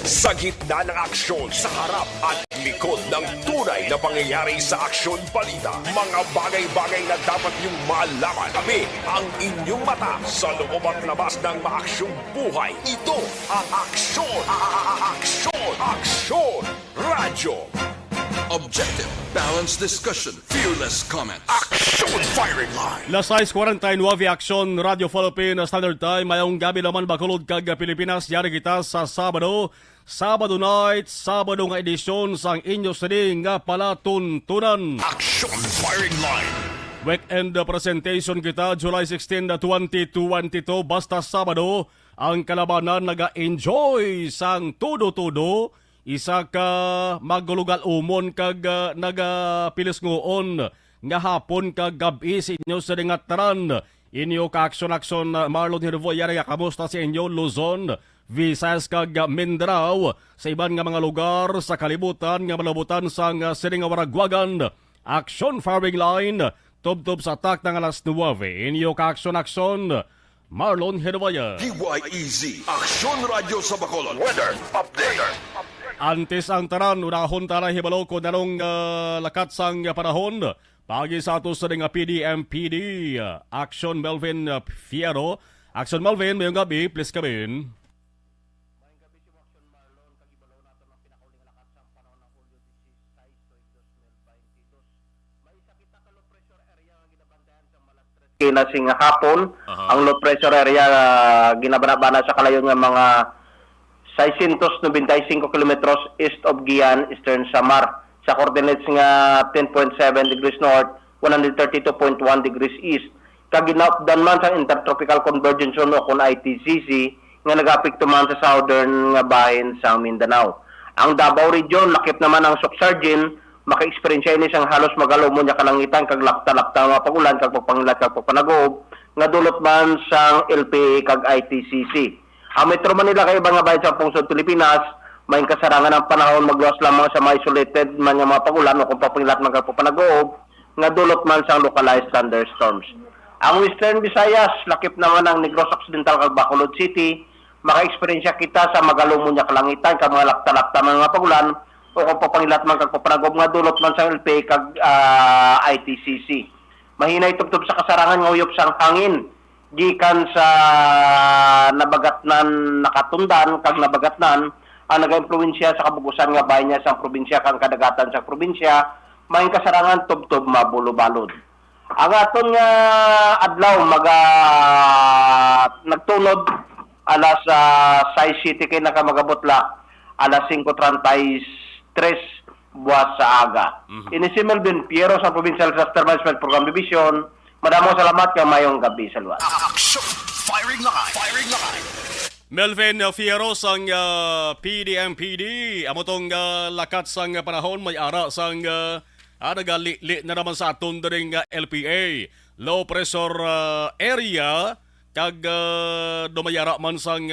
Sa gitna ng aksyon, sa harap at likod ng tunay na pangyayari sa Aksyon Balita. Mga bagay-bagay na dapat niyong malaman. Kami ang inyong mata sa loob at labas ng maaksyong buhay. Ito ang Aksyon! Aksyon! Aksyon! Radyo! Objective, balanced discussion, fearless comment. Aksyon Firing Line! Las 6:49 Aksyon Radio Philippine Standard Time. Mayong gabi naman bakulod kag Pilipinas. Yari kita sa Sabado night, Sabado nga edisyon sang inyo sining nga palatuntunan. Aksyon Firing Line! Weekend presentation kita July 16, 2022. Basta Sabado, ang kalabanan naga-enjoy sang tudo-tudo. Isa ka magulugal umon kag nagapilis ngoon nga hapon kag gabi sa inyo sa dingataran. Inyo ka aksyon Marlon Hervoyara, kamusta sa inyo Luzon, Visayas kag Mindanao, sa iban nga mga lugar sa kalibutan nga malabutan sang Siningawaragwagan. Aksyon Firing Line, tub-tub sa tak ng alas 9. Inyo ka aksyon Marlon Hervoyara. DYEZ, Aksyon Radio sa Bacolod. Weather Update! Antes ang taran, unahon tara hibalo ko nanong lakat sang panahon. Pagi sa ato sa nga PDMPD, Action Melvin Fierro. Action Melvin, mayong gabi, please kabin. Kinasing hapon, ang low pressure area ginabanabana sa kalayon nga mga 695 kilometros east of Gian, Eastern Samar. Sa coordinates nga 10.7 degrees north, 132.1 degrees east. Kaginapdan man sa Intertropical Convergence Zone o kung ITCC nga nag-apekto man sa southern nga bahin sa Mindanao. Ang Davao Region, lakip naman ang Soxargin, maka-experience ini sang halos magalumon niya kalangitan kag lakta-lakta nga pagulan kag pagpangilat kag pagpanagoob nga dulot man sang LPA kag ITCC. Ang Metro Manila kay ibang nga bayan sa pungsod Pilipinas, may kasarangan ng panahon magluwas lamang sa mga isolated man nga mga pagulan o kung papangilat man kag pagpanagoob nga dulot man sang localized thunderstorms. Ang Western Visayas, lakip naman ang Negros Occidental kag Bacolod City, maka-experience kita sa magalumon niya kalangitan kag mga lakta-lakta man nga pagulan o kung papangilat man kag pagpanagoob nga dulot man sa LPA kag ITCC. Mahinay tubtob sa kasarangan nga uyop sang hangin gikan sa nabagatnan nakatundan kag nabagatnan ang naga-impluwensya sa kabugusan nga bahin niya sa probinsya kang kadagatan sa probinsya may kasarangan tubtob mabulo-balod. Ang aton nga adlaw nagtunod alas 6 city kay nakamagabutla alas 5:33 buwas sa aga. Ini si Melvin Fierro sa Provincial Disaster Management Program Division. Madamong salamat kang mayong gabi sa luwas. Aksyon Firing Line! Firing Line! Melvin Fierro sang PDMPD. Amo tong lakat sang panahon may ara sang nagali na naman sa aton dring LPA. Low pressure area kag dumayara man sang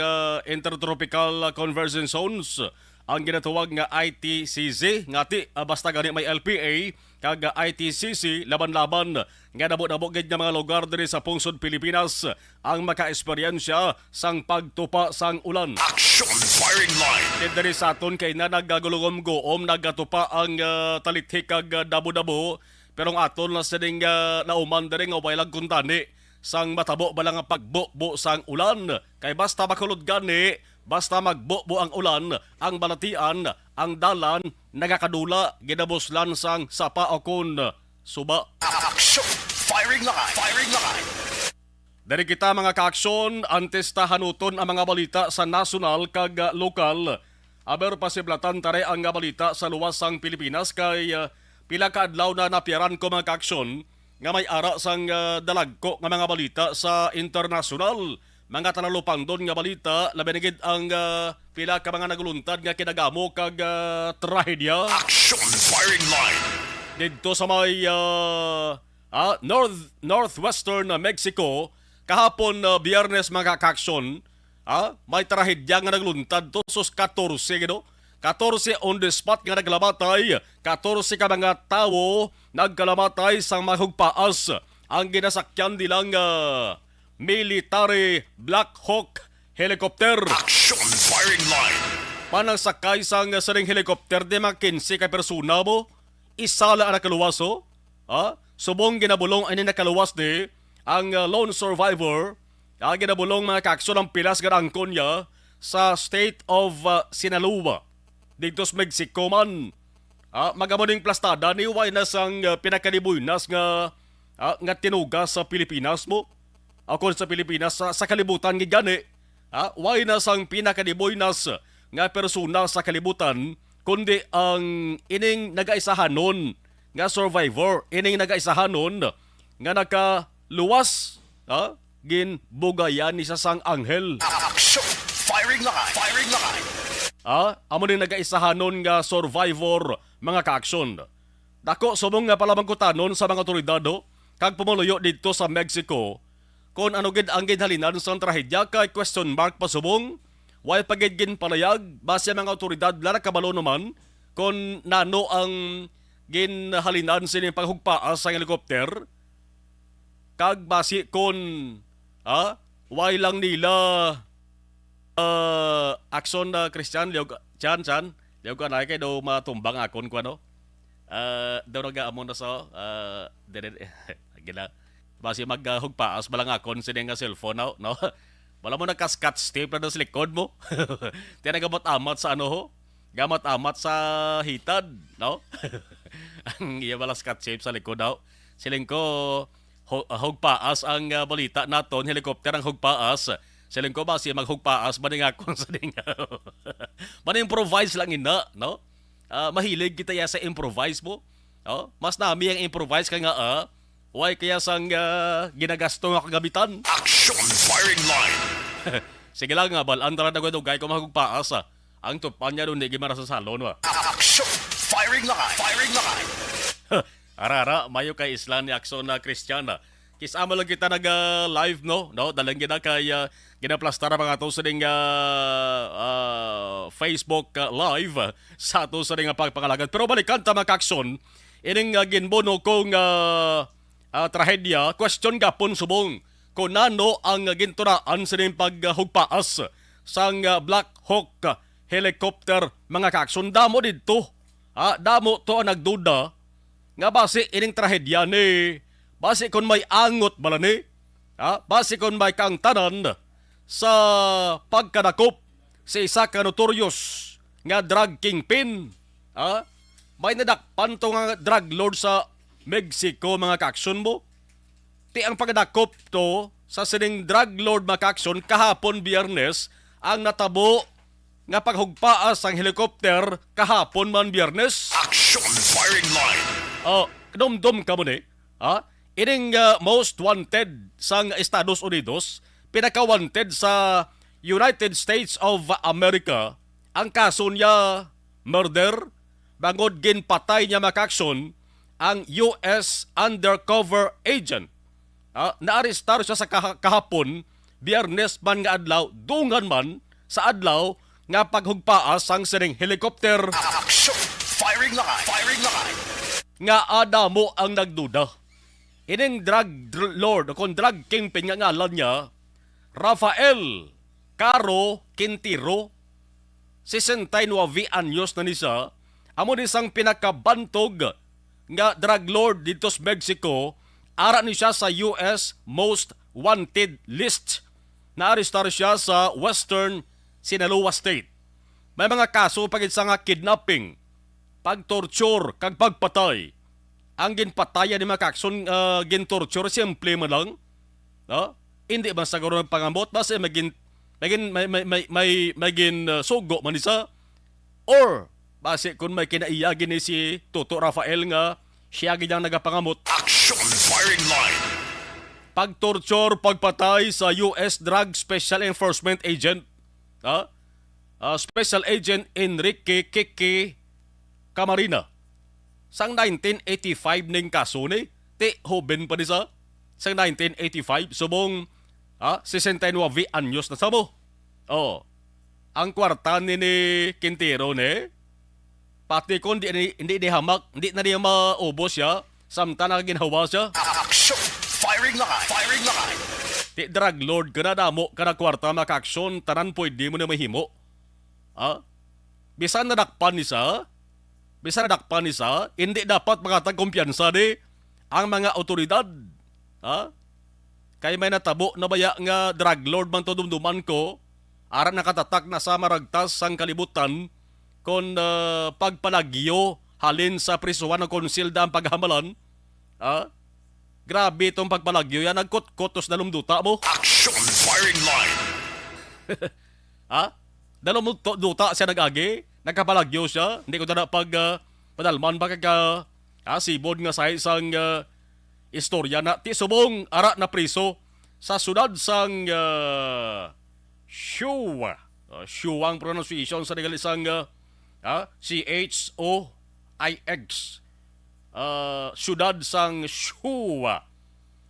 Intertropical Convergence Zones. Ang ginatawag nga ITCZ, ngati basta gani may LPA, kag ITCC, laban-laban, nga nabo-nabo gid nga mga lugar diri sa pungsod Pilipinas, ang maka-esperyensya sang pagtupa sang ulan. Aksyon Firing Line! Diri sa aton kay na nagagulugom-goom, nagatupa ang talitik kag dabo-dabo, pero ang aton na sining nauman diri nga wailag kuntani, sang matabo balang nga pagbo sang ulan, kay basta makulod gani, basta magbo ang ulan, ang balatian, ang dalan, nagakadula, ginabuslan sang sapa o kun suba. Aksyon Firing Line! Firing Line! Dari kita mga kaaksyon, antes tahanuton ang mga balita sa nasyonal kag lokal. Aber pasiblatan tare ang balita sa luwas sang Pilipinas kay pila ka adlaw na napiaran ko mga kaaksyon nga may ara sang dalagko nga mga balita sa internasyonal. Mga tanalupang doon nga balita, labinigid ang pila ka mga naguluntad nga kinagamo kag trahedya. Aksyon Firing Line! Dito sa may northwestern Mexico, kahapon Biyernes mga kaaksyon, may trahedya nga nagluntad to sus 14 gino. 14 on the spot nga naglamatay, 14 ka mga tao nagkalamatay sang mahugpaas ang ginasakyan nilang military Black Hawk helicopter. Action Firing Line! panang-sakay sang saring helikopter di mga 15 ka persona mo, isala ang nakaluwaso, subong ginabulong ay nakaluwas di, ang lone survivor, ginabulong mga kaksyon ang pilas garangkon niya sa state of Sinaloa. Dito sa Mexico man, magamuning plastada ni way na sang pinakalibuinas nga tinuga sa Pilipinas mo. Ako sa Pilipinas, sa kalibutan nga gani, way na sang pinakalibuinas nga persona sa kalibutan, kundi ang ining nagaisahanon nga survivor, ining nagaisahanon nga nakaluwas, ginbugayan ni sa sang anghel. Action! Firing line! Firing line! Amo ning nagaisahanon nga survivor mga kaaksyon. Dako subong nga palamang kutanon sa mga otoridado kag pumuluyo dito sa Mexico kung ano gid ang ginhalinan sa trahedya kay question mark pa subong way pagid ginpalayag base mga otoridad lara kabalo naman kung nano ang ginhalinan sining paghugpaas sa helicopter kag base kung way lang nila akson na Christian liog chan liog ka na kay do matumbang akon ko ano daw nag-aamon na sa gila basi maghugpaas balang akon sining nga cellphone no wala mo nagka-scotch tape na sa likod mo tiyan gamot amat sa ano ho gamot amat sa hitad no ang iya bala scotch tape sa likod daw siling ko hugpaas ang balita naton helicopter ang hugpaas siling ko ba siya maghugpaas ba nga akong sa dingaw improvise lang ina no mahilig kita ya sa improvise mo mas nami ang improvise ka nga why kaya sang ginagasto nga kagamitan Action! Firing line! sige lang nga bal andra na gud gay ko maghugpaas ang tupan niya doon di gimara sa salon wa Action! Firing line! Firing line! Arara, mayo kay Islan ni Akson na Kristiyana. Kisama lang kita nag-live, no? Dalang gina kay ginaplastar mga ato sa ding Facebook live sa ato sa ding pagpangalagan. Pero balikan ta mga Akson, ining ginbono kong trahedya, question gapon subong kung nano ang ginturaan sa ding paghugpaas sang Black Hawk helicopter mga Akson. Damo dito. Damo to ang nagduda nga base ining trahedya ni base kon may angot bala ni base kon may kang tanan sa pagkadakop sa isa ka notorious nga drug kingpin may nadakpan to nga drug lord sa Mexico mga kaaksyon mo ti ang pagkadakop to sa sining drug lord mga kaaksyon kahapon Biyernes ang natabo nga paghugpaas ang helikopter kahapon man Biyernes. Action! Firing line! Dumdum ka mo ni. Ining most wanted sang Estados Unidos, pinaka-wanted sa United States of America, ang kaso niya murder, bangod ginpatay niya makakson ang US undercover agent. Naarestar siya sa kahapon, Biyernes man nga adlaw, dungan man sa adlaw nga paghugpaas ang sining helicopter. Action! Firing line! Firing line! Nga adamo ang nagduda. Ining drug lord o kung drug kingpin nga ngalan niya, Rafael Caro Quintero, 69 anyos na nisa, amo nisang pinakabantog nga drug lord dito sa Mexico, ara ni siya sa US Most Wanted list. Naarestar siya sa Western Sinaloa State. May mga kaso pagit sa nga kidnapping, pagtorture kag pagpatay. Ang ginpatayan ni makakson gintorture simple man lang. Hindi ba sa garo pangamot basta may sugo man isa or base kun may kinaiyagin ni si Toto Rafael nga siya gid ang nagapangamot. Action! Firing line! Pagtorture, pagpatay sa US Drug Special Enforcement Agent. Special Agent Enrique Keke Camarena. Sang 1985 ning kaso ni, ti hoben pa ni sa. Sang 1985, subong 69 anyos na sa mo. Ang kwarta ni Quintero ni, pati kung hindi hamak, hindi na niya maubos siya, samtang ginhawa siya. Action! Firing line! Firing line! Ti drug lord ka na damo ka na kwarta makaaksyon, tanan pwede mo na mahimo. bisan nadakpan isa, hindi dapat makatag kumpiyansa ni ang mga otoridad. Ha? Kay may natabo na baya nga drug lord man to dumduman ko, aran nakatatak na sa maragtas sang kalibutan kon pagpalagyo halin sa prisuhan ng konsilda ang paghamalan. Ha? Grabe itong pagpalagyo yan, nagkot-kotos na lumduta mo. Action firing line. Ha? Dalawang duta siya nag-agi, nagkapalagyo siya, hindi ko na padalman ba kaka sibod nga sa isang istorya na ti subong ara na priso sa sunod sang Shua. Shua ang pronunciation sa nagal isang CHOIX. Syudad sang Shua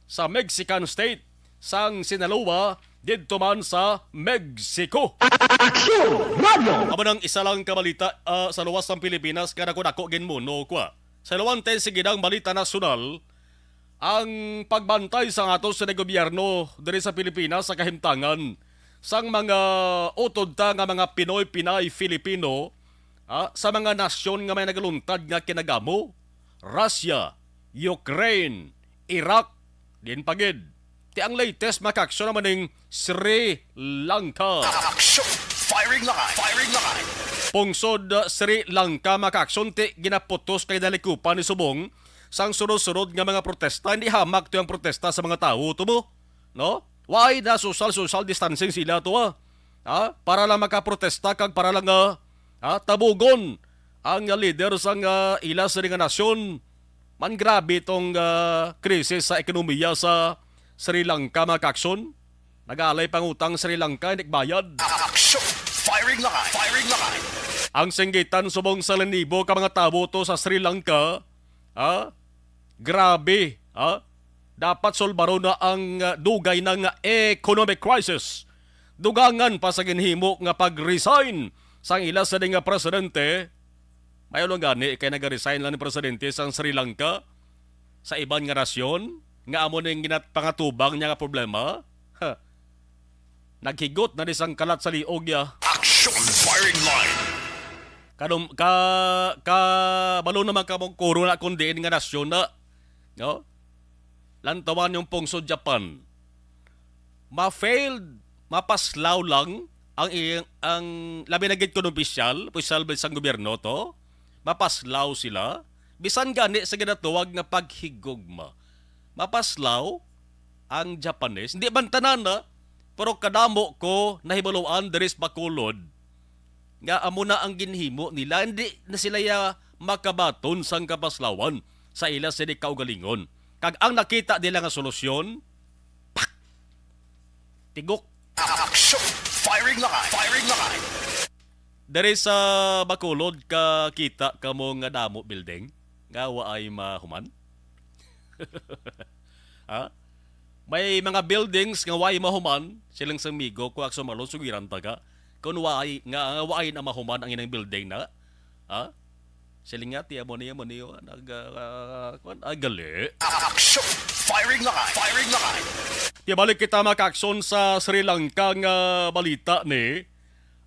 sa Mexican State sang Sinaloa didto man sa Mexico. Aba nang isa lang kabalita sa luwas ng Pilipinas kada ko dako ginmuno kwa. Sa luwante sige dang balita nasyonal ang pagbantay sa atos sa gobyerno diri sa Pilipinas sa kahimtangan sang mga utod ta nga mga Pinoy, Pinay, Filipino sa mga nasyon nga may nagaluntad nga kinagamo. Russia, Ukraine, Iraq, din pagid. Ti ang latest makaksyon naman ng Sri Lanka. Action firing line. Firing line. Pungsod Sri Lanka makaksyon ti ginaputos kay dalikupan ni subong sang sunod-sunod nga mga protesta. Hindi hamak to ang protesta sa mga tao to mo. No? Why na social distancing sila to para lang makaprotesta kag para lang tabugon ang leader sang ila sa nga nasyon. Man grabe itong krisis sa ekonomiya sa Sri Lanka makaksyon. Nag-aalay pangutang Sri Lanka, hindi bayad. Action firing line. Firing line. Ang singgitan subong sa lanibo ka mga tabo to sa Sri Lanka, grabe, dapat solbaro na ang dugay ng economic crisis. Dugangan pa sa ginhimo nga pag-resign sang ila sa nga presidente. Mayo lang gani kay nag-resign lang ni presidente sang Sri Lanka sa ibang nga nasyon nga amo ning ginatpangatubang niya nga problema. Naghigot na isang kalat sa liog ya. Action firing line. Balo naman ka mong kuro na kundi nga nasyon na. No? Lantawan yung pungsod Japan. Ma-failed, mapaslaw lang ang labi na gid ko ng opisyal ba isang gobyerno to. Mapaslaw sila. Bisan gani sa ginatuwag nga paghigugma. Mapaslaw ang Japanese. Hindi man tanan pero kadamo ko nahibaluan deres Bacolod nga amo na ang ginhimo nila. Hindi na sila makabaton sang kapaslawan sa ila sa di kaugalingon. Kag ang nakita nila nga solusyon, tigok. Action firing line. Firing line. Dari sa Bacolod ka kita kamo nga damo building nga waay mahuman. May mga buildings nga waay mahuman silang sa migo ko akso malon sugiran taga kun waay nga waay na mahuman ang inang building na. Siling nga tiya mo niyo gali. Action firing line. Firing line. Tiya balik kita makakson sa Sri Lanka nga balita ni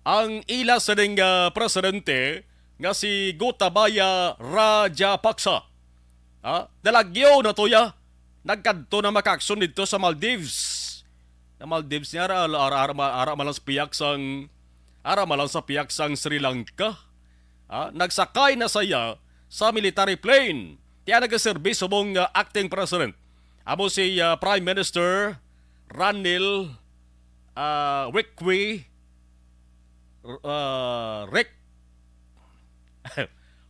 ang ila sa ding presidente nga si Gotabaya Rajapaksa. Dalagyo na toya. Nagkadto na makakson dito sa Maldives. Na Maldives niya ara malang sa piyak sang Sri Lanka. Nagsakay na saya sa military plane. Tiya nagaservis subong acting president. Amo si Prime Minister Ranil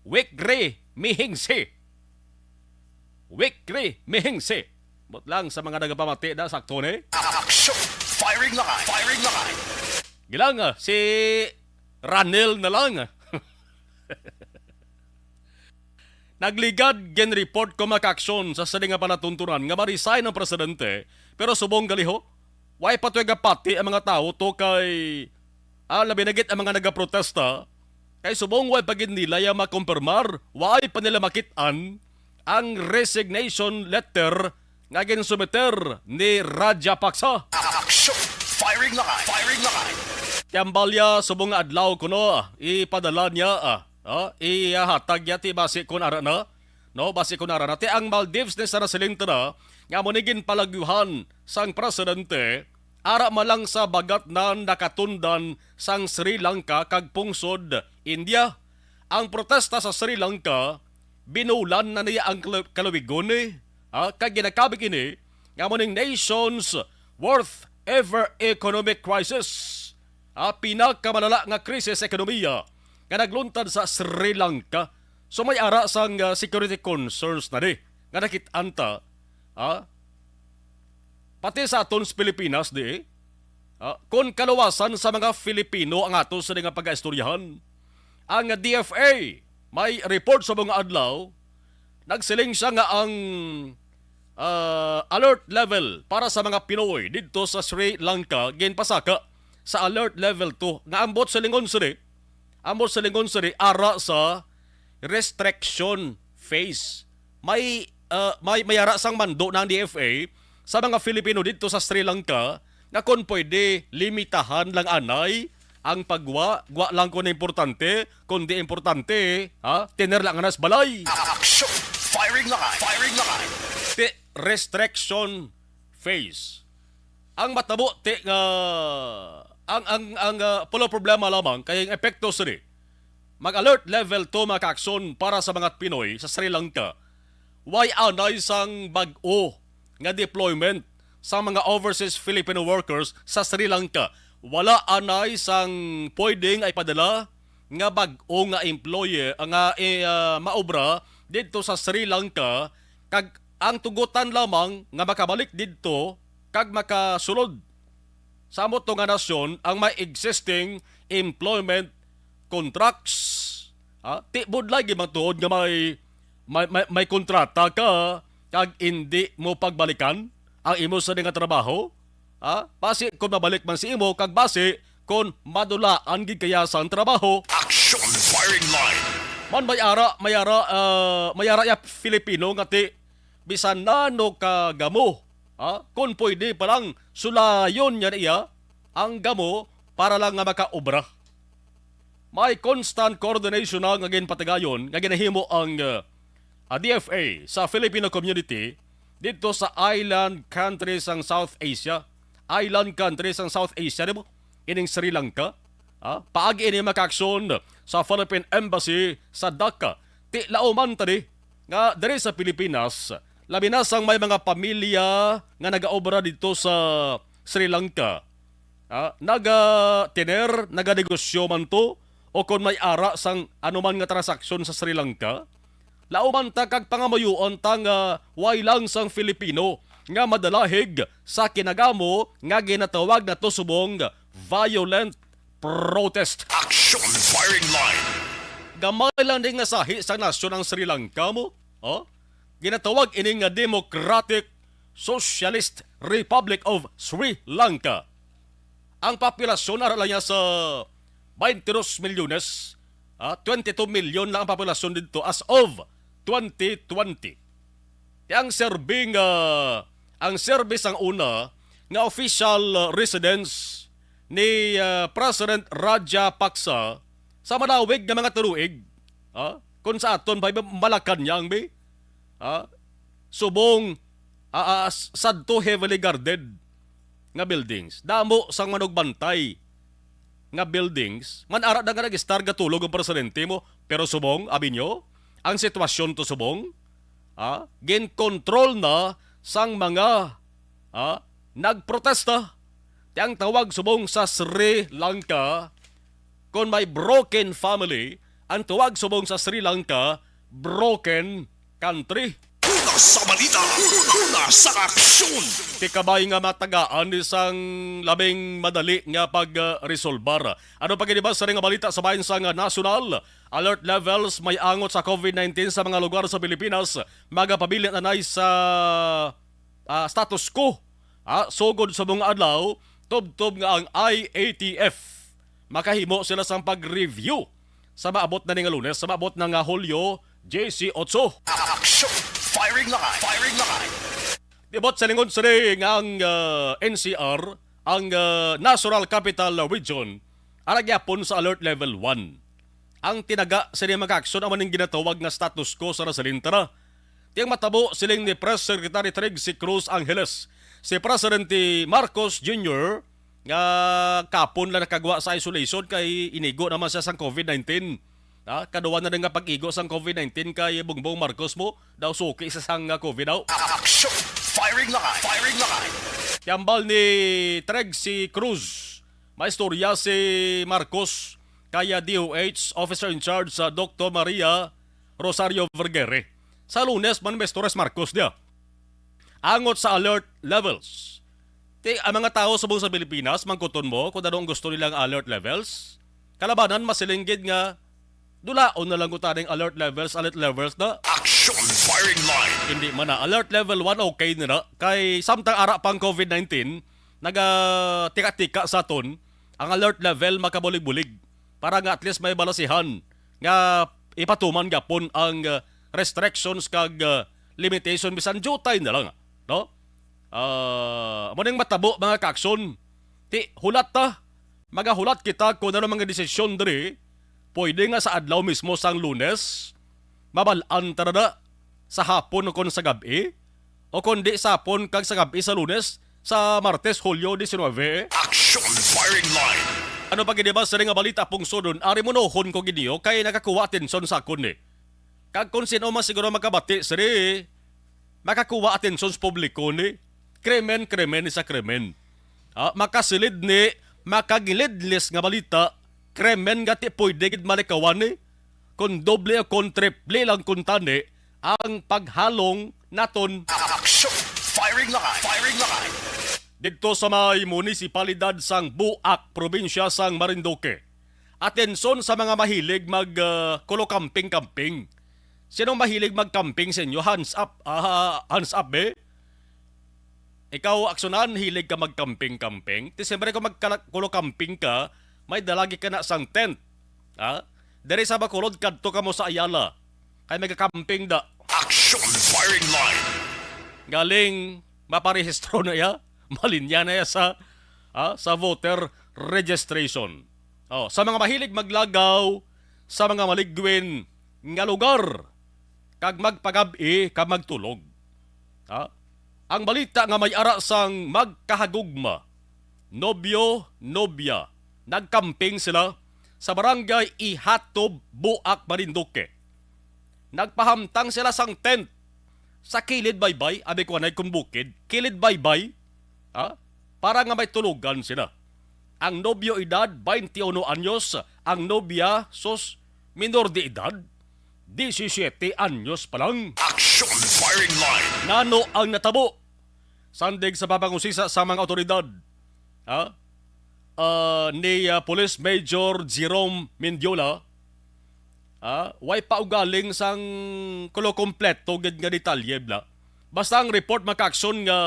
Wickremihingse. Bot lang sa mga nagapamati na sakto ni. Action firing line. Firing line. Gilang si Ranil na lang. Nagligad gen report ko makaksyon sa sading nga panatuntunan nga ma-resign ang presidente pero subong galiho. Why patoy pati ang mga tao to kay labi na git ang mga nagaprotesta kay subong why pagid nila ya makumpirmar why pa nila makitaan ang resignation letter nga ginsumiter ni Rajapaksa. Action firing line. Firing line. Tiambalya subong nga adlaw kuno ipadala niya ihatag niya ti basi kun ara na no basi kun ara na ti ang Maldives ni sa nasilingta na nga monigin palagyuhan sang presidente ara malang sa bagat na nakatundan sang Sri Lanka kag pungsod India. Ang protesta sa Sri Lanka binulan na niya ang kalawigon kag ginakabig ini nga moning nation's worst ever economic crisis. Pinakamalala nga krisis ekonomiya nga nagluntad sa Sri Lanka. So may ara sang security concerns na di nga nakitanta pati sa aton sa Pilipinas di kung kaluwasan sa mga Filipino ang ato sa nga pag-istoryahan. Ang DFA may report sa mga adlaw nagsiling siya nga ang alert level para sa mga Pinoy dito sa Sri Lanka ginpasaka sa alert level 2 nga ambot sa lingon siri ara sa restriction phase. May ara sang mando ng DFA sa mga Filipino dito sa Sri Lanka na kung pwede limitahan lang anay ang pagwa lang kung importante, kung di importante tiner lang anas balay. Action! Firing line! Restriction phase. Ang matabo ang pulo problema lamang kay ang epekto sini. Mag-alert level 2 makaakson para sa mga Pinoy sa Sri Lanka. Why anay sang bag-o nga deployment sa mga overseas Filipino workers sa Sri Lanka. Wala anay sang pwedeng ay padala nga bag-o nga employee nga maobra dito sa Sri Lanka kag ang tugutan lamang nga makabalik didto kag makasulod sa amot nga nasyon ang may existing employment contracts. Ti budlay gimang tuod nga may kontrata ka kag hindi mo pagbalikan ang imo sa nga trabaho. Base kung mabalik man si imo kag base kung madulaan gid kaya sa trabaho. Action! Firing line! Man may ara ya Filipino nga ti bisan nano ka gamo. Kung pwede palang sulayon niya ang gamo para lang nga makaobra. May constant coordination nga ginpatagayon nga ginahimo ang DFA sa Filipino community dito sa island countries ang South Asia. Island countries ang South Asia, di mo? Ining Sri Lanka. Paagi ini makaksyon sa Philippine Embassy sa Dhaka. Ti lauman tadi nga diri sa Pilipinas, labi na sang may mga pamilya nga nagaobra dito sa Sri Lanka. Naga-tiner, naga-negosyo man to, o kung may ara sang anuman nga transaksyon sa Sri Lanka, lauman ta kag pangamayuon ta nga way lang sang Filipino nga madalahig sa kinagamo nga ginatawag na to subong violent protest. Action! Firing line! Gamay lang din nga sahi sa nasyon ng Sri Lanka mo. Ginatawag ini nga Democratic Socialist Republic of Sri Lanka. Ang populasyon ara lang niya sa 22 milyones. 22 milyon lang ang populasyon dito as of 2020. Ang service ang una nga official residence ni President Rajapaksa sa manawig ng mga turuig. Kung sa aton ba Malacanang be? Subong sadto heavily guarded nga buildings. Damo sang manugbantay nga buildings. Man ara na nga nag-star gatulog ang presidente mo. Pero subong, abi nyo, ang sitwasyon to subong, gin-control na sang mga nagprotesta. Ang tawag subong sa Sri Lanka, kung may broken family, ang tawag subong sa Sri Lanka, broken country. Una sa balita! Una sa aksyon! Ti kabay nga matagaan isang labing madali nga pag-resolbar. Ano pa gini ba sa nga balita sa bayan sa national? Alert levels may angot sa COVID-19 sa mga lugar sa Pilipinas. Magapabilit na sa status quo. Sugod sa mga adlaw, tub-tub nga ang IATF. Makahimo sila sa pag-review sa maabot na nga Lunes, sa maabot na nga Hulyo, JC8. Action! Firing line! Firing line! Dibot sa lingkod sa ring ang NCR, ang National Capital Region, Aragyapon sa alert level 1. Ang tinaga sa mga aksyon ang maning ginatawag nga status quo sa Rasalintara. Tiyang matabo siling ni Press Secretary Treg si Cruz Angeles. Si Presidente Marcos Jr. nga kapon lang nakagawa sa isolation kay inigo naman siya sa COVID-19. Kaduwa na rin nga pag-igo sa COVID-19 kay Bongbong Marcos mo. Daw suki sa sang COVID daw. Action! Firing line! Firing line! Yambal ni Treg si Cruz. May istorya si Marcos kaya DOH Officer in Charge sa Dr. Maria Rosario Vergere. Sa Lunes, manmestores Marcos dia. Angot sa alert levels. Ang mga tao sa buong sa Pilipinas, mangkuton mo kung anong gusto nilang alert levels. Kalabanan, masilinggid nga, dulaon na lang ko taning alert levels na. Action! Firing line! Hindi man na. Alert level 1 okay na. Kay samtang ara pang COVID-19, naga-tika-tika sa ton, ang alert level makabulig-bulig para nga at least may balasihan nga ipatuman gapon ang restrictions kag limitation bisan jutay na lang. No? Muning matabo mga kakson. Hulat ta. Magahulat kita kung ano mga desisyon diri. Pwede nga sa adlaw mismo sang Lunes, mabalaan ta na sa hapon o kon sa gabi, o kundi sa hapon kag sa gabi sa Lunes, sa Martes, Hulyo 19. Action! Firing line! Ano pa gini ba sa nga balita pong sudon? Ari mo nohon ko giniyo kay nakakuha atensyon sa akon eh. Kag kung sino man siguro makabati, siri, makakuha atensyon sa publiko ni. Krimen sa krimen. Makasilid ni, makagilidlis nga balita, krimen nga ti pwede gid malikawan ni. Kung doble o kung triple lang kuntani, ang paghalong naton. Action! Firing line! Firing line! Dito sa may munisipalidad sang Buak, probinsya sang Marinduque. Atensyon sa mga mahilig kulo camping-camping. Sinong mahilig mag-camping sa inyo? Hands up. Hands up, be. Ikaw, aksunan, hilig ka mag-camping-camping. Siyempre kung magkulo camping ka, may dalagi ka na sang tent. Dari sa Bacolod, kadto ka mo sa Ayala. Kaya mag-camping da. Action! Firing line! Galing maparehistro na ya. Malinya na ya sa voter registration. Sa mga mahilig maglagaw, sa mga maligwin nga lugar, kag magpagabi, kag magtulog. Ang balita nga may ara sang magkahagugma, nobyo, nobya, nagkamping sila sa barangay Ihatob, Buak, Marinduque. Nagpahamtang sila sang tent sa kilid baybay, abi ko anay kung bukid, kilid baybay, para nga may tulugan sila. Ang nobyo edad, 21 anyos, ang nobya, minor de edad, 17 anyos pa lang. Action! Firing line! Nano ang natabo. Sandig sa papangusisa sa mga otoridad. Ni Police Major Jerome Mendiola, way paugaling sang kulo kompleto gid nga detalye bla. Basta ang report makaksyon nga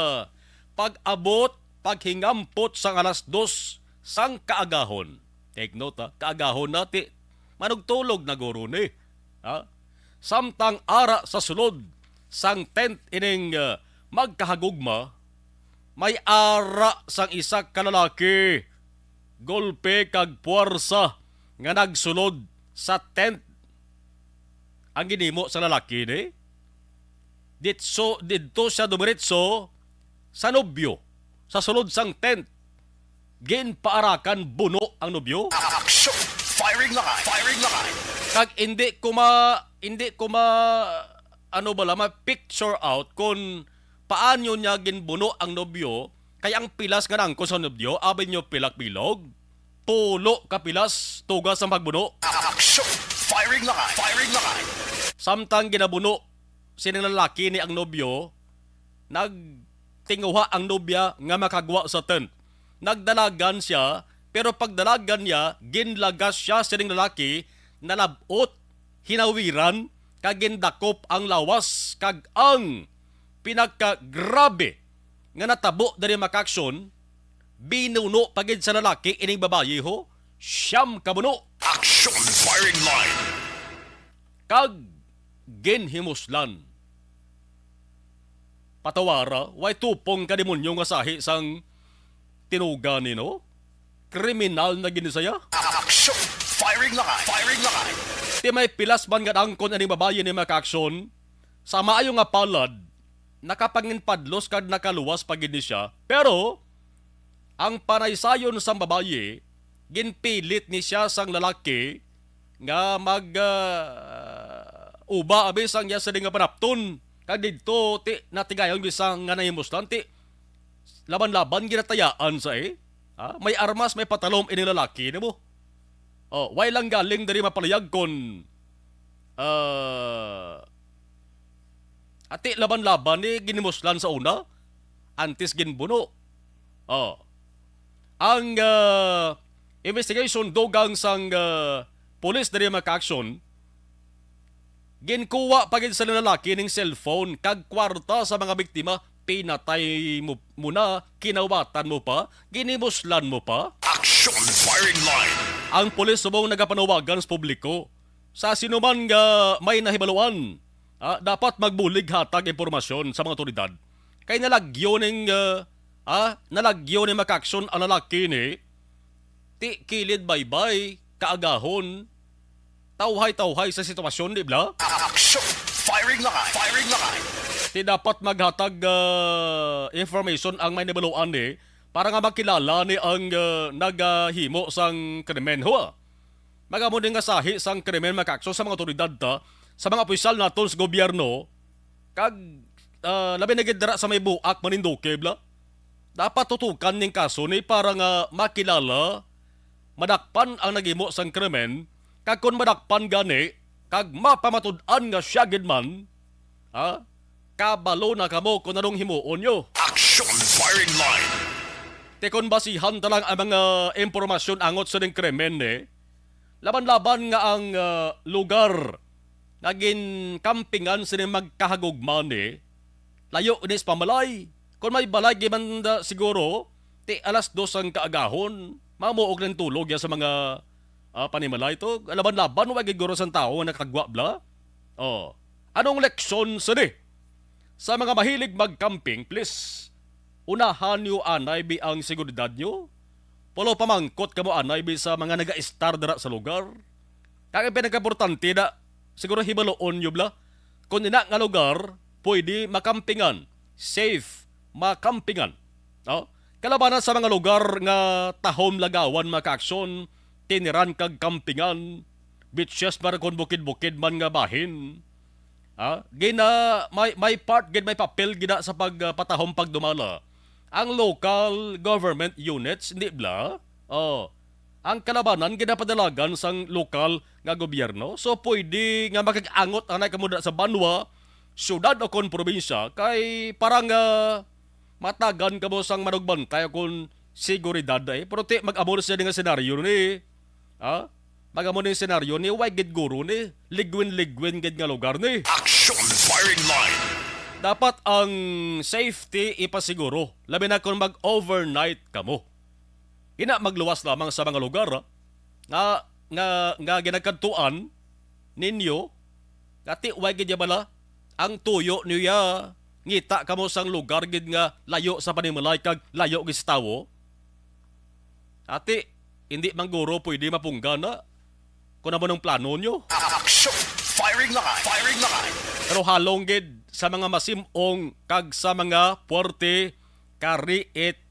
pag-abot, paghingampot sang alas 2 sang kaagahon. Take note kaagahon nati manugtulog na guro ni. Samtang ara sa sulod sang tent ining magkahagugma, may ara sang isa ka lalaki, golpe kag puwersa nga nagsulod sa tent. Ang ginimo sa lalaki ni, dito siya dumiritso sa nobyo, sa sulod sang tent. Ginpaarakan buno ang nobyo. Action! Firing line! Firing line! Kag hindi ko picture out kung paano niya ginbuno ang nobyo, kaya ang pilas nga nangko sa nobyo, abin nyo pilak-bilog, pulo ka pilas, tugas ang pagbuno. Action! Firing line! Firing line! Samtang ginabuno, sinang lalaki ni ang nobyo, nagtinguha ang nobya nga makagwa sa tent. Nagdalagan siya, pero pagdalagan niya, ginlagas siya sining lalaki, nalabot, hinawiran, kag gindakop ang lawas, kag ang pinakagrabe nga natabo dari makaksyon, binuno pagid sa lalaki ining babayi ho, siyam kabuno. Action! Firing line! Kag ginhimuslan. Patawara, way tupong kademonyo nga sahi sang tinugan nino. kriminal na ginisaya. Action! Firing line! Firing line! Ti may pilas man nga angkon aning babayi ni makaaksyon, sa maayo nga palad, nakapanginpadlos kad nakaluwas pag gini siya, pero ang panaysayon sa babayi, ginpilit ni siya sang lalaki nga mag uba abis ang iya sa nga panapton. Kag dito ti natigayon bisang nga nahimuslan ti laban-laban ginatayaan sa may armas, may patalom ini lalaki nimo. Oh, way lang galing dari mapalayag kon ati laban-laban ni ginimuslan sa una antes ginbuno. Oh. Ang investigation dogang sang pulis dari makaaksyon ginkuha pagid sa lalaki ning cellphone kag kwarta sa mga biktima, pinatay mo muna, kinawatan mo pa, ginimuslan mo pa. Action! Firing line! Ang pulis subong nagapanawagan sa publiko sa sinuman nga may nahibaluan, dapat magbulig hatag impormasyon sa mga otoridad. Kay nalagyo ning makaaksyon ang lalaki ni ti kilid baybay kaagahon tawhay-tawhay sa sitwasyon, di ba? Action! Firing line! Firing line! Ti dapat maghatag information ang may nabaluan ni para nga makilala ni ang nagahimo sang krimen ho. Magamo din nga sahi sang krimen makaaksyon sa mga otoridad sa mga opisyal naton sa gobyerno kag labi na gid dara sa may buak maninduke bla. Dapat tutukan ning kaso ni para nga makilala, madakpan ang nagimo sang krimen, kag kun madakpan gani, kag mapamatud-an nga siya gid man, kabalo na kamo kung anong himuon nyo. Action! Firing line! Tekon basihan talang ang mga impormasyon angot sa ning krimen laban-laban nga ang lugar naging kampingan sa ning magkahagugman layo inis pamalay. Kung may balay giman siguro, ti alas 2 ang kaagahon, mamuog ng tulog ya sa mga panimalay to. Laban-laban, wag giguro sa tao na nakagwa bla. Oh. Anong leksyon sa sa mga mahilig mag-camping, please, unahan nyo anay bi ang seguridad nyo. Polo pamangkot kamo anay bi sa mga naga-star dara sa lugar. Kaya pinagkaportante na, siguro hibaloon nyo bla. Kung ina nga lugar, pwede makampingan, safe, makampingan. No? Kalabanan sa mga lugar nga tahom lagawan makaaksyon, tiniran kag kampingan, beaches para kon bukid-bukid man nga bahin. May part gid may papel gida sa pagpatahom pagdumala. Ang local government units, hindi bla? Ang kalabanan ginapadalagan sang lokal nga gobyerno. So pwede nga makag-angot anay kamo sa banwa, syudad o kon probinsya kay parang matagan kamo sang manugbantay kung seguridad pero ti mag-amor siya nga senaryo ni. Mag-amor ni senaryo ni way gid guro ni ligwin-ligwin gid nga lugar ni. Action! Firing line! Dapat ang safety ipasiguro, labi na kung mag-overnight kamo. Ina magluwas lamang sa mga lugar nga ginagkantuan ninyo, kati way gid bala ang tuyo niya ngita kamo sang lugar gid nga layo sa panimalay kag layo gid sa tawo. Ati hindi man guro pwede mapunggana kung ano nung plano nyo. Action! Firing line! Firing line! Pero halong gid sa mga masimong kag sa mga puwerte kariit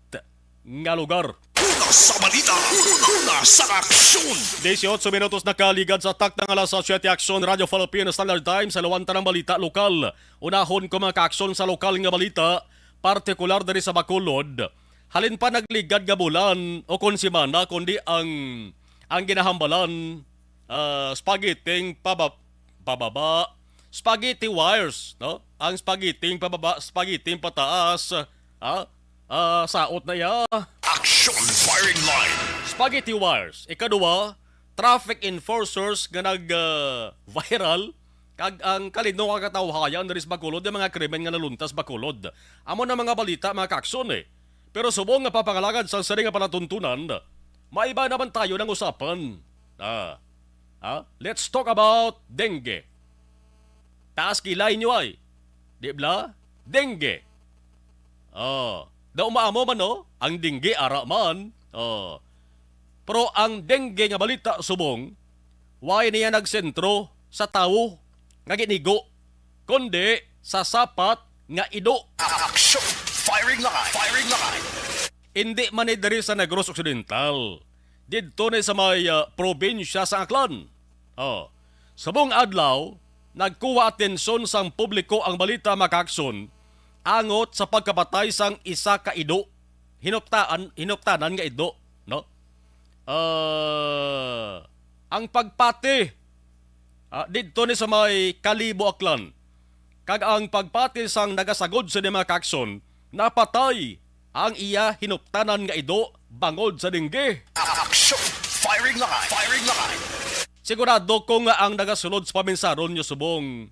nga lugar. Una sa balita! Una sa aksyon! 18 minutos na kaligad sa takdang alas 7 aksyon Radio Philippine Standard Time sa lawanta ng balita lokal. Unahon ko mga kaaksyon sa lokal nga balita, partikular dari sa Bacolod. Halin pa nagligad nga bulan o konsimana kundi ang ginahambalan spaghetti pababa, spaghetti wires, no? Ang spaghetti pababa, spaghetti pataas, saot na ya. Action! Firing line! Spaghetti wires. Ikadua, traffic enforcers nga nag-viral kag ang kalino nga katawhayan dari sa Bacolod yung mga krimen nga naluntas Bacolod. Amo na mga balita mga kakson Pero subong nga papangalagad sa sari nga palatuntunan, maiba naman tayo ng usapan. Let's talk about dengue. Taas kilay nyo ay. Di bla? Dengue. Da umaamo man ang dengue ara man. Pero ang dengue nga balita subong, why niya nagsentro sa tawo nga ginigo, kundi sa sapat nga ido. Action! Firing line! Firing line! Hindi man ni diri sa Negros Occidental. Didto ni sa may probinsya sa Aklan. Sabong adlaw, nagkuha atensyon sang publiko ang balita makakson angot sa pagkapatay sang isa ka ido. Hinuptanan nga ido, no? Ang pagpati didto ni sa may Kalibo Aklan. Kag ang pagpati sang nagasagod sa mga kakson, napatay ang iya hinuptanan nga ido bangod sa dingge. Action! Firing line! Firing line! Sigurado ko nga ang nagasulod sa paminsaron nyo subong.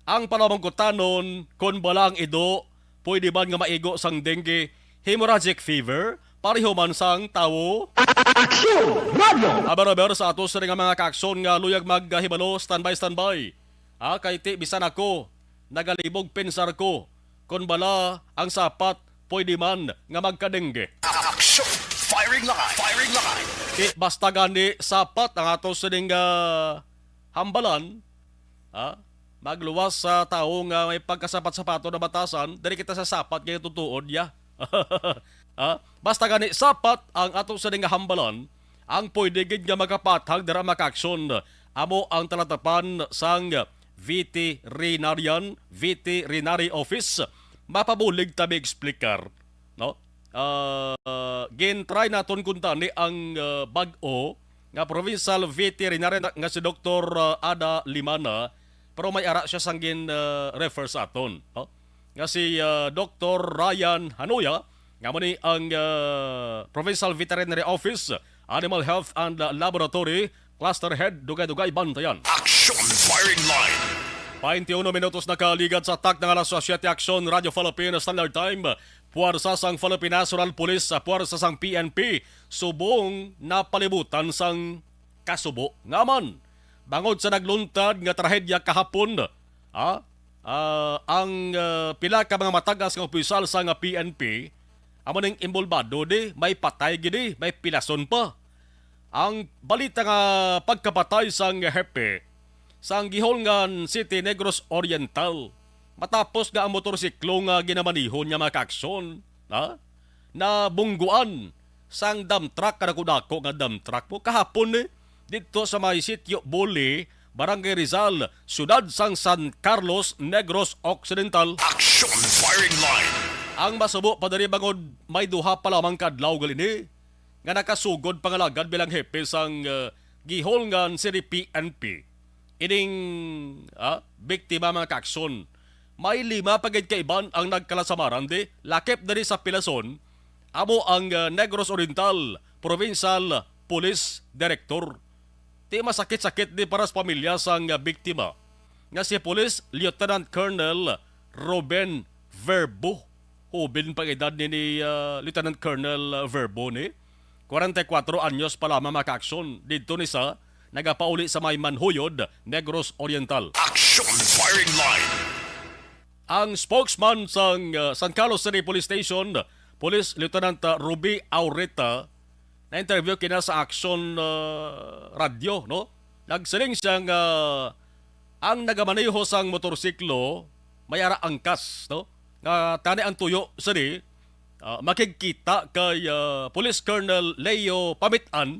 Ang palamangkutanon, kung balang ido, pwede ba nga maigo sang dengue, hemorrhagic fever, pareho man sang tawo? Action! Radio! Aber sa atos rin nga mga kakson nga luyag maghibalo, standby. Kay ti, bisan ako, nagalibog pensar ko, kung bala ang sapat, pwede man nga magkadengge. Action! Firing line! Firing line! Basta gani sapat ang atos rin nga hambalan, magluwas sa tao nga may pagkasapat-sapato na batasan, dari kita sa sapat kaya tutuod ya. Basta gani sapat ang atos rin nga hambalan, ang pwede gid nga makapathag dara makaksyon, amo ang talatapan sang veterinary office, mapabulig tabi explicar, no? Gintry naton kuntani ang bag-o nga provincial veterinary nga si Dr. Ada Limana, pero may ara siya sang refer sa aton, no? Nga si Dr. Ryan Hanoya nga mo ni ang provincial veterinary office, animal health and laboratory cluster head, dugay-dugay bantayan. Action! Firing line! 21 minutos na kaligat sa atak ng alas 7 Action Radio Philippines Standard Time. Puwersa sang Philippine National Police sa puwersa sang PNP subong napalibutan sang kasubo. Ngaman, bangod sa nagluntad nga trahedya kahapon, ang pila ka mga matagas nga opisyal sang PNP, amo ning imbolbado di, may patay gidi, may pilason pa. Ang balita nga pagkapatay sang hepe sang Giholngan City, Negros Oriental, matapos nga ang motorsiklo nga ginamanihon nga makakson, na bungguan sang dump truck, kadako-dako nga dump truck po kahapon dito sa may sitio Bole, Barangay Rizal, siyudad sang San Carlos, Negros Occidental. Action! Firing line! Ang masubo padari bangod may duha pa lamang kadlaw galini nga nakasugod pangalagad bilang hepe sang Giholngan City PNP. Ining biktima mga kakson, may 5 pagid kaiban ang nagkalasamaran di, lakip dari sa pilason, amo ang Negros Oriental Provincial Police Director. Di masakit-sakit di para sa pamilya sang biktima, nga si Police Lieutenant Colonel Ruben Verbo. Hubin pang edad ni Lieutenant Colonel Verbo ni, 44 anyos pa lamang mga kakson, dito ni sa nagapauli sa may Manhuyod, Negros Oriental. Action! Firing line! Ang spokesman sa San Carlos City Police Station, Police Lieutenant Ruby Aureta, na-interview kina sa Action Radio, no? Nagsiling siyang ang nagamaneho sang motorsiklo may ara angkas, no? Nga tani ang tuyo sini, makikita kay Police Colonel Leo Pamitan,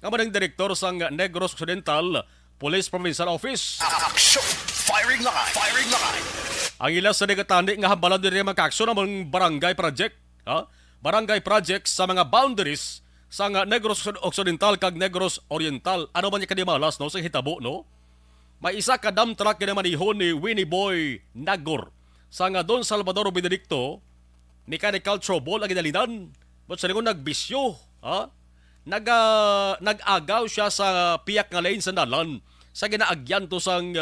nga manang direktor sang Negros Occidental Police Provincial Office. Action! Firing line! Firing line! Ang ilas sa negatandi nga hambalan din mga kakso ng barangay project. Barangay project sa mga boundaries sa Negros Occidental kag Negros Oriental. Ano man yung kanimalas, no? Sa hitabo, no? May isa ka dump truck na manihon ni Winnie Boy Nagor sa Don Salvador Benedicto, mechanical trouble ang ginalinan. But sa lingon nagbisyo, nag-agaw siya sa piyak nga lane sa dalan sa ginaagyan to sang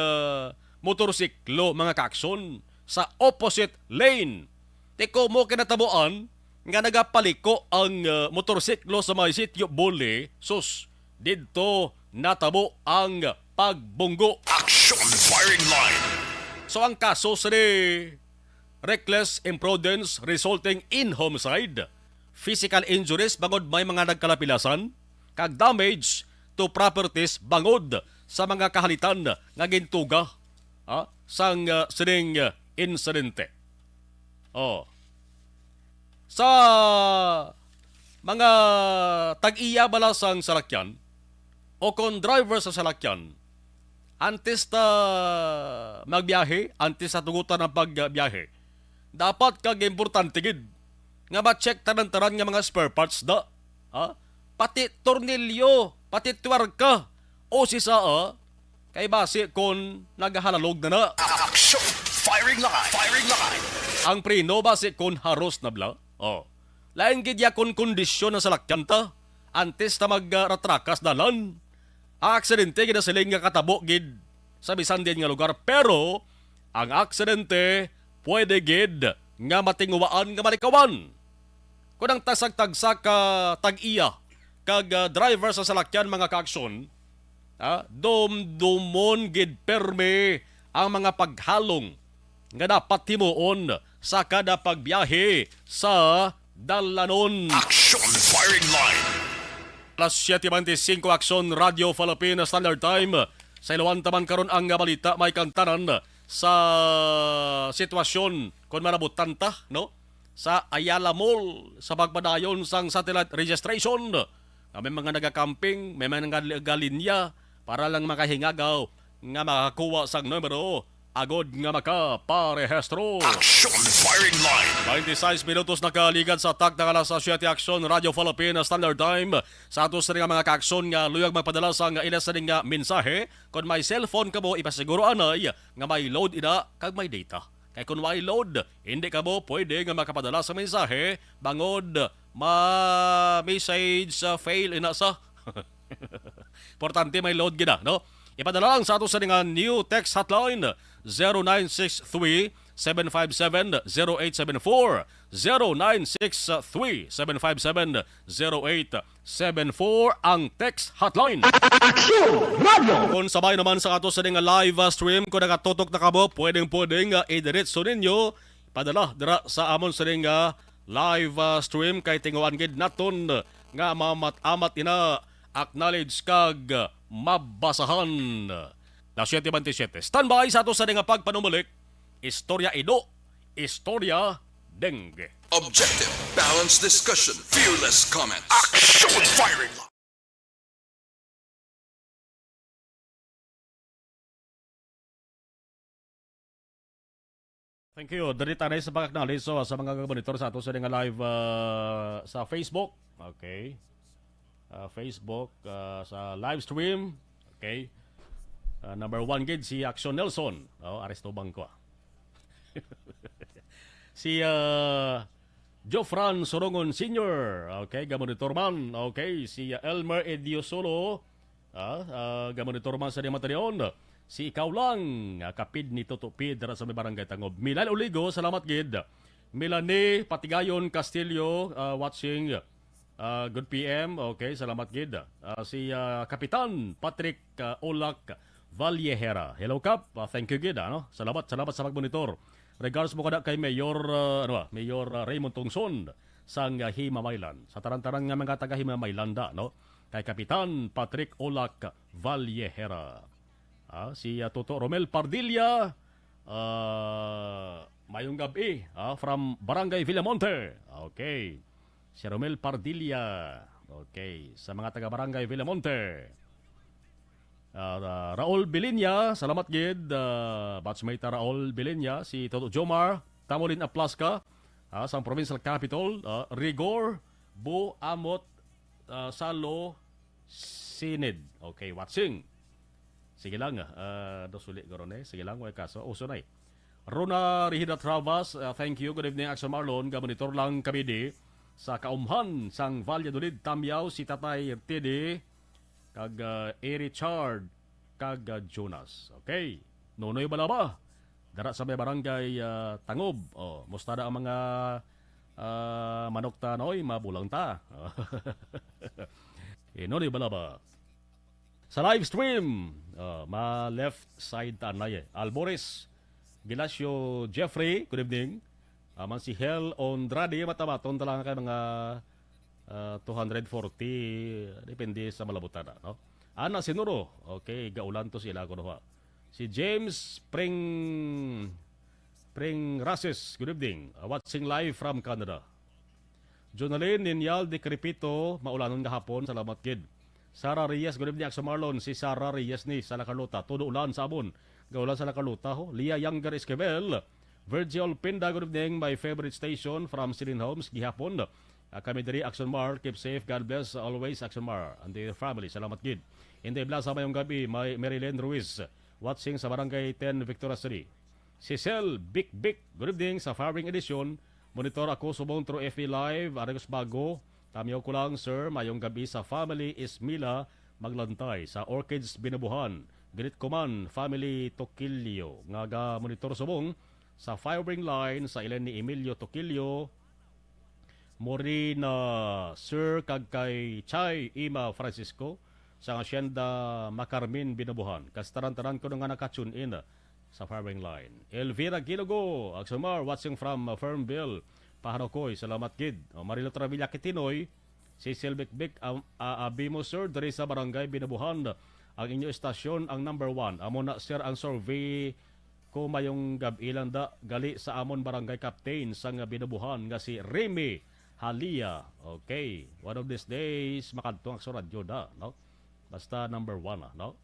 motorsiklo mga kakson sa opposite lane. Teko mo kinatabuan nga nagapaliko ang motorsiklo sa may sitio Bole, sus, dito natabo ang pagbunggo. Action! Firing line! So ang kaso sa reckless imprudence resulting in homicide, physical injuries bangod may mga nagkalapilasan, kag damage to properties bangod sa mga kahalitan nga gintuga sang sining insidente. Sa mga tag-iya bala sang salakyan o kung driver sa salakyan, antes ta magbiyahe, antes sa tugutan ng pagbiyahe, dapat kag importante gid nga ma-check tanan-tanan nga mga spare parts da. Pati tornilyo, pati tuwerka o sisa kay base kung naghahalalog na na. Action! Firing line! Firing line! Ang preno base kung haros na bla. Lain gid ya kung kondisyon ng salakyan ta antes ta magratrakas dalan. Ang aksidente gid siling nga katabo gid sa bisan din nga lugar, pero ang aksidente pwede gid nga matinguwaan nga malikawan. Kung ang tasag-tagsa ka tag-iya kag driver sa salakyan mga kaaksyon, dumdumon gid perme ang mga paghalong nga dapat himuon sa kada pagbiyahe sa dalanon. Action! Firing line! Alas 7:25 Aksyon Radio Philippine Standard Time. Sa ilawan taman karon ang balita may kantanan sa sitwasyon kung manabutan ta, no? Sa Ayala Mall, sa pagpadayon sang satellite registration. May mga nagakamping, may mga nagalinya para lang makahingagaw nga makakuha sang numero agod nga makaparehestro. Action! Firing line! 26 minutos nakaligad sa tag ng alas 7 Aksyon Radio Philippine Standard Time. Sa atos rin nga mga kaaksyon nga luyag magpadala sa nga ilas rin nga mensahe. Kung may cellphone ka mo, ipasiguro anay nga may load ina kag may data. Kaya kung may load, hindi ka mo pwede nga makapadala sa mensahe bangod ma-message fail ina sa. Importante may load gina, no? Ipadala lang sa atos rin nga new text hotline 0963-757-0874 0963-757-0874 ang text hotline. Kung sabay naman sa ato sa nga live stream, kung nakatutok na kamo, pwedeng i-diretso ninyo padala dira sa amon sa nga live stream kay tinguan gid naton nga mamat-amat ina acknowledge kag mabasahan. Na 7:27. Standby sa ato sa nga pagpanumulik. Istorya Ido, Istorya Dengue. Objective, balanced discussion, fearless comments. Action! Firing line! Thank you. Darita na sa pag-acknowledge sa mga monitor sa ato sa nga live sa Facebook. Okay. Facebook sa live stream. Okay. Number 1 gid si Action Nelson. Aresto Bangko. Si Jofran Sorongon Sr. Okay, gamonitor man. Okay, si Elmer Ediosolo. Gamonitor man sa Matarion. Si Ikaw Lang, kapid ni Tutupid dara sa may barangay Tangob. Milan Oligo, salamat gid. Milane Patigayon Castillo watching. Good PM. Okay, salamat gid. Si Kapitan Patrick Olak Vallejera. Hello Kap, thank you gid Salamat sa pagmonitor. Regards mo kada kay Mayor Mayor Raymond Tungson sang Himamaylan. Sa taran-taran nga mga taga Himamaylan no. Kay Kapitan Patrick Olak Vallejera. Si Toto Romel Pardilla mayong gabi from Barangay Villamonte. Okay. Si Romel Pardilla. Okay, sa mga taga Barangay Villamonte. Raul Bilinya, salamat gid. Batchmate Raul Bilinya, si Toto Jomar, Tamolin Aplaska, sa Provincial Capital, Rigor, Bu Amot, Salo, Sinid. Okay, watching. Sige lang, dosuli gorone. Sige lang, way kaso. Uso na Rona Rihida Travas, thank you. Good evening, Action Marlon. Gamonitor lang kami di sa kaumhan sang Valladolid, Tamyaw, si Tatay TD, kag Richard kag Jonas. Okay. Nonoy Balaba. Dara sa may barangay Tangob. Musta na ang mga manok ta noy mabulang ta. Nonoy Balaba. Sa live stream, ma left side ta naye. Alboris Gilasio Jeffrey, good evening. Man si Hel Ondrade matamaton talang kay mga 240 depende sa malabutan no. Ana sinuro. Okay, gaulan to sila kuno ha. Si James Pring Rases, good evening. Watching live from Canada. Jonalyn Ninyal de Crepito, maulanon nga hapon, salamat kid. Sarah Reyes, good evening sa Marlon. Si Sarah Reyes ni sa Lacarlota, todo ulan sa abon. Gaulan sa Lacarlota ho. Lia Younger Esquivel, Virgil Pinda, good evening, my favorite station from Silin Homes, gihapon. Kami diri Action Mar, keep safe, God bless always Action Mar and their family. Salamat gid. Hindi blasa mayong gabi, may Marilyn Ruiz, watching sa Barangay 10 Victoria City. Cecil Big good evening sa Firing Edition. Monitor ako subong through FB Live, Aragos Bago. Tamiyaw ko lang, sir, mayong gabi sa family Ismila Maglantay sa Orchids Binabuhan. Ganit ko man, family Toquillo. Nga ga monitor subong sa firing line sa ilan ni Emilio Toquillo. Mori na Sir kag kay Chay Ima Francisco sa Hacienda Macarmin Binabuhan. Kastaran-taran ko nga nakatune in sa firing line. Elvira Gilogo, Agsumar, watching from Fernville, Pahanokoy, salamat kid. Marilo Travilla Kitinoy, Cecil Bikbik, Abimo sir, dari sa Barangay Binabuhan. Ang inyo estasyon ang number 1. Amo na sir ang survey ko mayong gabilan da gali sa amon barangay captain sa nga Binabuhan nga si Remy Halia. Okay, one of these days makadtong sa radyo da, no? Basta number 1, no?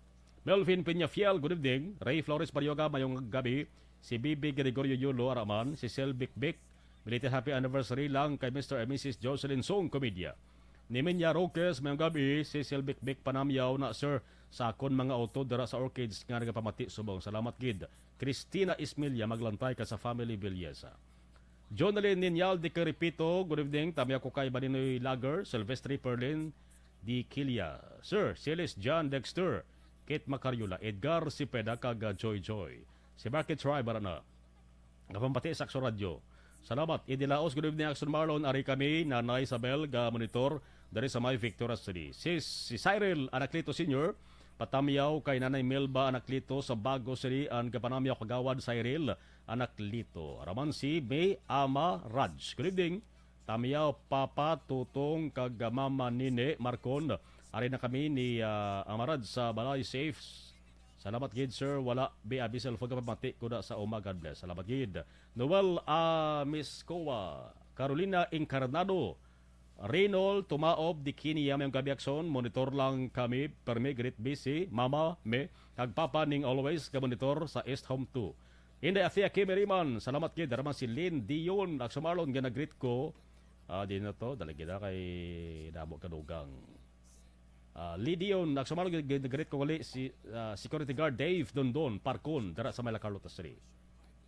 Melvin Peñafiel, good evening. Ray Flores Baryoga, mayong gabi. Si Bibi Gregorio Yulo Araman, si Sel Bikbik. Belated happy anniversary lang kay Mr. and Mrs. Jocelyn Song Comedia. Niminya Roques, mayong gabi. Si Sel Bikbik panamyaw na sir sa akon mga auto dara sa Orchids nga nagapamati subong. Salamat gid. Cristina Ismilia, maglantay ka sa family Villesa. Jonalyn Ninyal de Caripito, good evening. Tamiya ko kay Balinoy Lager, Silvestre Perlin Di Kilia. Sir, Silis John Dexter, Kate Macariola, Edgar Sipeda, kag Joy Joy. Si Market Tribe, na. Kapampati sa Action Radio. Salamat. Idilaos, good evening, Action Marlon. Ari kami, Nanay Isabel, ga monitor, dari sa may Victoria City. Si Cyril Anaclito Sr., patamiyaw kay Nanay Melba Anaclito sa Bago City, ang kapanamiyaw kagawad Cyril Anaclito. Araman si May Ama Raj. Good evening. Tamiyaw Papa Tutong kag Mama Nine Marcon. Ari na kami ni Amarad sa Balay Safe. Salamat gid sir, wala be abisel fog pamati ko da sa Oma, God bless. Salamat gid. Noel Miss Kowa, Carolina Encarnado, Reynold Tumaob di Kini yung gabi akson, monitor lang kami permi great busy, Mama me kag Papa ning always ka monitor sa East Home 2. Inday Afia Kimeriman, salamat gid. Daraman si Lynn Dion, aksumarlon nga nag-greet ko. Di na to, dalagi na kay Damo Kadugang. Lidion, nagsumalog nag-greet ko gali si security guard Dave Dondon, Parkon, dara sa May Carlota City.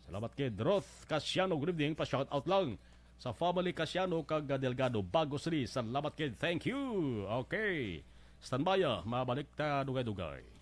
Salamat kay Roth Casiano, good evening, pa-shout out lang sa family Casiano kag Delgado, Bago City. Salamat kay, thank you. Okay, standby, mabalik ta dugay-dugay.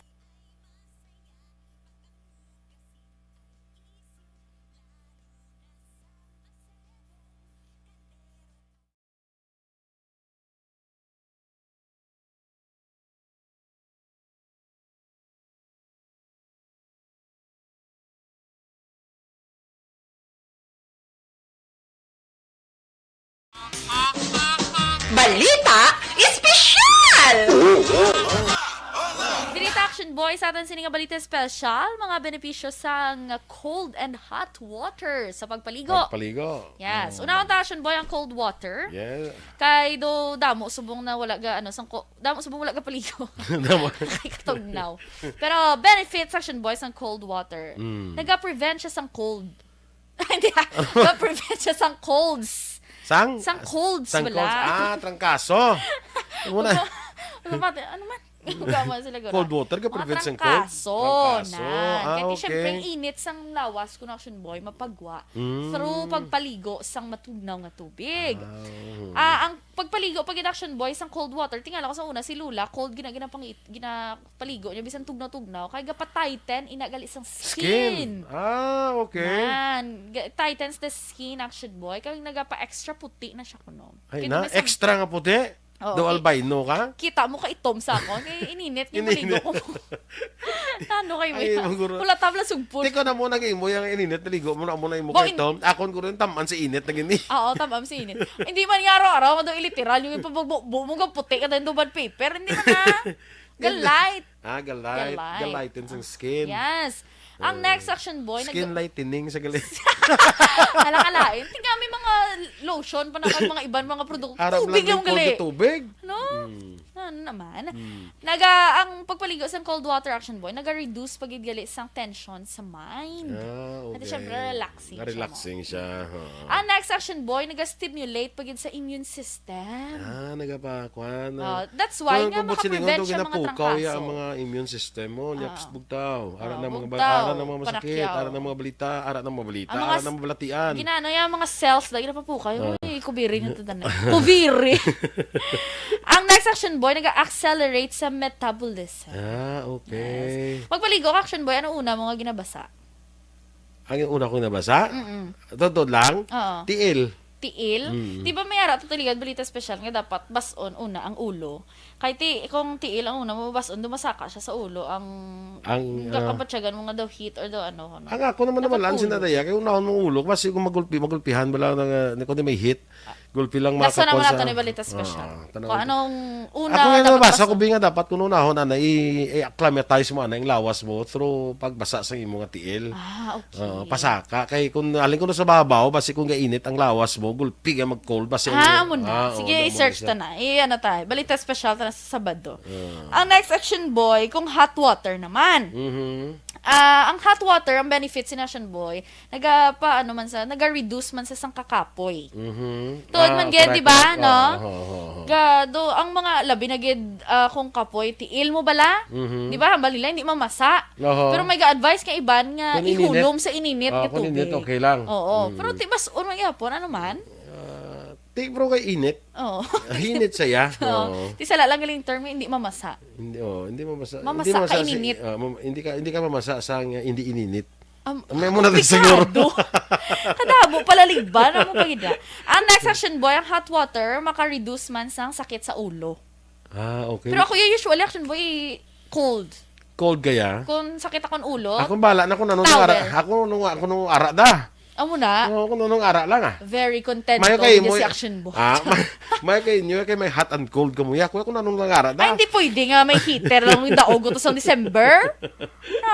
Balita Espesyal! Balita Action Boys, atin sining balita special, mga benepisyo sa cold and hot water sa pagpaligo. Yes. Unang Action Boy ang cold water. Yeah. Kay do damo subong na wala ga damo subong wala ga paligo. Kay katugnaw. Pero benefits Action Boys ang cold water. Naga-prevent siya sang cold. Hindi, naga-prevent siya sang colds. Sang colds sang wala. colds. Trangkaso. Ano man? Gama sila gano'n. Cold water ka prevent sang cold? Trangkaso. Kaya okay. siyempre, init sang lawas kung Action Boy, mapagwa. Through pagpaligo sang matugnaw nga tubig. Ang pagpaligo, pag Action Boy, sang cold water, tingala ko sa una, si Lula, cold ginapaligo niya, bisan tugnaw-tugnaw, kaya gapa-tighten, inagali sang skin. Okay. Man, tightens the skin, Action Boy, kaya nagapa-extra puti na siya kuno. Ay na, extra nga puti? Oo, Do albino ka? kita mo ka itom sa ako. Kaya ininit yung maligo ko. Ano kayo Ay, yan? maguro. Wala tabla sugpon. Di ko na mo naging mo yung ininit, naligo mo na mo na yung Bo, mukha ito. Akon ko rin taman sa init na gini. Oo, tamam si init. Hindi man nga araw-araw, mo daw iliteral, yung ipabugbo mo ka puti ka din bad paper. Hindi man na. Galite. Galite. Galite. Galighten sa skin. Yes. Ang next action boy, Skin lightening sa galit. alakalain. Tingnan may mga lotion pa na kag mga ibang mga produkto. Arab Tubig lang yung yung cold gali. na tubig. No? Ano naman? Ang pagpaligo sa cold water action boy, naga-reduce pagid gali sang tension sa mind. Okay. At syempre, relaxing siya mo. Relaxing siya. Ang next action boy, naga-stimulate pagid sa immune system. Nagapakwan. That's why nga makaprevent siya mga ginapukaw ya trangkaso. ang mga immune system mo. Nyaps bugtaw. Ara na mga bugtaw, ara na mga masakit, panakyaw. ara na mga balita, ara na mga balita, Ang mga ara na mga balatian. Ginano yung mga cells lagi na papuka. Uy, kubiri nyo ito na. Kubiri. Ang next action boy, nag-accelerate sa metabolism. Okay. Magpaligo ka, action boy, ano una mo nga ginabasa? Ang una kong nabasa? Totoo lang? Oo. Tiil. Tiil. Di ba may ara tutuligan balita special nga dapat bason una ang ulo. Kay kung tiil ang una mo bason dumasaka siya sa ulo ang gakapatsyagan mo nga daw heat or daw ano. Ang ako naman Dapat naman lang ulo. sinadaya kay unahon mong ulo kasi kung magulpihan ba lang ng kundi may hit. Gulpi lang Nasa naman sa... natin yung balita special. tanaw- Kung anong una Ako nga dapat nabasa bason. ko binga dapat kung unahon ana i-acclimatize mo ana yung lawas mo through pagbasa sa imong nga tiil. Okay. Pasaka kay kung alin ko na sa babaw basi kung gainit ang lawas mo gulpi nga mag-cold basi Amo na. oo, Sige, damo i-search na siya. ta na. Ano tayo. Balita special ta na sa Sabado. Ang next action boy, kung hot water naman. Ang hot water, ang benefits ni Action Boy, naga-reduce man sa sangkakapoy. Tuod man gid, di ba, no? Gado, ang mga labi na gid kung kapoy, tiil mo bala? Di ba, hambal nila, hindi mamasa. Oo. Pero may ga-advise ka iban nga Kung ininit. ihulom sa ininit nga Kung tubig. init, okay lang. Oo. Pero tibas, unang yapon, ano man? Tik bro kay init. Oo. Hinit saya. Oo. Di sala lang galing term, hindi mamasa. Hindi mamasa. Mamasa hindi ka ininit. Hindi ka mamasa sa hindi ininit. May muna din siguro. Kadabo pala ligban ang pagida. Ang next action boy, ang hot water maka-reduce man sang sakit sa ulo. Okay. Pero ako yung usually action boy cold. Cold kaya? Kung sakit akong ulo, Ako bala na kung anong Towel. ara. Ako nung ara da. amo na, Ako nung ara lang very content Mayo ko kay with mo. si action boy. May kay inyo kay may hot and cold kamuya. Ako nung ara Ay, da. hindi pwede nga may heater lang yung daog to sa December.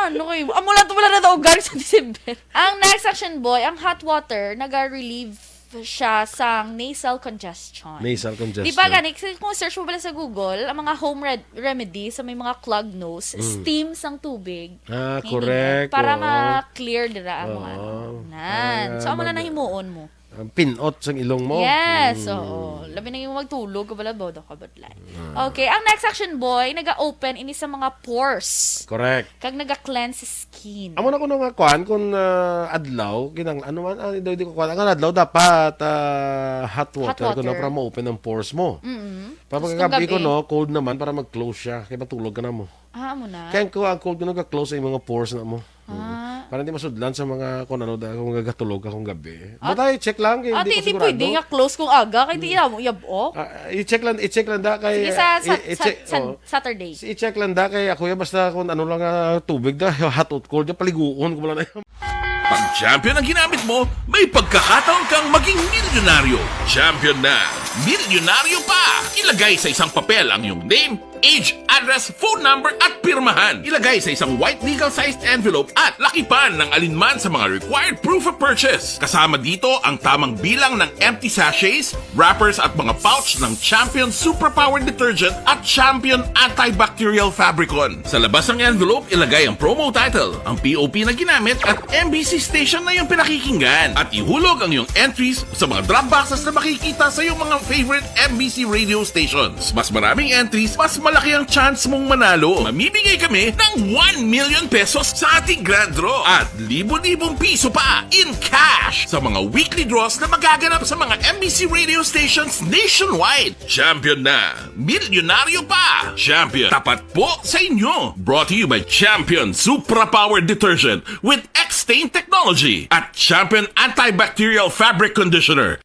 Ano kayo? Amo lang to wala na daog galing sa December. Ang next action boy, ang hot water, naga-relieve siya sa nasal congestion. Nasal congestion. Di ba gani, kung search mo pala sa Google, ang mga home remedy sa may mga clogged nose, steam sang tubig. Hinihingi. Correct. Para oo. ma-clear dira ang mga Oo. nan. So, amo na nahimuon mo. Pinot sang ilong mo. Yes, oo. Labi na yung magtulog, kabala bodo ka badlay. Okay, ang next action boy, naga-open ini sa mga pores. Correct. Kag naga-cleanse skin. Amo na ko nga kuan kung adlaw kinang ano man di ko kuan ang adlaw dapat hot water ko na water. para ma-open ang pores mo. Para Tapos pagkagabi ko gabi. no cold naman para mag-close siya kaya matulog ka na mo. Amo na. Kaya ko ang cold ko nag-close sa mga pores na mo. Para hindi masudlan sa mga kung ano dahil kung gagatulog akong gabi. Butay check lang kay Ate, hindi hindi ko sigurado. pwede nga close kung aga, kaya di mo yabo. I-check lang da kay Sige, sa i-check Saturday. i-check lang da kay ako ya basta kung ano lang tubig da hot or cold ya paliguon ko lang na. Pag champion ang ginamit mo, may pagkakataon kang maging milyonaryo. Champion na! Milyonaryo pa! Ilagay sa isang papel ang iyong name, age, address, phone number at pirmahan. Ilagay sa isang white legal-sized envelope at lakipan ng alinman sa mga required proof of purchase. Kasama dito ang tamang bilang ng empty sachets, wrappers at mga pouch ng Champion Superpower Detergent at Champion Antibacterial Fabricon. Sa labas ng envelope, ilagay ang promo title, ang POP na ginamit at MBC station na yung pinakikinggan. At ihulog ang iyong entries sa mga drop boxes na makikita sa iyong mga favorite MBC radio stations. Mas maraming entries, mas malaki ang chance mong manalo. Mamimigay kami ng 1 million pesos sa ating grand draw at libo-libong piso pa in cash sa mga weekly draws na magaganap sa mga MBC radio stations nationwide. Champion na! Milyonaryo pa! Champion, tapat po sa inyo! Brought to you by Champion Supra Power Detergent with X-Stain Technology at Champion Antibacterial Fabric Conditioner.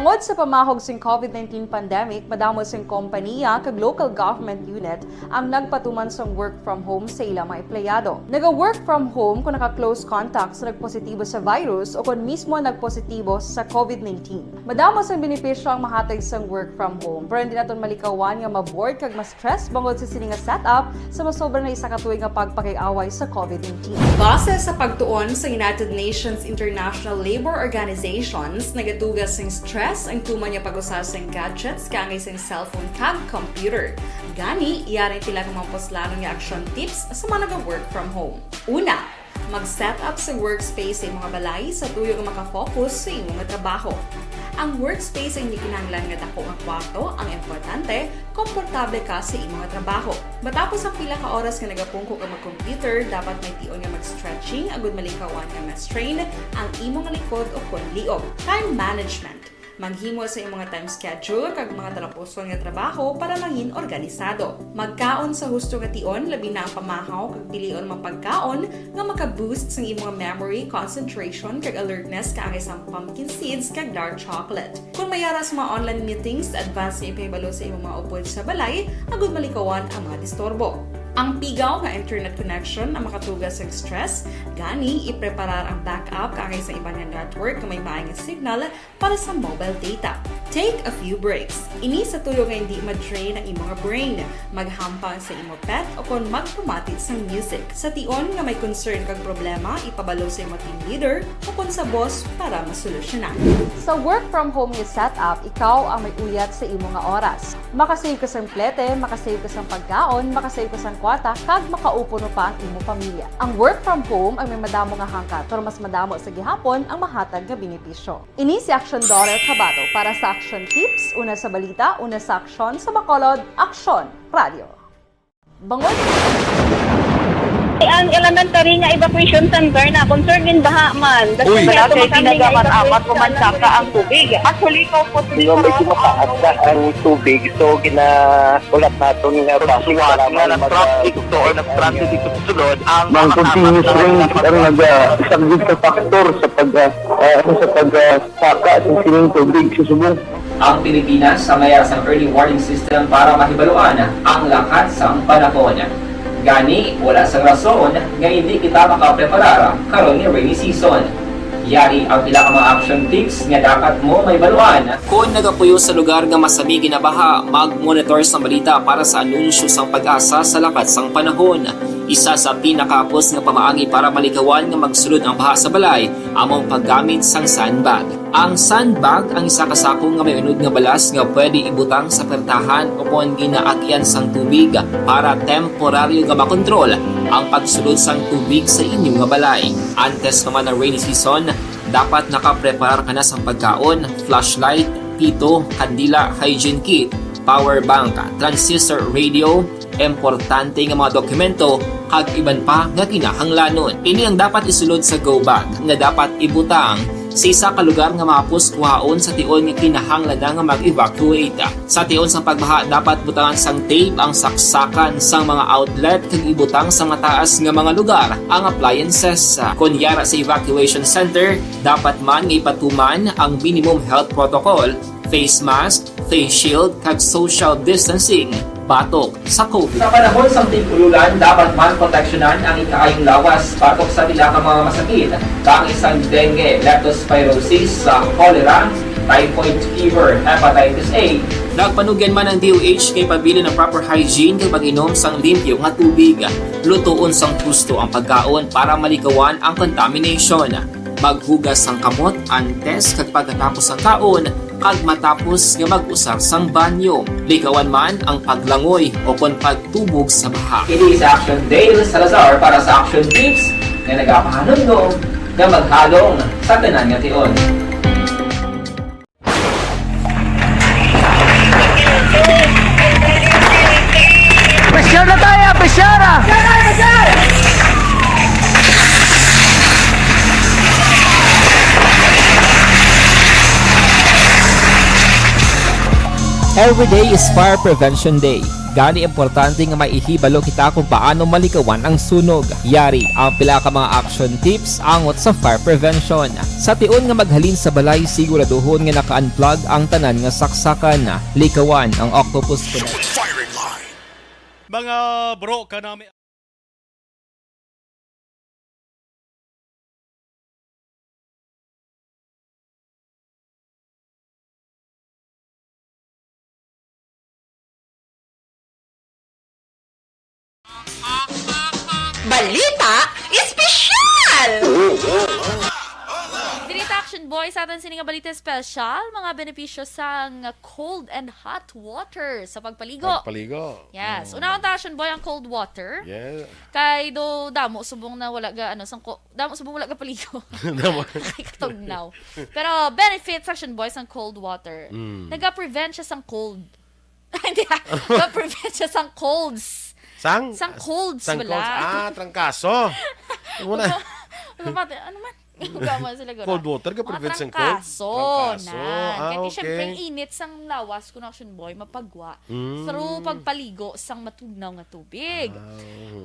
Bangod sa pamahog sing COVID-19 pandemic, madamo sing kompanya kag local government unit ang nagpatuman sang work from home sa ilang mga empleyado. Naga-work from home kung naka-close contact sa nagpositibo sa virus o kung mismo nagpositibo sa COVID-19. Madamo sang benepisyo ang mahatag sang work from home, pero hindi naton malikawan nga ma-bored kag ma-stress bangod sa sini nga setup sa masobra na isa ka tuig nga pagpakiaway sa COVID-19. Base sa pagtuon sa United Nations International Labour Organizations, nagatugas sing stress ang tuman niya pag-usar sa gadgets kangay sa cellphone kag computer. Gani, iyaring pila ng mga poslanong nga action tips sa mga nag-work from home. Una, mag-set up sa workspace sa mga balay sa tuyo nga makafocus sa imong trabaho. Ang workspace ay hindi kinahanglan nga dako nga kwarto, ang importante, komportable ka sa imong trabaho. Matapos ang pila ka oras nga nagapungko ka mag-computer, dapat may tion nga mag-stretching agud malikawan nga ma-strain ang imong likod o konliog. Time management. Maghimo sa imong time schedule kag mga talapuson nga trabaho para maging organisado. Magkaon sa husto nga tion, labi na ang pamahaw kag pilion mapagkaon nga maka-boost sa imong memory, concentration kag alertness kaangay sa pumpkin seeds kag dark chocolate. Kung mayara sa mga online meetings, advance nga ipahibalo sa imong mga upod sa balay, agud malikawan ang mga disturbo. Ang pigaw nga internet connection ang makatugas sa stress, gani ipreparar ang backup kaangay sa ibang network na may maayong signal para sa mobile data. Take a few breaks. Ini sa tuyo nga hindi ma-drain ang imong brain, maghampang sa imong pet o kung magpumatit sa music. Sa tion nga may concern kag problema, ipabalo sa imong team leader o kung sa boss para masolusyonan. Sa work from home nga setup, ikaw ang may uyat sa imong nga oras. Makasave ka sa plete, makasave ka sa pagkaon, makasave ka sa kwata, kag makaupo no pa ang imong pamilya. Ang work from home ay may madamo nga hangkat, pero mas madamo sa gihapon ang mahatag nga benepisyo. Ini si Action Daughter Kabato para sa Action Tips, una sa balita, una sa aksyon, sa Bacolod, Aksyon Radio. Bangod. Ang elementary nga evacuation center na concern din baha man. Uy, kaya ginagamat-amat kumansaka ang tubig. Actually, ikaw po Hindi mo may kinakaadda ang tubig. So, ginaulat natin nga pagsuwat nga nag-traffic to or nag-traffic dito sa sulod ang Mang continuous rin ang nag-isang sa factor sa pagsaka sa sining tubig sa subong. Ang Pilipinas sa mayroon ng early warning system para mahibaluan ang lakas ng panahon. Gani, wala sa rason nga hindi kita makapreparar karon ni rainy season. Yari ang pila ka mga action tips nga dapat mo may baluan. Kung nagapuyo sa lugar nga masabi ginabaha, mag-monitor sa balita para sa anunsyo sang pag-asa sa lakas ng panahon. Isa sa pinakapos nga pamaagi para malikawan nga magsulod ang baha sa balay, among paggamit sang sandbag. Ang sandbag ang isa kasakong nga may unod nga balas nga pwede ibutang sa pertahan o kung ginaagyan sang tubig para temporaryo nga makontrol ang pagsulod sang tubig sa inyong nga balay. Antes naman ng rainy season, dapat nakapreparar ka na sang pagkaon, flashlight, pito, kandila, hygiene kit, power bank, transistor radio, importante nga mga dokumento kag iban pa nga kinahanglanon. Ini ang dapat isulod sa go bag nga dapat ibutang sa isa ka lugar nga mapus kuhaon sa tion nga kinahanglan nga mag-evacuate. Sa tion sang pagbaha dapat butangan sang tape ang saksakan sang mga outlet kag ibutang sa mataas nga mga lugar ang appliances. Kunyara sa evacuation center, dapat man nga ipatuman ang minimum health protocol, face mask, face shield kag social distancing batok sa COVID. Sa panahon sa tig-ululan, dapat man proteksyonan ang ikaayong lawas batok sa pila ka mga masakit, kang isang dengue, leptospirosis, cholera, typhoid fever, hepatitis A. Nagpanugyan man ang DOH kay pabili ng proper hygiene kay pag-inom sang limpyo nga tubig. Lutuon sang gusto ang pagkaon para malikawan ang contamination. Maghugas sang kamot antes kag pagkatapos ang kaon kag matapos nga mag-usar sang banyo. Likawan man ang paglangoy o kon pagtubog sa baha. It is Action Dale Salazar para sa Action Tips na nagapahanundong nga maghalong sa tanan nga tion. Pressure na tayo! Pressure! Every day is Fire Prevention Day. Gani importante nga maihibalo kita kung paano malikawan ang sunog. Yari ang pila ka mga action tips angot sa fire prevention. Sa tion nga maghalin sa balay, siguraduhon nga naka-unplug ang tanan nga saksakan. Likawan ang octopus connect. Firing line. Mga bro, kanami Balita Espesyal! Direct Action Boy sa atin sininga balita special, mga benepisyo sa cold and hot water sa pagpaligo. Pagpaligo. Yes. Unang Action Boy ang cold water. Yeah. Kay do damo subong na wala ga ano damo subong wala ga paligo. Kay katugnaw. Pero benefits Action Boy ang cold water. Naga-prevent siya sang cold. Hindi. Naga-prevent siya sang colds. Sang colds sang wala. colds. Trangkaso. Muna. Ano man? Gama sila gano'n. Cold water ka prevent sang cold. Trangkaso. Trangkaso. Kaya Okay. syempre, ang init sang lawas ko na Action Boy, mapagwa. Through pagpaligo sang matugnaw nga tubig.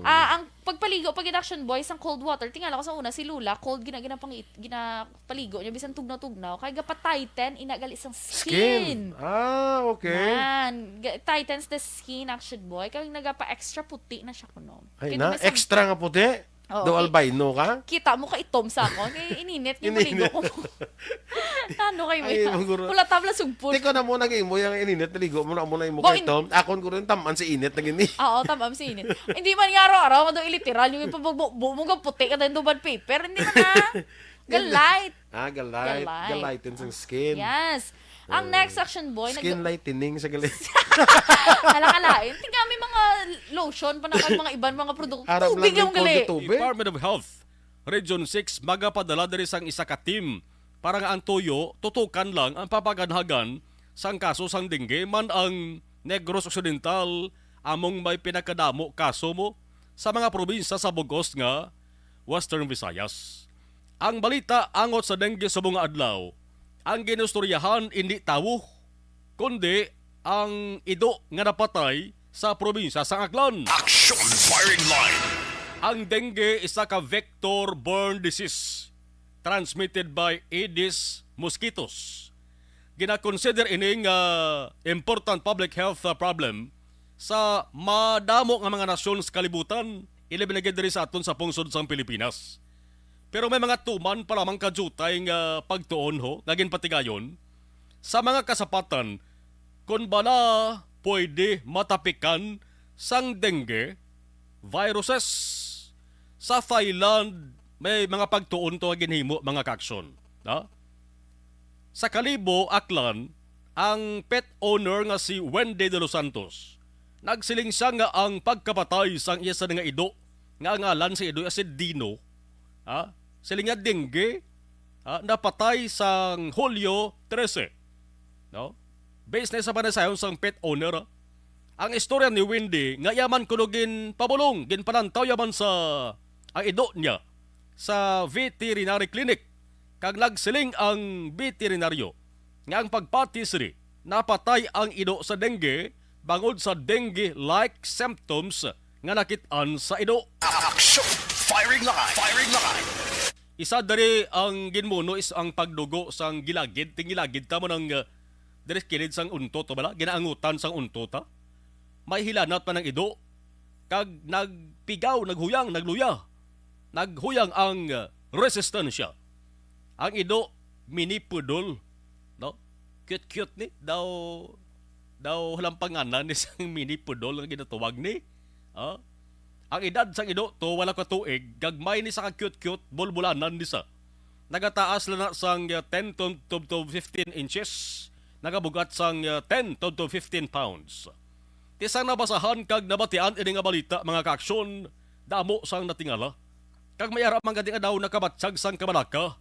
Ang pagpaligo, pag Action Boy, sang cold water, tingala ko sa una, si Lula, cold, ginapaligo niya, bisan tugnaw-tugnaw, kaya gapa-tighten, inagali sang skin. Okay. Man, tightens the skin, Action Boy, kaya nagapa-extra puti na siya kuno. Ay na, extra nga puti. Oo, Do albino ka? Kita mo ka itom sa ako. Kaya ininit yung maligo ko. Ano kayo Ay, yan? maguro. Wala tabla sugpon. Di ko na muna imo yung ininit, naligo mo na muna imo Bo, kay Tom. Akon ko rin taman si init na gini. Oo, tamam si init. Hindi man nga araw-araw, kado iliteral, yung ipabugbo mo ka puti ka din duban paper. Hindi man na. Galite. Galite. Galite. Galiten sa skin. Yes. Ang next Action Boy, Skin lightening sa galit. Alakalain. Tingnan may mga lotion, panakag mga iban, mga produkto. Arab Tubig lang yung gali. tubig. Department of Health, Region 6, magapadala diri sang isa ka team para nga ang tuyo, tutukan lang ang papaganhagan sang kaso sang dengue man ang Negros Occidental among may pinakadamo kaso mo sa mga probinsya sa Bugos nga Western Visayas. Ang balita angot sa dengue sa mga adlaw, ang ginustoryahan hindi tawo, kundi ang ido nga napatay sa probinsya sa Aklan. Action firing line. Ang dengue isa ka vector-borne disease transmitted by Aedes mosquitoes. Gina-consider ini nga important public health problem sa madamo nga mga nasyon sa kalibutan, ilabing na diri sa aton sa pungsod sang Pilipinas. Pero may mga tuman pa lamang kajutay nga pagtuon ho, naging patigayon, sa mga kasapatan kung bala pwede matapikan sang dengue viruses. Sa Thailand, may mga pagtuon to ginhimo mga kaksyon. Sa Kalibo, Aklan, ang pet owner nga si Wendy de los Santos, nagsiling siya nga ang pagkapatay sang iya sa nga ido, nga ngalan si ido si Dino, siling nga dengue, napatay sang Hulyo 13. No? Based na sa panasayon sang pet owner, ang istorya ni Wendy, nga yaman kunugin pabulong, ginpanantaw yaman sa ang ido niya sa veterinary clinic. Kag nagsiling ang veterinaryo nga ang pagpatisri napatay ang ido sa dengue bangod sa dengue-like symptoms nga nakitaan sa ido. Action firing line. Firing line. Isa dari ang ginmuno is ang pagdugo sang gilagid. Tingilagid ta mo ng deres kilid sang untot bala, ginaangutan sang untot ta. May hilanat pa ng ido. Kag nagpigaw, naghuyang, nagluya. Naghuyang ang resistensya. Ang ido, mini poodle. No? Cute-cute ni. Daw halang panganan ni sang mini poodle nga ginatuwag ni. Ang edad sang ido to wala ka tuig, gagmay ni sa ka-cute-cute, bulbulanan ni sa. Nagataas lang na sang 10 to 15 inches. Nagabugat sang 10 to 15 pounds. Tisang nabasahan kag nabatian ini nga balita mga kaaksyon, damo sang natingala. Kag may ara mga daw nakabatsag sang kabalaka,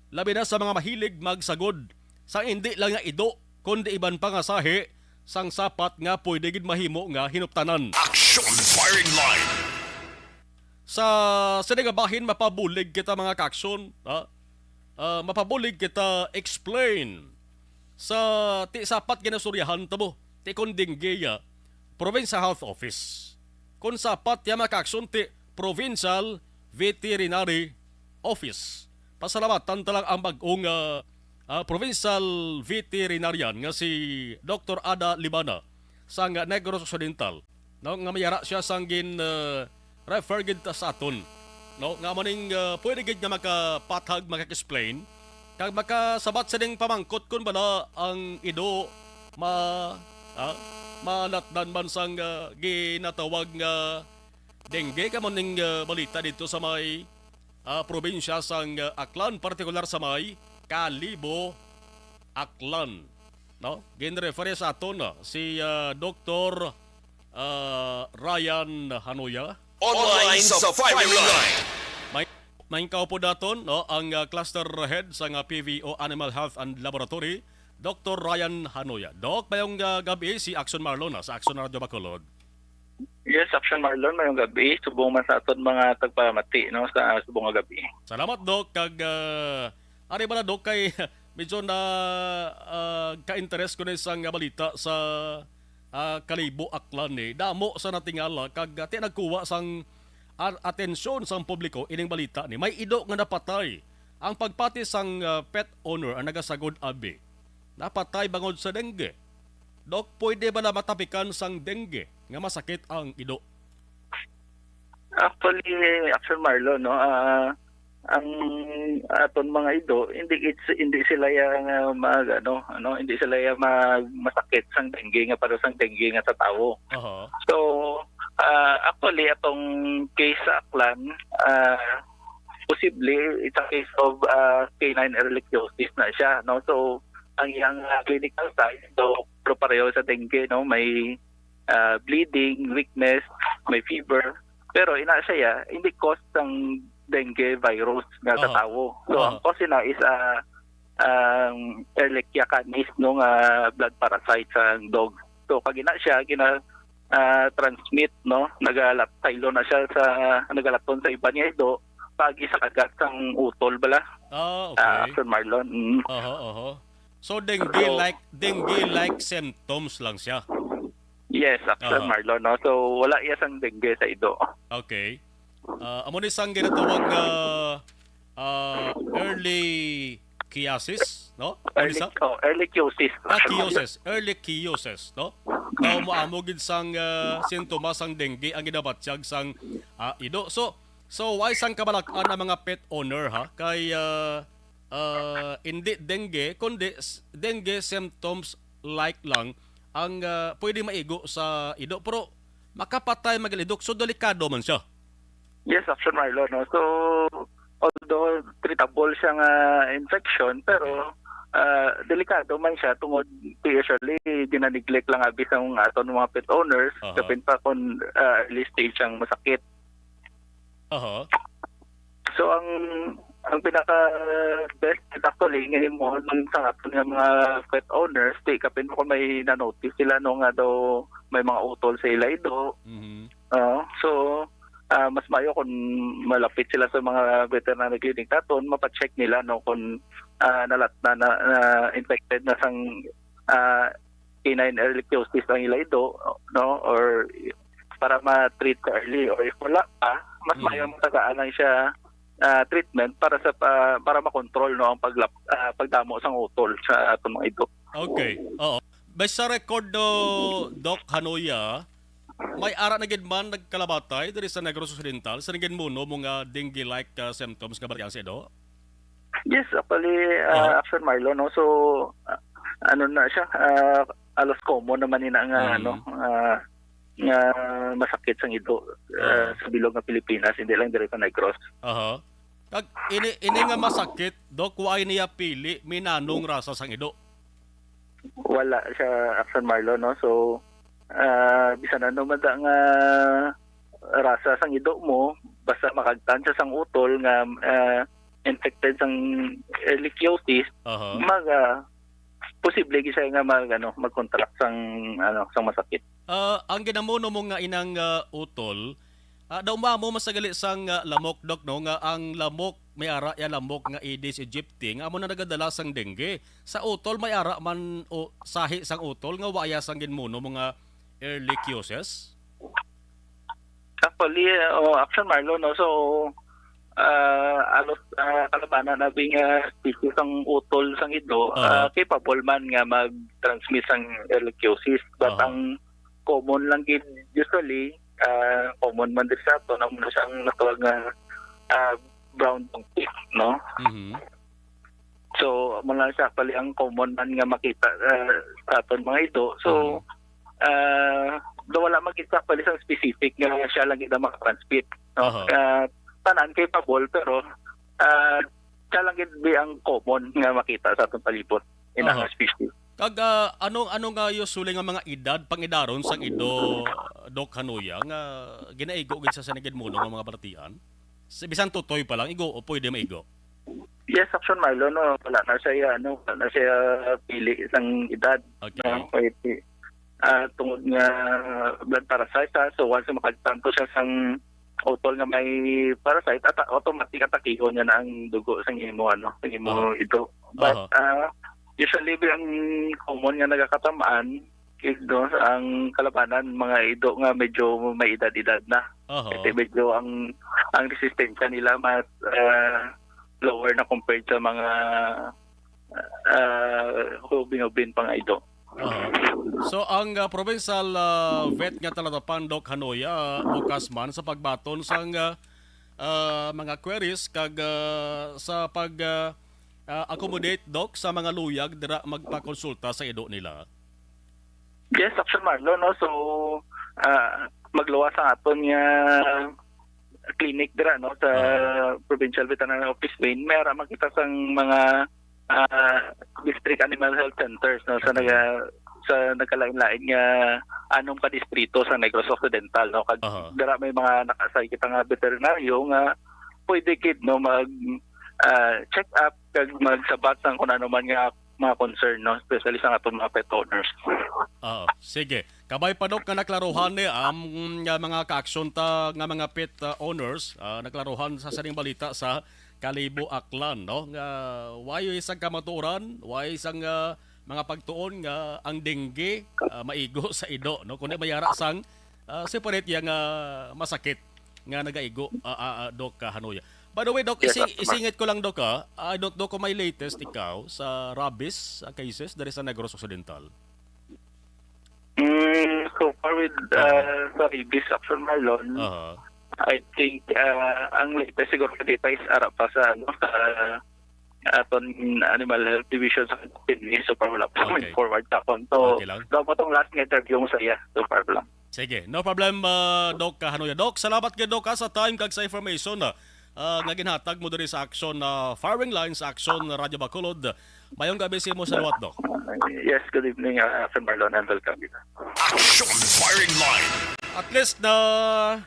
labi na sa mga mahilig magsagod, sang hindi lang nga ido, kundi iban pa nga sahi, sang sapat nga pwede gid mahimo nga hinuptanan. Action firing line. Sa sinigabahin mapabulig kita mga kaaksyon, mapabulig kita explain sa ti sapat ginasuryahan tabo, ti kondinggeya, Provincial Health Office. Kung sapat ya makaksunti Provincial Veterinary Office. Pasalamatan talang ang bagong Provincial Veterinarian nga si Dr. Ada Libana sa Negros Occidental. No, nga mayara siya sang gin refer gid ta sa aton. No, nga maning pwede gid nga makapatag, makaka-explain kag makasabat sa ding pamangkot kun bala ang ido malatdan man sang ginatawag nga dengue ka maning balita dito sa may probinsya sang Aklan, partikular sa may Kalibo, Aklan. No? Ginreferya sa aton si Dr. Ryan Hanoya. Online sa firing line. May kaupo daton no, ang cluster head sa PVO Animal Health and Laboratory, Dr. Ryan Hanoya. Doc, mayong gabi si Action Marlon sa Action Radio Bacolod. Yes, Action Marlon, mayong gabi. Subong man sa aton mga tagpamati no, sa subong nga gabi. Salamat, Doc. Kag, ari ba na, Doc, kay medyo na ka-interest ko na isang balita sa Kalibo, Aklan. Damo sa natingala, kag nagkuha sang atensyon sang publiko ining balita ni. May ido nga napatay. Ang pagpati sang pet owner ang nagasagod abi. Napatay bangod sa dengue. Doc, pwede ba na matapikan sang dengue nga masakit ang ido? Actually, Action Marlon, no, ang aton mga ido, hindi sila yang hindi sila yang masakit sang dengue nga para sang dengue nga sa tao. Uh-huh. So, actually, atong case sa Aklan, possibly, it's a case of canine ehrlichiosis na siya. No? So, ang iyang clinical signs, so, pareho sa dengue, no? May bleeding, weakness, may fever. Pero ina siya, hindi cause ng dengue virus nga sa tao. So, ang cause na is Ehrlichia canis, no? Blood parasite sa dog. So, pag ina siya, transmit, no, nagalataylo na siya sa nagalaton sa iba niya ito pag isa kagat sang utol bala. Okay. Sir Marlon. So dengue-like symptoms lang siya. Yes, Sir Marlon, no. So wala iya sang dengue sa ito. Okay. Amo ni sang ginatawag nga early chiasis, no? Ehrlichiosis. Ehrlichiosis, no? Kao moamo gid sang sintomas sang dengue ang ginabatsyag sang ido. So why sang kabalak-an ang mga pet owner ha kay hindi dengue kundi dengue symptoms like lang ang pwede maigo sa ido pero makapatay magalidok so delikado man siya. Yes, Action Marlon, no. So although treatable siyang infection pero delikado man siya tungod usually dinaneglect lang abi sa aton mga pet owners kapin pa kung early stage ang masakit. So ang pinaka best actually ngayon mo nung sa aton nga mga pet owners kapin pa kung may na-notice sila no nga daw may mga utol sa ila ito. So mas mayo kung malapit sila sa mga veterinary clinic naton mapacheck nila no kung na infected na sang canine ehrlichiosis ang ila ito no or para ma-treat ka early or if wala pa mas mayo matagaan lang siya treatment para para makontrol no ang pagdamo sang utol sa atong mga ito. Okay. Oo. Basta record do Doc Hanoya may ara na gid man nagkalabatay diri sa Negros Occidental sa nagin muno mga dengue-like symptoms nga bariyan sa ido? Yes, actually, Action Marlon, no? So, ano na siya, alos common naman ina nga, nga masakit sang ito sa bilog ng Pilipinas, hindi lang dito sa Negros. Kag ini nga masakit, Dok, why niya pili, minanong rasa sang ido? Wala siya, Action Marlon, no? So, bisa na naman nga rasa sang ido mo, basta makagtan siya sang utol nga infected sang ehrlichiosis, posible siya nga mag-contract sang sang masakit. Ang ginamuno mo nga inang utol, daw mo masagali sang lamok, Dok, no? Nga ang lamok may ara ya lamok nga Aedes aegypti nga amo na nagadala sang dengue. Sa utol may ara man o sahi sang utol nga waya sang ginmuno mga ehrlichiosis? Actually, Action Marlo, no? So, alos kalabanan na bing species ang utol sang ido, capable man nga mag-transmit sang ehrlichiosis. But ang common lang usually, common man din sa ito, na muna siyang natawag nga brown tongue tick, no? So, mula siya pali ang common man nga makita sa aton mga ido. So, wala makita pali sa specific nga siya lang ito makatransmit. No? Tanan capable pero siya lang ito ang common nga makita sa aton palibot in ang species. Kag ano nga usually nga mga edad pangidaron sang ido Doc Hanuya nga ginaigo gid sa sanigid mo ng mga balatian? Bisan tutoy pa lang igo o pwede maigo? Yes, Action Marlo, no, wala na siya pili isang edad. Okay. No? Pwede. Tungod nga blood parasite, so once makagtanto siya sang utol nga may parasite, at automatic atakiho niya na ang dugo sang imo sang imo ito. But usually ang common nga nagakatamaan ido ang kalabanan mga ido nga medyo may edad-edad na. Kasi medyo ang resistensya nila mas lower na compared sa mga hubing-hubing pang ido. So ang provincial vet nga talatapan Doc Hanuya bukas man sa pagbaton sang mga queries kag sa pag accommodate Doc sa mga luyag dira magpakonsulta sa ido nila. Yes, Action Marlo, no? So magluwas ang aton nga clinic dira, no, sa Provincial Veterinary Office Wayne. Mayroon makita sang mga district animal health centers, no, sa nagkalain-lain nga anong ka distrito sa Negros Occidental, no. Kag dira may mga nakasay kita nga veterinaryo nga pwede kid, no, mag check up kag magsabat sang kung ano man nga mga concern, no, especially sa atong mga pet owners. Sige. Kabay pa Doc nga naklaruhan ni mga ka-aksyon ta nga mga pet owners, naklaruhan sa saning balita sa Kalibo Aklan, no, nga wayo isang kamaturan, wayo isang mga pagtuon nga ang dengue maigo sa ido, no, kundi mayara sang separate yang masakit nga nagaigo Doc Hanuya. By the way, Doc, isingit ko lang, Doc, I don't know kung may latest ikaw sa rabies cases dari sa Negros Occidental. So far with sa rabies, Action Marlon, I think ang latest siguro dito is arap pa sa aton Animal Health Division sa Pilipinas. So far wala pa forward tapon. So, daw po itong last interview mo sa iya. So far lang. Sige, no problem, Doc Hanuya. Doc, salamat kay Doc sa time kag sa information nga ginhatag mo diri sa Action Firing Lines, Action Radyo Bacolod. Mayong gabi sa mo sa luwat, Doc. Yes, good evening, Action Marlon, and welcome. Action Firing Line. At least na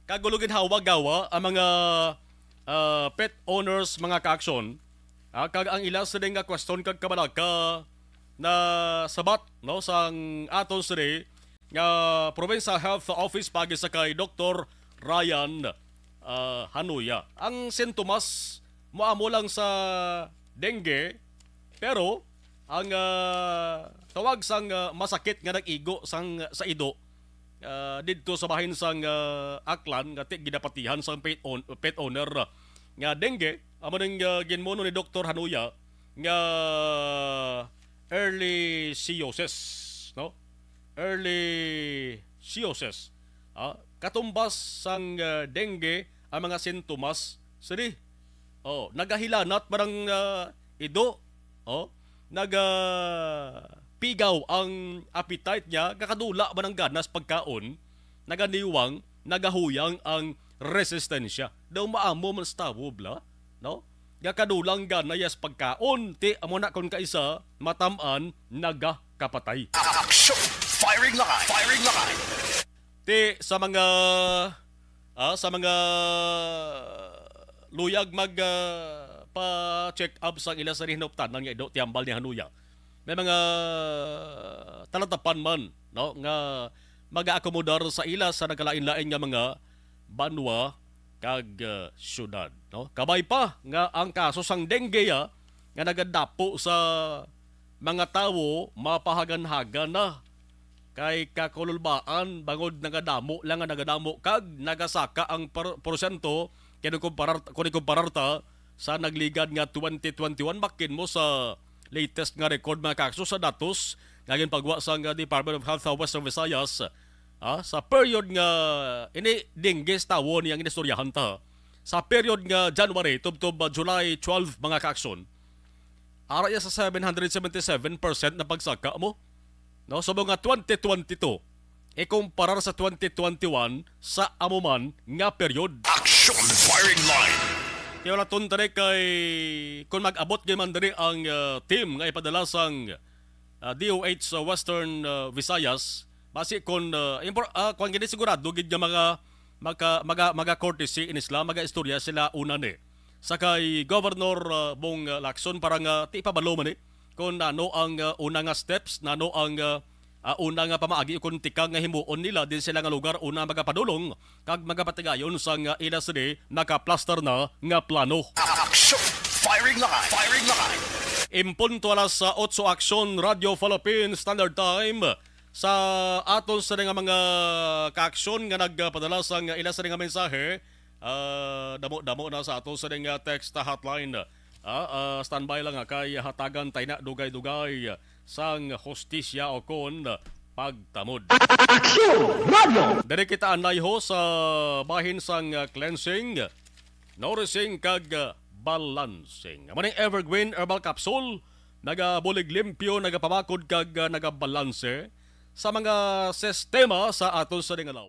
kagulugin hawa-gawa ang mga pet owners, mga ka-aksyon, kag ang ilang sa nga question kag kabalag ka na sabat, no, sang aton siri nga Provincial Health Office pagi sa kay Dr. Ryan Hanuya. Ang sintomas moamo lang sa dengue, pero ang tawag sang masakit nga nag-igo sa ido didto sa bahin sang Aklan nga gidapatihan sang pet owner nga dengue. Amo ning ginmono ni Dr. Hanuya nga ehrlichiosis, no? Ehrlichiosis. Katumbas sang dengue ang mga sintomas siri. Nagahilanat parang ido. Pigaw ang appetite niya, kakadula ba ng ganas pagkaon, naganiwang, nagahuyang ang resistensya. Daw maamo man sa tawo, bla, no? Gakadulang ganayas pagkaon, ti amo na kon kaisa, matamaan, nagakapatay. Action Firing Line. Firing Line. Ti sa mga luyag pa-check up sa ila sa rinoptanan nga ido tiambal ni Hanuya. May mga talatapan man, no, nga mag-aakomodar sa ila sa nagkalain-lain nga mga banwa kag syudad, no. Kabay pa nga ang kaso sang dengue nga nagadapo sa mga tawo mapahagan-hagan na kay kakululbaan bangod nagadamo lang nga nagadamo kag nagasaka ang porsyento kung ikumpara sa nagligad nga 2021 makin mo sa latest nga record mga kaso sa datos nga ginpagwa sa nga Department of Health sa Western Visayas sa period nga ini dinggis tawon yang inistoryahan ta sa period nga January tubtob July 12 mga kaakson ara sa 777% na pagsaka mo. No, so mga 2022, ikumparar sa 2021 sa amuman nga period. Action Firing Line. Kaya wala tari kay kung mag-abot man diri ang team nga ipadala sang DOH sa Western Visayas, basi kung kung gini sigurado gid nga mga courtesy in Islam, mga istorya sila una ni. Sa kay Governor Bong Lacson parang ti pabalo man kung ano ang una nga steps, ano ang una nga pamaagi kung tika nga himuon nila din sila nga lugar una magapadulong kag magapatigayon sa nga industry naka-plaster na nga plano. Action Firing Line. Firing Line. Impunto alas sa 8 Action Radio Philippine Standard Time sa aton sa nga mga ka-aksyon nga nagpadala sa nga ila sa nga mensahe damo na sa aton sa nga text hotline. Standby lang kay hatagan tay na dugay-dugay sang hostisya o kon pagtamod. Dari kita anay ho sa bahin sang cleansing, nourishing kag balancing. Maning Evergreen Herbal Capsule, nagabulig limpyo, nagapamakod kag nagabalanse sa mga sistema sa aton sa dingalaw.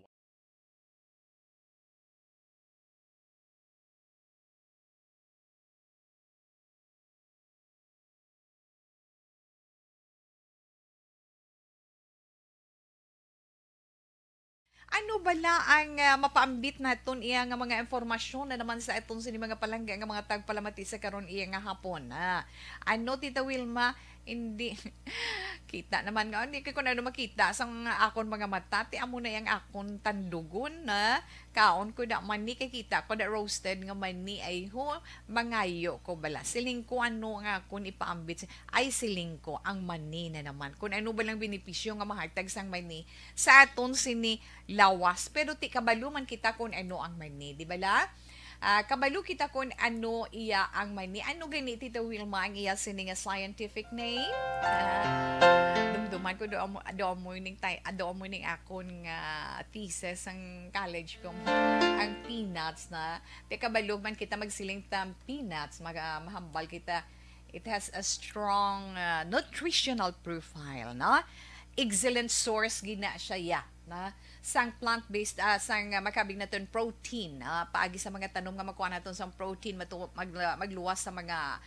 Ano bala ang mapaambit naton iya nga mga informasyon na naman sa aton sa mga palangga nga mga tagpalamati sa karon iya nga hapon. Ano Tita Wilma, hindi kita naman nga hindi ko na makita sang akon mga mata ti amo na yang akon tandugon na kaon ko da mani kay kita ko da roasted nga mani ay ho mangayo ko bala siling ko ano nga akon ipaambit ay siling ko ang mani na naman kun ano ba lang benepisyo nga mahatag sang mani sa aton sini lawas pero ti kabalo man kita kun ano ang mani di bala. Kabalo kita kung ano iya ang mani. Ano gani Tita Wilma ang iya sining nga scientific name? Dumduman ko do morning akon nga thesis ang college ko. Ang peanuts na. Te kabalo man kita magsiling tam peanuts, mahambal kita. It has a strong nutritional profile, no? Excellent source gina siya na sang plant-based sang makabig naton protein paagi sa mga tanom nga makuha naton sang protein magluwas sa mga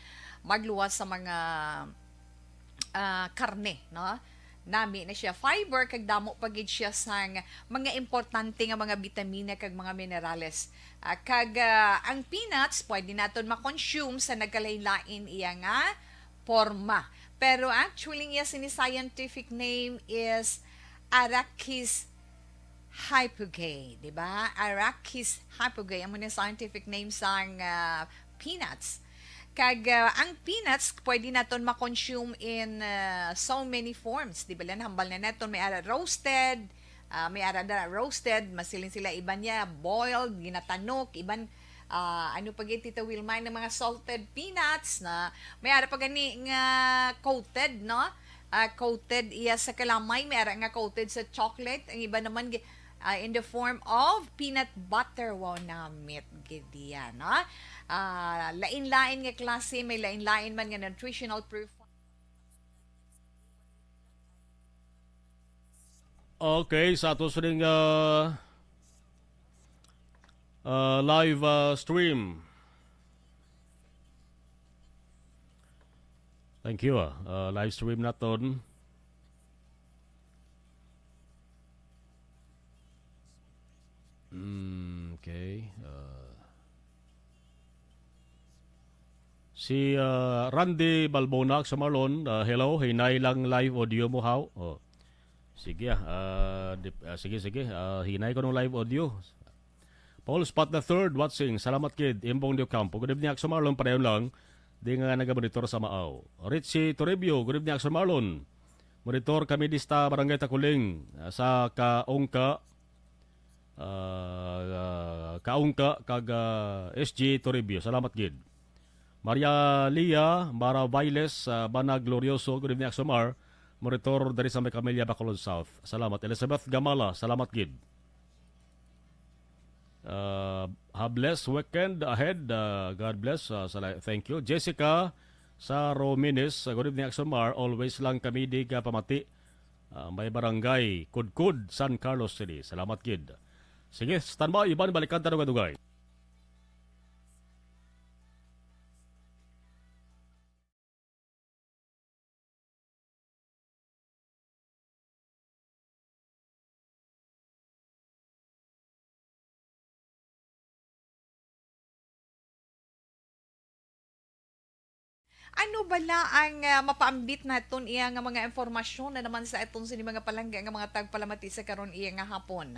karne no nami na siya fiber kag damo pagid siya sang mga importante nga mga bitamina kag mga minerales kag ang peanuts pwede naton ma-consume sa nagkalain-lain iya nga forma pero actually iya sini scientific name is Arachis hypogae, di ba? Arachis hypogae, ang muna scientific name sang peanuts. Kag ang peanuts, pwede naton ma-consume in so many forms. Di ba lang, hambal na naton, may ara roasted, masilin sila, iban niya, boiled, ginatanok, iban, ano pag Tita Wilma, ng mga salted peanuts na may ara pa gani nga coated, no? Coated iya sa kalamay, may ara nga coated sa chocolate, ang iba naman in the form of peanut butter. Wow, namit gid yan, no? Lain-lain nga klase, may lain-lain man nga nutritional profile. Okay, sa ato sa ring live stream. Thank you. Live stream naton. Okay. Si Randy Balbonak sa Marlon. Hello, hinay lang live audio mo how? Oh. Sige, sige. Hinay ko ng live audio. Paul Spot the Third watching. Salamat kid. Imbong Dio Campo. Good evening sa Marlon. Padayon lang. Di nga nagabonitor sa Maaw. Richie Toribio, good evening sa Marlon. Monitor kami dista Barangay Takuling sa Kaungka kag SG Toribio. Salamat gid. Maria Lia Mara Bailes Bana Glorioso, good evening Axomar. Monitor dari sa May Camellia, Bacolod South. Salamat. Elizabeth Gamala, salamat gid. Have blessed weekend ahead. God bless. Thank you. Jessica sa Romines, good evening Axomar. Always lang kami di ka pamati. May barangay Kudkud, San Carlos City. Salamat gid. Sige, standby. Iban, balikan tanong kadugay. Ano bala ang mapaambit naton iya nga mga informasyon na naman sa itong sini mga palangga nga mga tagpalamati sa karon iya nga hapon.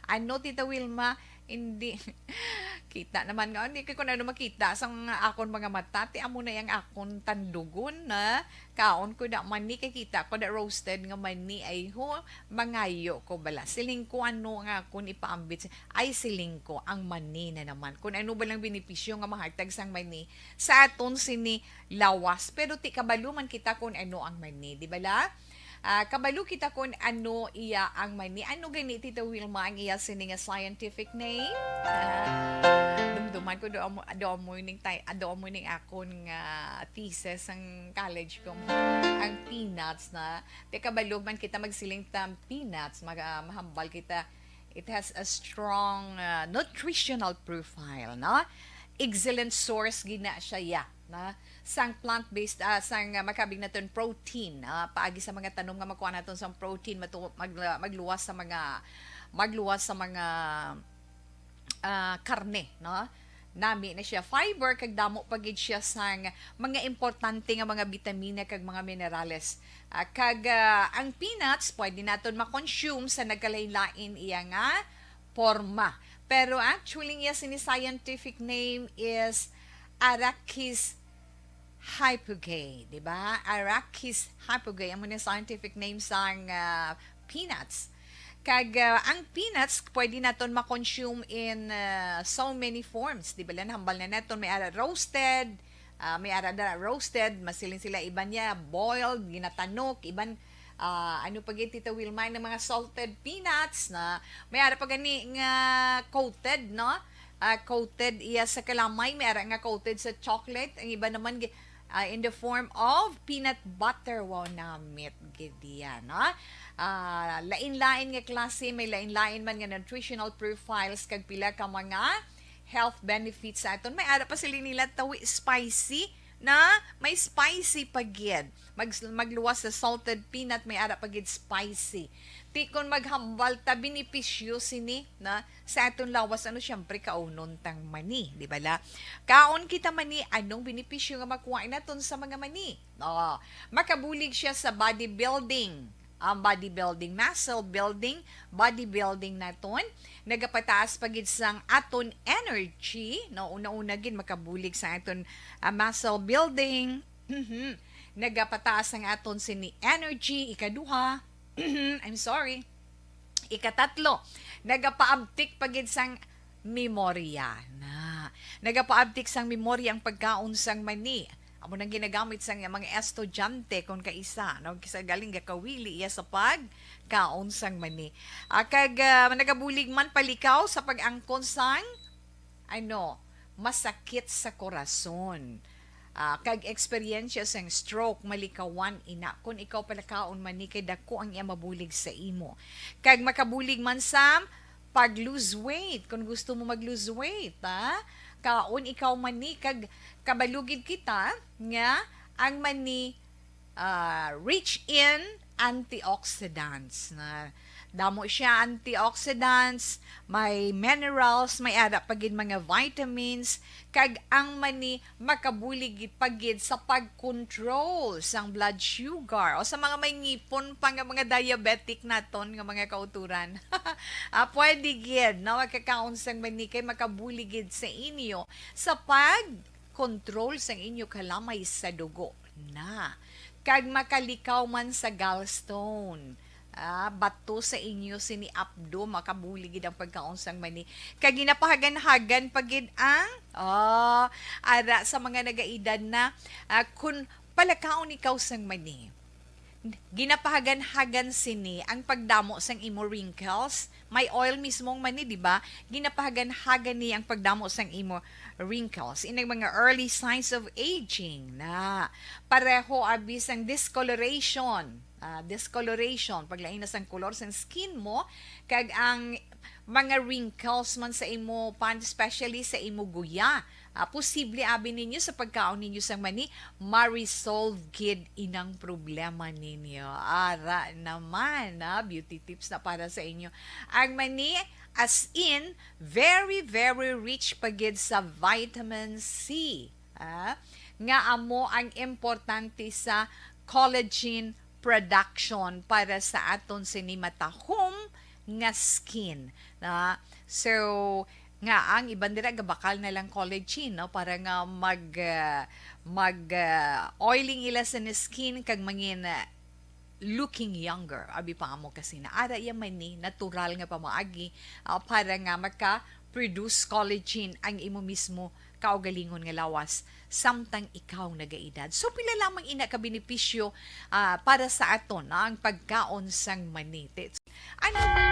Ano Tita Wilma, hindi kita naman nga hindi ko na makita sang akon mga mata ti amo na yang akon tandugon na kaon ko da mani kay kita ko da roasted nga mani ay ho mangayo ko bala siling ko ano nga akon ipaambit ay siling ko ang mani na naman kun ano balang benepisyo nga mahatag sang mani sa aton sini lawas pero ti kabalo man kita kun ano ang mani di bala. Kabalo kita kung ano iya ang mani. Ano gani Tita Wilma ang iya sini nga scientific name? Dumduman ko do morning akon nga thesis ang college ko. Ang peanuts na. Te kabalo man kita magsiling tam peanuts, mahambal kita. It has a strong nutritional profile, no? Excellent source gina siya na sang plant-based sang makabig naton protein paagi sa mga tanom nga makuha naton sang protein magluwas sa mga karne no nami na siya fiber kag damo pagid siya sang mga importante nga mga bitamina kag mga minerales ang peanuts pwede naton ma-consume sa nagkalain-lain iya nga forma pero actually iya sini scientific name is Arachis hypogae, di ba? Arachis hypogae, ang muna scientific name sang peanuts. Kag ang peanuts pwede naton ma-consume in so many forms, di ba? Hambal na naton may ara roasted, masilin sila iban niya boiled, ginatanok, iban ano pag Tita Wilma ng mga salted peanuts na may ara pa gani nga coated, no? Coated iya sa kalamay, may ara nga coated sa chocolate, ang iba naman in the form of peanut butter. Wow, namit gidi yan, no? Lain-lain nga klase, may lain-lain man nga nutritional profiles kag pila ka mga health benefits sa aton. May ara pa sila nila tawi spicy na may spicy pagid. Magluwas sa salted peanut, may ara pagid spicy. Tikon maghambal ta benepisyo sini na sa aton lawas ano syempre kaunon tang mani, di ba la? Kaon kita mani anong benepisyo nga makuha naton sa mga mani? Makabulig siya sa bodybuilding. Bodybuilding, muscle building, bodybuilding naton nagapataas pagid sang aton energy, no una-una gid makabulig sa aton muscle building. Nagapataas ang aton sini energy ikaduha. I'm sorry. Ikatatlo, nagapaabtik pagid sang memorya na. Nagapaabtik sang memorya ang pagkaon sang mani. Amo nang ginagamit sang mga estudyante kung kaisa, no? Kisa galing gakawili iya sa pagkaon sang mani. Kag nagabulig man palikaw sa pag-angkon sang masakit sa korason. Kag eksperyensya sang stroke malikawan ina kung ikaw palakaon man ni kay dako ang iya mabulig sa imo kag makabulig man sa pag lose weight kung gusto mo mag lose weight kaon ikaw man ni kag kabalugid kita nga ang mani rich in antioxidants na damo siya antioxidants, may minerals, may ara pagid mga vitamins, kag ang mani makabulig pagid sa pag-control sang blood sugar o sa mga may ngipon pa nga mga diabetic naton nga mga kauturan. Pwede gid no makakaon sang mani kay makabulig sa inyo sa pag-control sang inyo kalamay sa dugo na. kag makalikaw man sa gallstone. Bato sa inyo sini Abdo makabuligid ang pagkaunsang mani kag ginapahagan-hagan pagid ang ara sa mga nagaedad na kun palakaon ikaw sang mani ginapahagan-hagan sini ang pagdamo sang imo wrinkles. May oil mismong mani, di ba? Ginapahagan-hagan ni ang pagdamo sang imo wrinkles. Inang mga early signs of aging na pareho abis ang discoloration. Discoloration, paglain na sang color sang skin mo, kag ang mga wrinkles man sa imo pan, especially sa imo guya. Posible abi ninyo sa pagkaon ninyo sang mani ma-resolve gid inang problema ninyo. Ara naman beauty tips na para sa inyo. Ang mani as in very very rich pagid sa vitamin C. Nga amo ang importante sa collagen production para sa aton sinimatahom nga skin. So nga ang iban dira gabakal na lang collagen no para nga oiling ila sa skin kag mangin looking younger abi pa mo kasi na ara iya man ni natural nga pamaagi para nga maka-produce collagen ang imo mismo kaugalingon nga lawas samtang ikaw nagaedad. So pila lamang ina ka benepisyo para sa aton ang pagkaon sang maniti.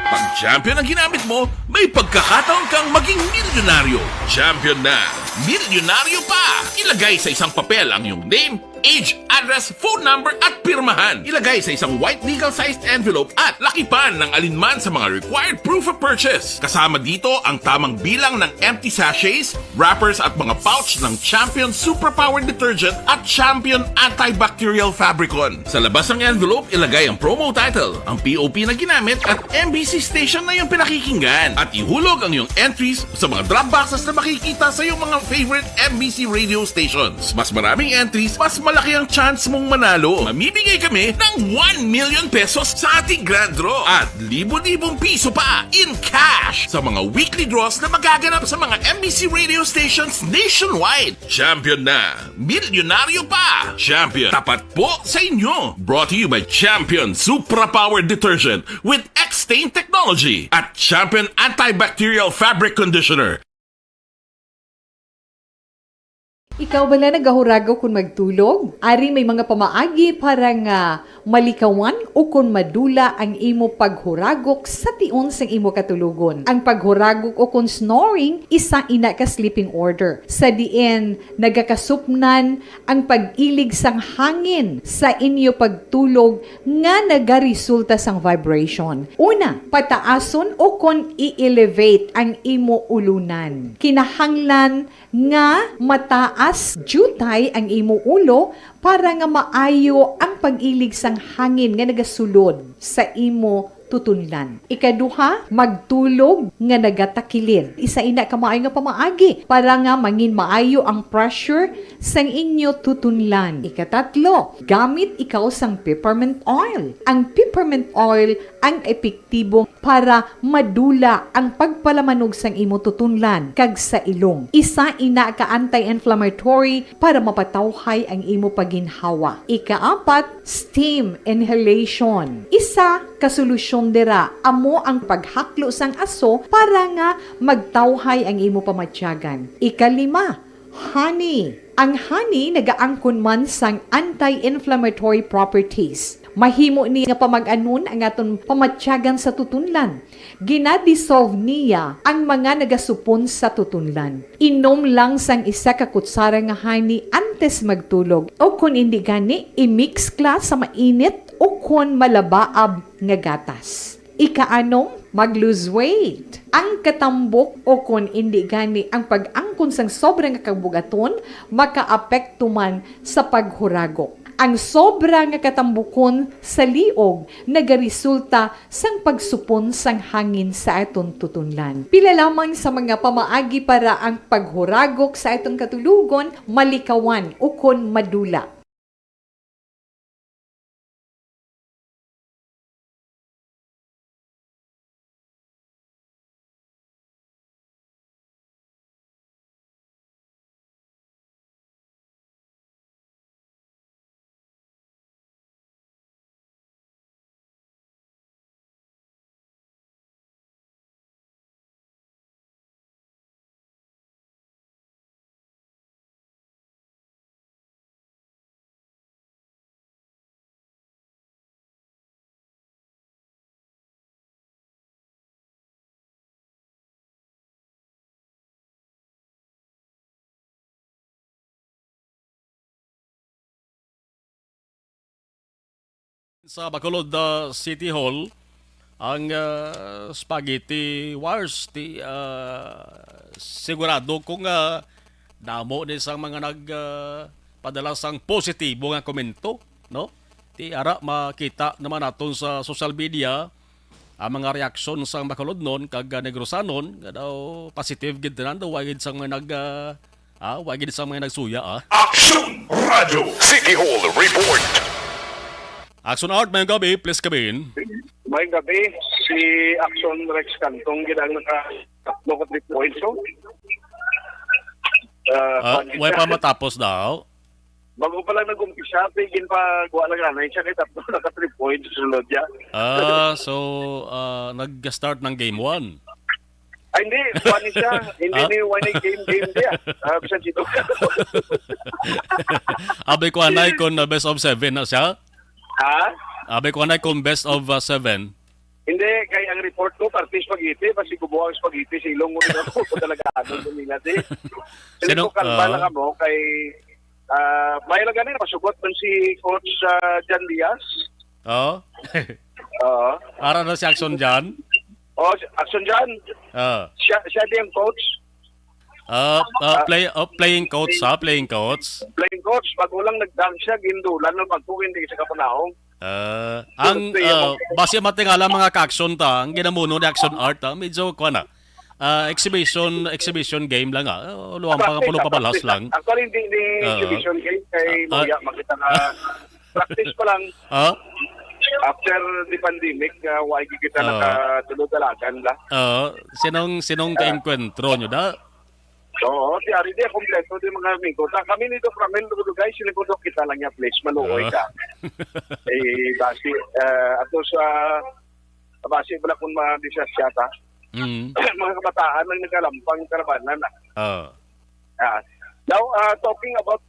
Pag champion ang ginamit mo, may pagkakataon kang maging milyonaryo. Champion na, milyonaryo pa! Ilagay sa isang papel ang iyong name, age, address, phone number at pirmahan. Ilagay sa isang white legal-sized envelope at lakipan ng alinman sa mga required proof of purchase. Kasama dito ang tamang bilang ng empty sachets, wrappers at mga pouch ng Champion Superpower Detergent at Champion Antibacterial Fabricon. Sa labas ng envelope, ilagay ang promo title, ang POP na ginamit at MBC station na yung pinakikinggan. At ihulog ang iyong entries sa mga drop boxes na makikita sa iyong mga favorite MBC radio stations. Mas maraming entries, mas malaki ang chance mong manalo. Mamibigay kami ng 1 million pesos sa ating grand draw at libo-libong piso pa in cash sa mga weekly draws na magaganap sa mga MBC radio stations nationwide. Champion na, milyonaryo pa! Champion, tapat po sa inyo! Brought to you by Champion Superpower Detergent with X-Stain Technology at Champion Antibacterial Fabric Conditioner. Ikaw bala nagahuragaw kung magtulog? Ari may mga pamaagi para nga malikawan o kung madula ang imo paghuragok sa tion sang imo katulugon. Ang paghuragok o kung snoring, isa ina ka sleeping order. Sa diin, nagakasupnan ang pag-ilig sang hangin sa inyo pagtulog nga nagaresulta sang vibration. Una, pataason o kung i-elevate ang imo ulunan. Kinahanglan nga mataas jutay ang imo ulo para nga maayo ang pag-ilig sang hangin nga nagasulod sa imo tutunlan. Ikaduha, magtulog nga nagatakilid. Isa ina ka maayo nga pamaagi para nga mangin maayo ang pressure sang inyo tutunlan. Ikatatlo, gamit ikaw sang peppermint oil. Ang peppermint oil ang epektibo para madula ang pagpalamanog sang imo tutunlan kag sa ilong. Isa ina ka anti-inflammatory para mapatawhay ang imo paginhawa. Ikaapat, steam inhalation. Isa ka solusyon dira amo ang paghaklo sang aso para nga magtawhay ang imo pamatyagan. Ikalima, honey. Ang honey nagaangkon man sang anti-inflammatory properties. Mahimo ni nga pamag-anon ang aton pamatyagan sa tutunlan. Ginadissolve niya ang mga nagasupon sa tutunlan. Inom lang sang isa ka kutsara nga honey antes magtulog. O kung hindi gani, i-mix kla sa mainit o kung malabaab nga gatas. Ikaanong, mag-lose weight. Ang katambok o kung hindi gani ang pag-angkon sang sobrang kabugaton, makaapekto man sa paghuragok. Ang sobra nga katambukon sa liog nagaresulta sang pagsupon sang hangin sa aton tutunlan. Pila lamang sa mga pamaagi para ang paghuragok sa atong katulugon malikawan o kon madula. sa Bacolod City Hall ang spaghetti wars ti sigurado kung damo ni sang mga padala sang positibo nga komento, no? Ti ara makita naman naton sa social media ang mga reaksyon sang Bacolod non kag Negrosanon nga daw positive gid nan daw wagid sang mga wagid sang mga nagsuya Action Radio City Hall Report. Action Art, mayong gabi, please come in. May gabi, si Action Rex Cantong ginang naka-tatlo ka 3 points. Way pa matapos daw. Bago pa lang nag-umpisa, tigin pa gawa lang nanay siya kay tatlo naka 3 points sunod niya. So nag-start ng game 1. Ay, hindi. Funny siya. Hindi ni winning game niya. Bisa dito. Abay ko anay kung best of 7 na siya? Ha? Abay ko anay kung best of 7. Hindi, kay ang report ko, party spaghetti, kasi kubuha ang spaghetti, silong mo rin ako kung talaga ano nila. Sino ko kalma lang mo kay may lang ganin, masugot man si Coach Jan Diaz. Oo? Para na si Action Jan? Action Jan. Siya din ang coach. Playing coach ha? Playing coach? Playing coach. Pag ulang nagdang siya, gindulan ng pagkukin di sa kapanahong. Ang base matingala mga ka-action ta, ang ginamuno ni Action Art ha, medyo kuha na. Exhibition game lang luwang pa pulo pabalas lang. Actually hindi exhibition game kay Moya makita na practice pa lang. After the pandemic, why kita nakatulog-dalagan la. Sinong ka-encuentro nyo da? Oo, di ari di kompleto di mga amigo. Kami nito from guys, sinikundo kita lang niya please maluoy ka. Basi ato sa basi wala kun ma-disasyata. Mga kabataan ang nagalampang karabanan. Now, talking about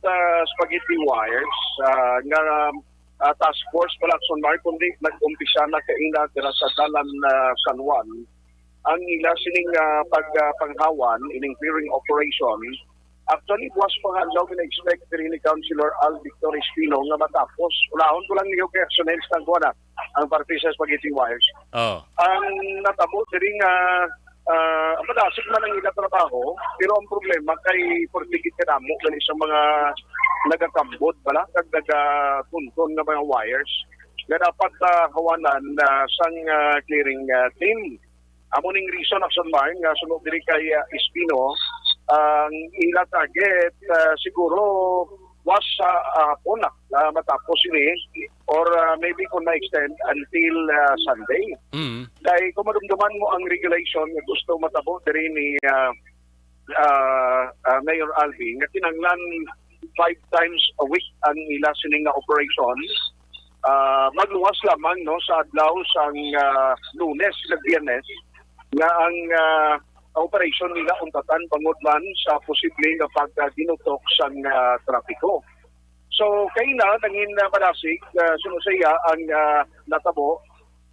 spaghetti wires, task force pala Action Mark, kundi nag-umpisa na kaina tira sa dalan San Juan. Ang ila sining pagpanghawan, ining clearing operation, actually, it was panghandaw kina-expect rin ni Councilor Al Victor Espino nga matapos. Ulahon ko lang niyo kay Actionaires ng kuha na ang parte sa spaghetti wires. Ang natabo rin madasig man ang ila trabaho, pero ang problema kay portigit ka damo galing sa mga nagakambod bala, kag nagatuntun ng mga wires na dapat hawanan sang clearing team. Amuning reason Action Mark nga sunod diri kay Espino, ang ila target siguro was puna matapos ini or maybe kung na-extend until Sunday. Dahil kung madumduman mo ang regulation nga gusto matabo diri ni Mayor Albi nga kinanglan 5 times a week ang ila sining operation, magluwas lamang no sa adlaw sang Lunes ug Biyernes nga ang operation nila untatan pangudlan sa posible nga pagdinutok sang trapiko. So kay na nangin madasig sunusaya ang natabo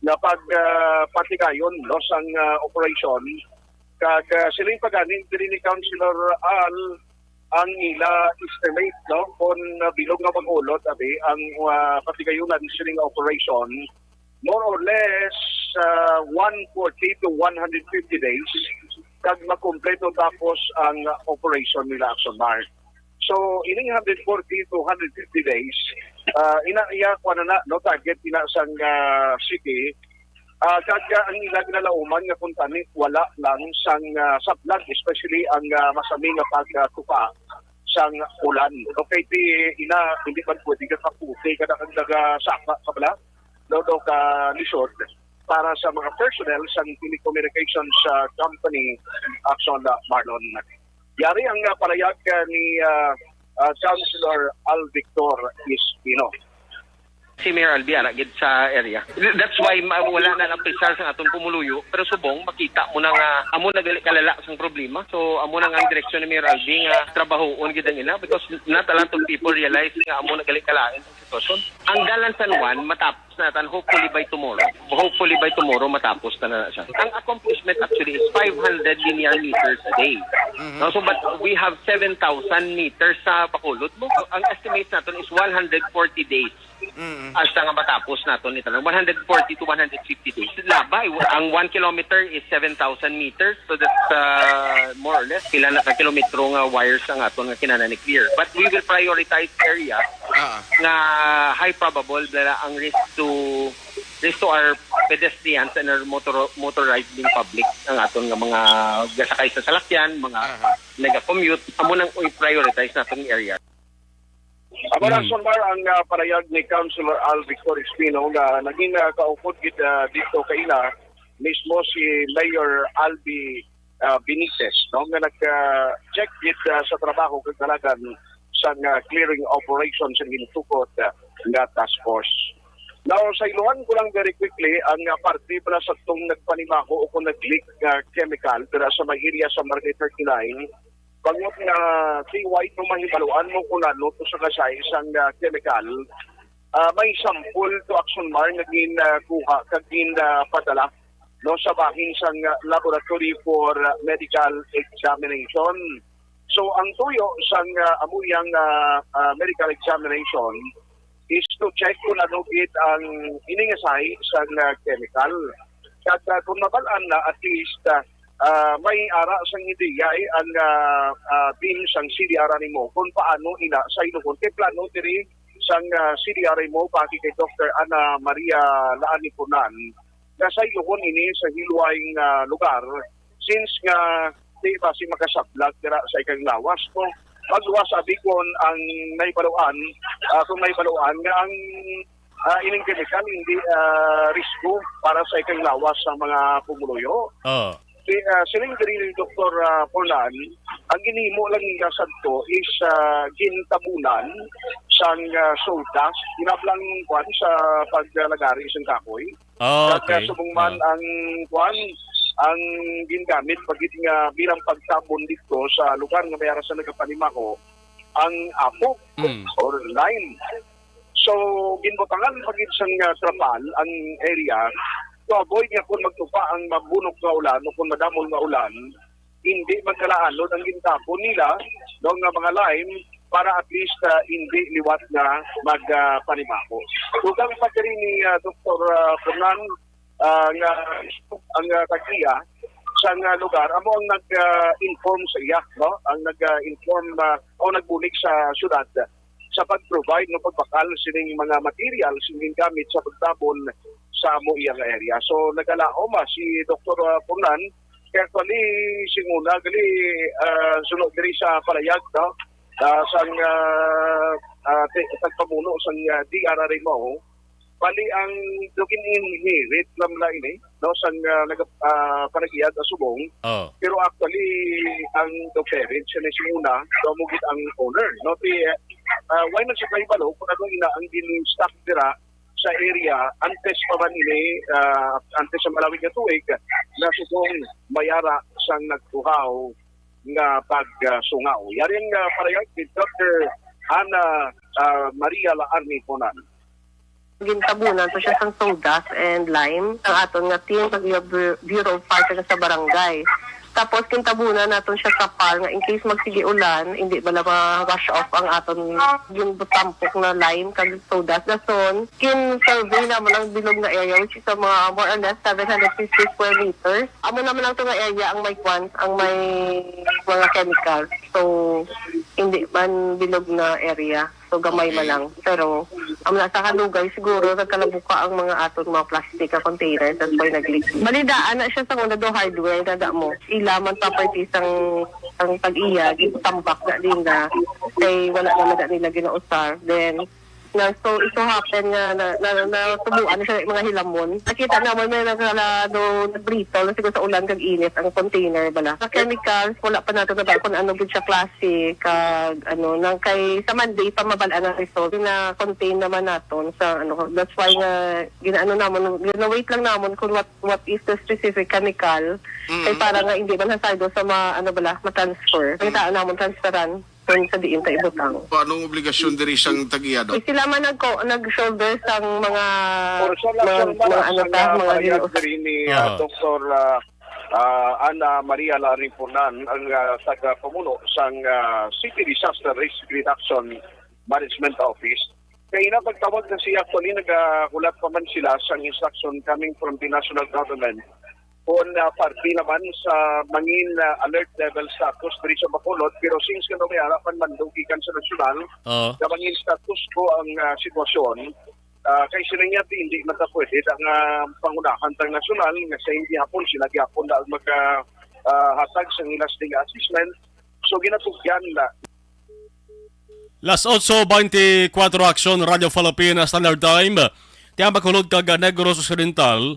na pagpatikayon no sang operation kag siling paganin diri ni Councilor Al ang ila estimate no kon bilog nga pag-ulot abi ang patigayunan siling operation more or less 140 to 150 days kag makumpleto tapos ang operation nila Action Mark. So ining 140 to 150 days iya kuan na no target ina sang city kag ang ila ginalauman nga kung tani wala lang sang sablag especially ang masami nga pagtupa sang ulan. Okay ti ina hindi pa pwede ka kaputi kada kag saka kabala do ka lisod para sa mga personnel sa telecommunications company Action Marlon. Yari ang parayag ni Councilor Al Victor Espino. Si Mayor Albi gid sa area. That's why wala na lang pisar sa atong pumuluyo pero subong makita mo na nga amo nagali kalala sang problema. So amo na nga ang direksyon ni Mayor Albi nga trabahoon gid ang ila because not a lot of people realize nga amo nagali kalain ang sitwasyon. Ang dalan San Juan matapos natin hopefully by tomorrow. Hopefully by tomorrow matapos na siya. Ang accomplishment actually is 500 linear meters a day. No, so but we have 7,000 meters sa Bacolod mo. Ang estimate natin is 140 days. Hasta nga matapos natin ito. 140 to 150 days. Labay. Ang 1 kilometer is 7,000 meters. So that's more or less pila na ka kilometro nga wires ang aton nga kinahanglan ni clear. But we will prioritize area nga high probable na ang risk to our pedestrians and our motorized public ang aton nga mga gasakay sa salakyan, mga nega-commute. Amo nang i-prioritize natin area. Ako lang sumar ang parayag ni Councilor Al Victor Espino na naging kaupod dito kaila mismo si Mayor Albi Benitez, no, nga nag-check sa trabaho kagalagan sa clearing operation sa ginutukot nga task force. Now, sa iluhan ko lang very quickly, ang parte pala sa itong nagpanimaho o kung nag-leak chemical pero sa may area sa Market 39, pangot nga TY kung mahibaluan mo kung ano to sa kasay isang chemical, may sample to Action Mar naging kuha kaging padala no sa bahin sang laboratory for medical examination. So ang tuyo sang amuyang medical examination is to check kung ano gid ang iningasay sang chemical. Kaya kung mabalaan na at least may ara sang ideya ang team sang CDR mo kung paano ina sa iluhon kay plano diri sang CDR mo pati kay Dr. Ana Maria Laanipunan na sa iluhon ini sa hilwaing lugar since nga di ba si makasablag dira sa ikang lawas ko pagluwas sabi kon ang naibaluan kung naibaluan nga ang ining chemical hindi risko para sa ikang lawas sa mga pumuluyo. Sining diri ni Dr. Porlan, ang ginimo lang niya sadto is gintabunan sang soda, ginablang kwan sa paglagari isang kahoy. Okay. Subong man ang kwan ang gingamit pagit nga bilang pagtabon dito sa lugar nga mayara sa nagapanimako ang apo or lime. So ginbotangan pagit sang trapal ang area to avoid nga kung magtupa ang mabunok nga ulan o kung madamol nga ulan, hindi magkalaanod ang gintapon nila ng mga lime para at least hindi liwat na magpanimako. So kami pa rin ni Dr. Fernan nga ang kagiya sa lugar, amo ang nag-inform sa iya, no? Ang nag-inform o nagbulig sa syudad sa pag-provide ng pagbakal sining mga materials sining gamit sa pagtabon sa iyang area. So nagalaom si Dr. Punan carefully singuna gali sunod diri sa palayag no sang tagpamuno sang DRR mo bali ang dugin inherit lamla ini no sang panagiyad sa subong pero actually ang the parents ni singuna mugit ang owner no why not sa balo kung ano ina ang din-stock dira sa area antes pa man ini antes sa malawig nga tuig na subong mayara sang nagtuhaw nga pagsungaw. Yari ang parayag ni Dr. Ana Maria Laanipunan. Gintabunan so siya sang sodas and lime ang aton nga team sa Bureau of Fire sa barangay. Tapos kintabunan naton siya sa par nga in case magsige ulan, hindi bala ma-wash off ang aton yung tampok na lime kag sodas dason. Kin-survey naman ang bilog na area which is mga more or less 750 square meters. Amo naman ang tunga area ang may kwan, ang may mga chemicals. So hindi man bilog na area. So gamay man lang. Pero ang nasa kalugay siguro nagkalabuka ang mga aton mga plastic containers at why nag-leak. Balidaan na siya sa una do hardware kada mo. Ilaman properties ang tag-iya tambak na din na kay wala naman na nila ginausar. Then so ito happen nga na tubuan siya mga hilamon. Nakita naman may nag-brittle na siguro sa ulan kag init ang container bala. Sa chemicals wala pa nato na kung ano gud siya klase kag ano nang kay sa Monday pa mabalaan ang result na contain naman naton sa ano. That's why nga ginaano namon gina-wait lang namon kung what is the specific chemical kay para nga hindi man hasado sa ano bala ma-transfer. Kita namon transferan obligasyon sa diin ta ibutang. Anong obligasyon diri siyang tag-iyado? Sila man nag-shoulder sang mga diri ni Dr. Ana Maria Laripunan ang taga-pamuno sang City Disaster Risk Reduction Management Office. Kaya napagtawag na siya actually, nagakulat pa man sila sa instruction coming from the national government kung party naman sa mangin alert level status diri sa Bacolod, pero since may harapan man dugikan sa nasyonal, na mangin status ko ang sitwasyon, kay sila niya hindi matapwede ang pangunahan tang nasyonal nga sa hindi hapon sila gihapon na maghatag sa ilasting assessment. So ginatugyan na Las 8:24 Action Radio Philippines Standard Time. Tiyang Bacolod kag Negros Occidental.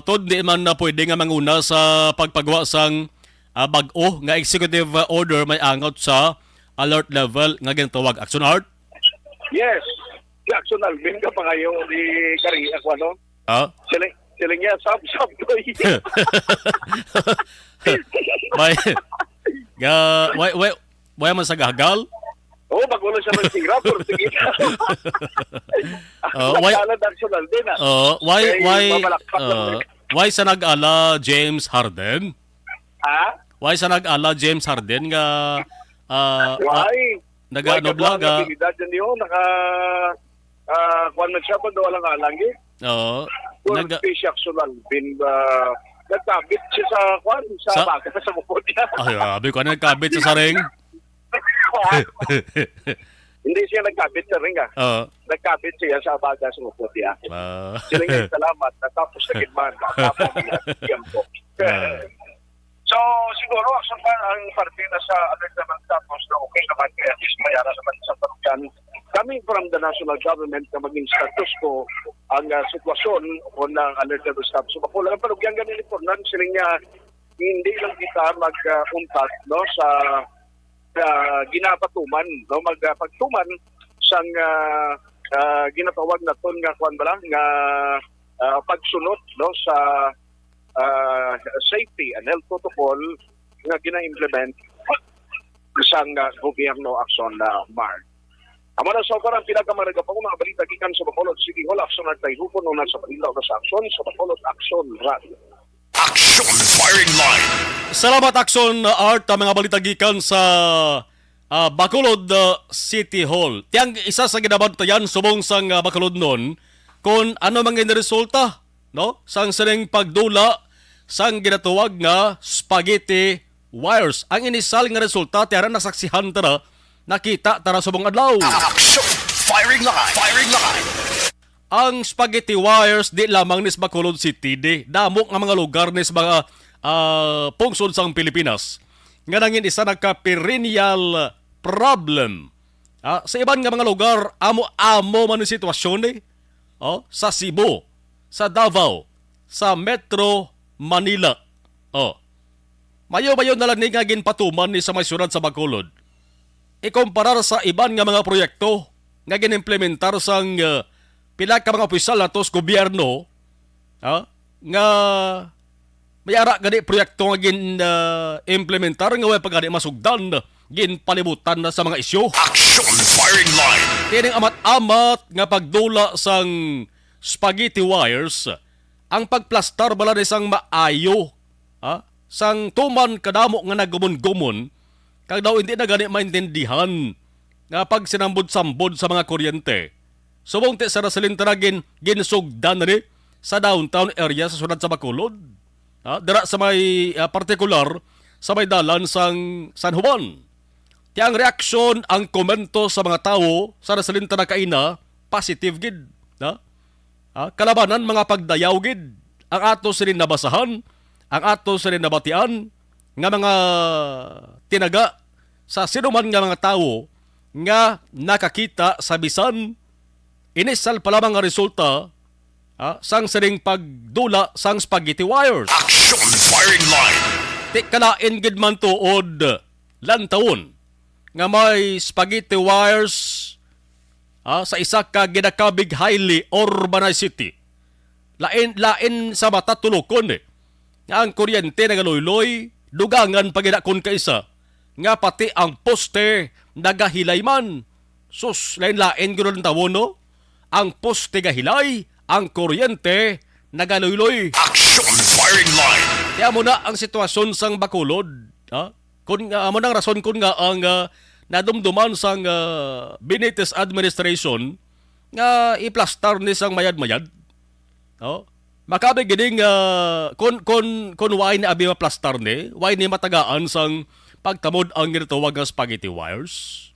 Tod di man na pwede nga manguna sa pagpagawa sang bag-o nga executive order may angot sa alert level nga ginatawag Action Art. Yes. Si Action Alvin ka pa ngayon di Kari ako ano? Sila niya sab ko. Why man sa gagal? Bagulo siya ng sigra pero sige. Why sa nag-ala James Harden? Why sa nag-ala James Harden nga nag-anobla ga? Kung man siya pa daw lang alangi. Nag-special bin nagkabit siya sa baka sa bukod niya. Abi ko nagkabit sa saring. Hindi siya nagkabit sa ring Nagkabit siya sa baga sa bukod niya. Sila nga salamat. Natapos na gitman. Natapos niya. So, siguro, ang partida sa alert naman tapos na okay naman kaya at least mayara naman sa parokyan. Coming from the national government na maging status ko ang sitwasyon o ng alert level status. So, ako lang ang parokyan ganun ito nan sila nga hindi lang kita mag-untat no, sa ginapatuman, no, magpagtuman sang ginatawag na ton nga kuan bala nga pagsunod no sa safety and health protocol nga gina-implement sang gobyerno Action Mar. Amo na sa parang pinakamarga pa mga balita gikan sa Bacolod City Hall Action at Tayhupon na sa Balita sa Action sa Bacolod Action Radio. Action Firing Line. Salamat Action Art mga balita gikan sa Bacolod City Hall. Tiyang isa sa ginabantayan subong sang Bacolod noon kung ano mga resulta no sang sining pagdula sang ginatuwag nga spaghetti wires. Ang inisal nga resulta tiyara nasaksihan tara nakita tara subong adlaw. Action Firing Line. Firing Line. Ang spaghetti wires di lamang nis Bacolod City di damok nga mga lugar nis mga pungsod sang Pilipinas nga nangin isa nagka-perennial problem. Sa iban nga mga lugar amo man ang sitwasyon sa Cebu, sa Davao, sa Metro Manila. Mayo-mayo na lang nga ginpatuman ni sa may syudad sa Bacolod. Ikumparar sa iban nga mga proyekto nga ginimplementar sang pila ka mga opisyal natos gobyerno nga may ara gani proyekto nga implementar nga way pagani masugdan ginpalibutan na sa mga isyu. Action Firing Line. Tining amat-amat nga pagdula sang spaghetti wires ang pagplastar bala ni sang maayo sang tuman kadamo nga nagumon-gumon kag daw hindi na gani maintindihan nga pag sinambod-sambod sa mga kuryente. Subong ti sa rasalintaragin ginsugdan na sa downtown area sa sunod sa Bacolod. Dira sa may partikular sa may dalan sang San Juan. Ti ang reaksyon, ang komento sa mga tao sa rasalintara kaina, positive gid. Kalabanan mga pagdayaw gid. Ang ato sirin nabasahan, ang ato sirin nabatian, nga mga tinaga sa sinuman nga mga tao nga nakakita sa bisan inisal pa lamang nga resulta sang siring pagdula sang spaghetti wires. Action Firing Line. Ti kalain gid man tuod lantawon nga may spaghetti wires sa isa ka ginakabig highly urbanized city. Lain sa mata tulokon nga ang kuryente nagaluloy dugangan pagidakon ka isa nga pati ang poste nagahilay man. Sus, lain-lain gano'n ang tawon, no? Ang poste gahilay, ang kuryente nagaluloy. Action firing line. Kaya mo na ang sitwasyon sang Bacolod. Ha? Kung mo nang rason kung nga ang nadumduman sang Benitez administration nga iplastar ni sang mayad-mayad. Oh? Makabe gining kun why ni abi maplastar ni, why ni matagaan sang pagtamod ang ginatawag nga spaghetti wires.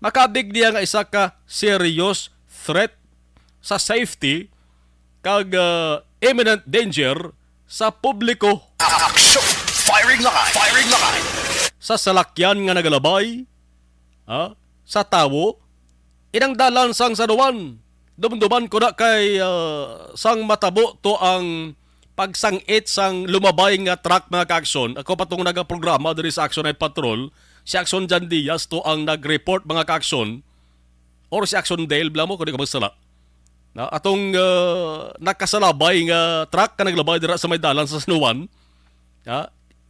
Makabig niya nga isa ka serious threat sa safety kag imminent danger sa publiko. Action firing line. Firing line. Sa salakyan nga nagalabay, sa tawo, inang dalan sang sanuan. Dumduman ko na kay sang matabo to ang pagsangit sang lumabay nga truck mga ka-aksyon. Ako patong nagaprograma diri sa Action Night Patrol, si Action Jan Diaz to ang nag-report mga ka-aksyon, or si Action Dale, blamo ko di ka masala. Na atong nakasalabay nga truck ka naglabay dira sa may dalan sa sanuan,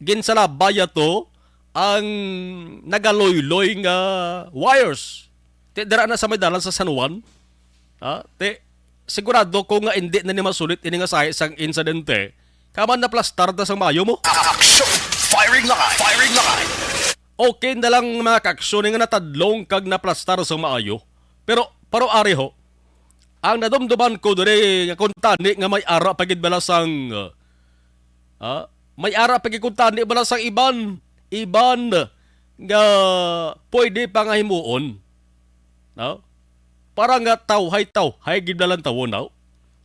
ginsalabay to ang nagaloy-loy nga wires. Dira na sa may dalan sa sanuan. Sigurado ko nga hindi na ni masulit ini nga sa isang insidente. Kaman na plastar na sa mayo mo. Action firing line. Firing line. Okay na lang mga kaksyon nga natadlong kag na plastar sa maayo. Pero paro ari ho, ang nadumduman ko diri nga kuntani nga may ara pagid balasang may ara pagid kuntani balasang iban nga pwede pa nga himuon. Para nga tawhay gid na lang tawon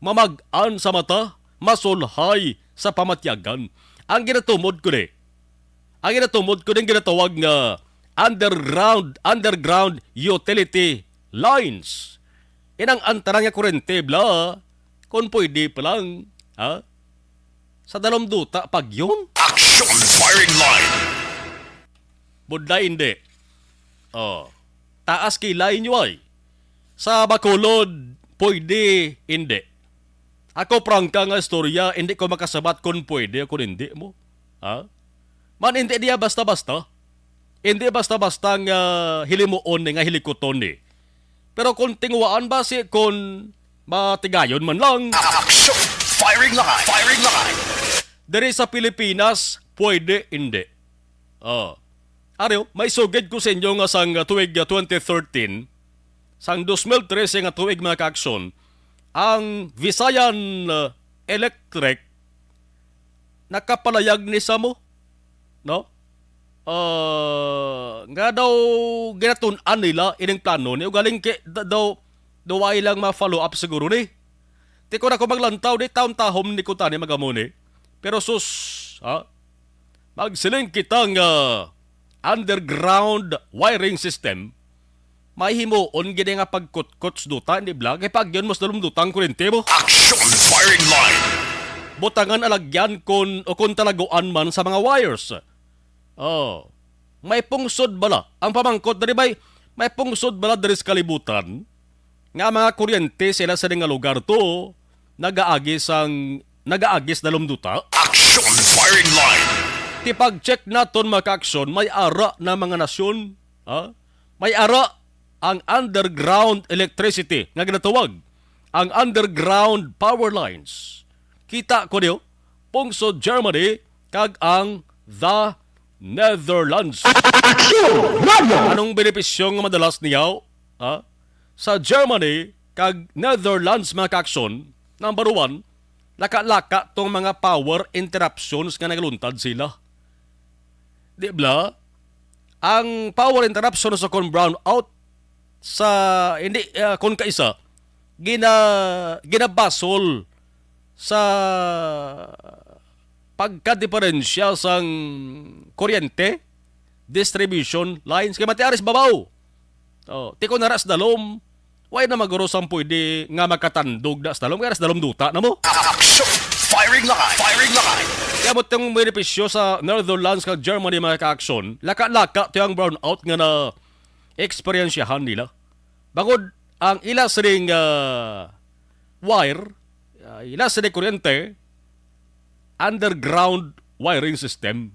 mamag-an sa mata, masulhay sa pamatyagan. Ang ginatumod ko din ginatawag nga underground utility lines. Inang antarang nga kurente bla kung pwede pa lang sa dalom duta pag yun. Action firing line. Budlay hindi. Taas kilay nyo ay. Sa Bacolod, pwede hindi. Ako prangka nga istorya, hindi ko makasabat kung pwede o kung hindi mo. Man, hindi niya basta-basta. Hindi basta-basta nga hilimuon nga hilikuton ni. Pero kung tinguaan ba si kung matigayon man lang. Action firing line. Firing line. Dari sa Pilipinas, pwede hindi. Ariyo, may sugid ko sa inyo nga sang tuwig 2013, sang 2013 nga tuig mga ka-aksyon, ang Visayan Electric nakapalayag ni sa mo, no? Nga daw ginatun-an nila ining plano ni galing daw duway lang ma-follow up siguro ni. Ti ko na ko maglantaw di taon-tahom ni ko tani magamuni. Pero sus, magsiling kitang underground wiring system, may himuon gini nga pagkutkuts duta ni vlog kay pag yun mas dalom dutang kurente mo. Action firing line. Butangan alagyan kun talaguan man sa mga wires. May pungsod bala. Ang pamangkot dari may pungsod bala dari sa kalibutan nga mga kuryente sila sa nga lugar to nagaagis dalom duta. Action firing line. Ti pag-check naton mga ka-aksyon, may ara na mga nasyon. May ara ang underground electricity nga ginatawag ang underground power lines. Kita ko niyo pungsod Germany kag ang the Netherlands. Anong benepisyo nga madalas niyaw sa Germany kag Netherlands mga ka-aksyon? Number 1, laka-laka tong mga power interruptions nga nagluntad sila. Di ba? Ang power interruption sa kon brownout sa hindi kon kaisa ginabasol sa pagka-diferensya sang kuryente distribution lines kay matiaris babaw. Ti ko naras dalom way na maguro sang pwede nga makatandog da sa dalom kay aras dalom duta na mo. Action firing line. Firing line. Kaya mo itong benepisyo sa Netherlands kag Germany mga ka-aksyon, laka-laka ito ang brownout nga na eksperyensyahan nila. Bangod ang ilas ring wire, ilas ring kuryente, underground wiring system.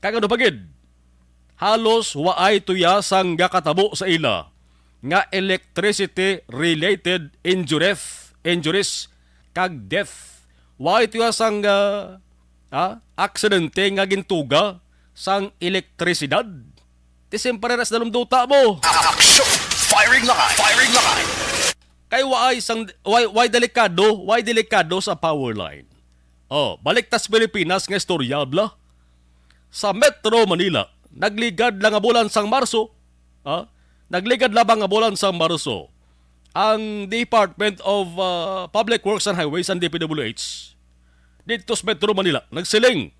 Kaya ano pagid, halos waay tuya sang gakatabo sa ila nga electricity related injuries kag death. Waay tuya sang aksidente nga gintuga sang elektrisidad. Tisempre ras dalumduta mo. Action! Firing line! Firing line! Kay why delikado sa power line. Balik tas Pilipinas nga istorya bla. Sa Metro Manila, nagligad lang nga bulan sang Marso. Nagligad labang nga bulan sang Marso. Ang Department of Public Works and Highways and DPWH dito sa Metro Manila nagsiling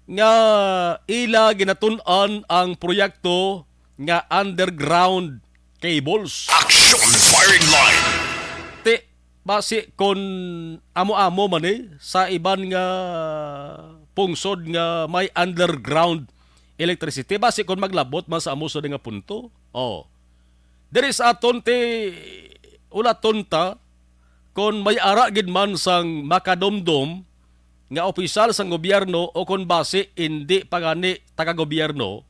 nga ila ginatun-an ang proyekto nga underground cables. Action! Firing line! Basi kon amo-amo man sa iban nga pungsod nga may underground electricity. Basi kon maglabot man sa amo sa nga punto. There is aton ulaton ta kon may ara gid man sang makadomdom nga opisyal sang gobyerno o kon base hindi pagani taga-gobyerno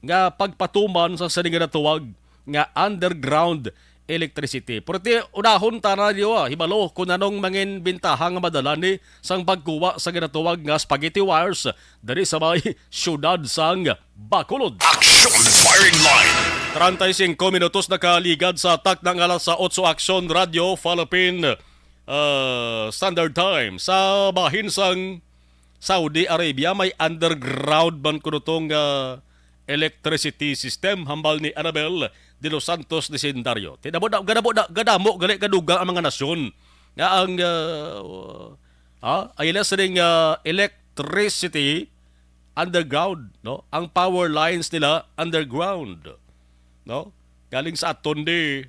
nga pagpatuman sa nga natuwag nga underground electricity. Porque unahon ta na diyo hibalo kung anong mangin bintahang madala ni sang pagkuha sa ginatuwag nga spaghetti wires dari sa may syudad sang Bacolod. Action! Firing line! 35 minutos nakaligad sa atak ng alas sa 8 Action Radio Philippine Standard Time. Sa bahin sang Saudi Arabia may underground ban kunutong electricity system hambal ni Annabel de los Santos de Sendario. Gadamo gali kadugang ang mga nasyon nga ang ayos ring electricity underground, no? Ang power lines nila underground, no? Galing sa aton di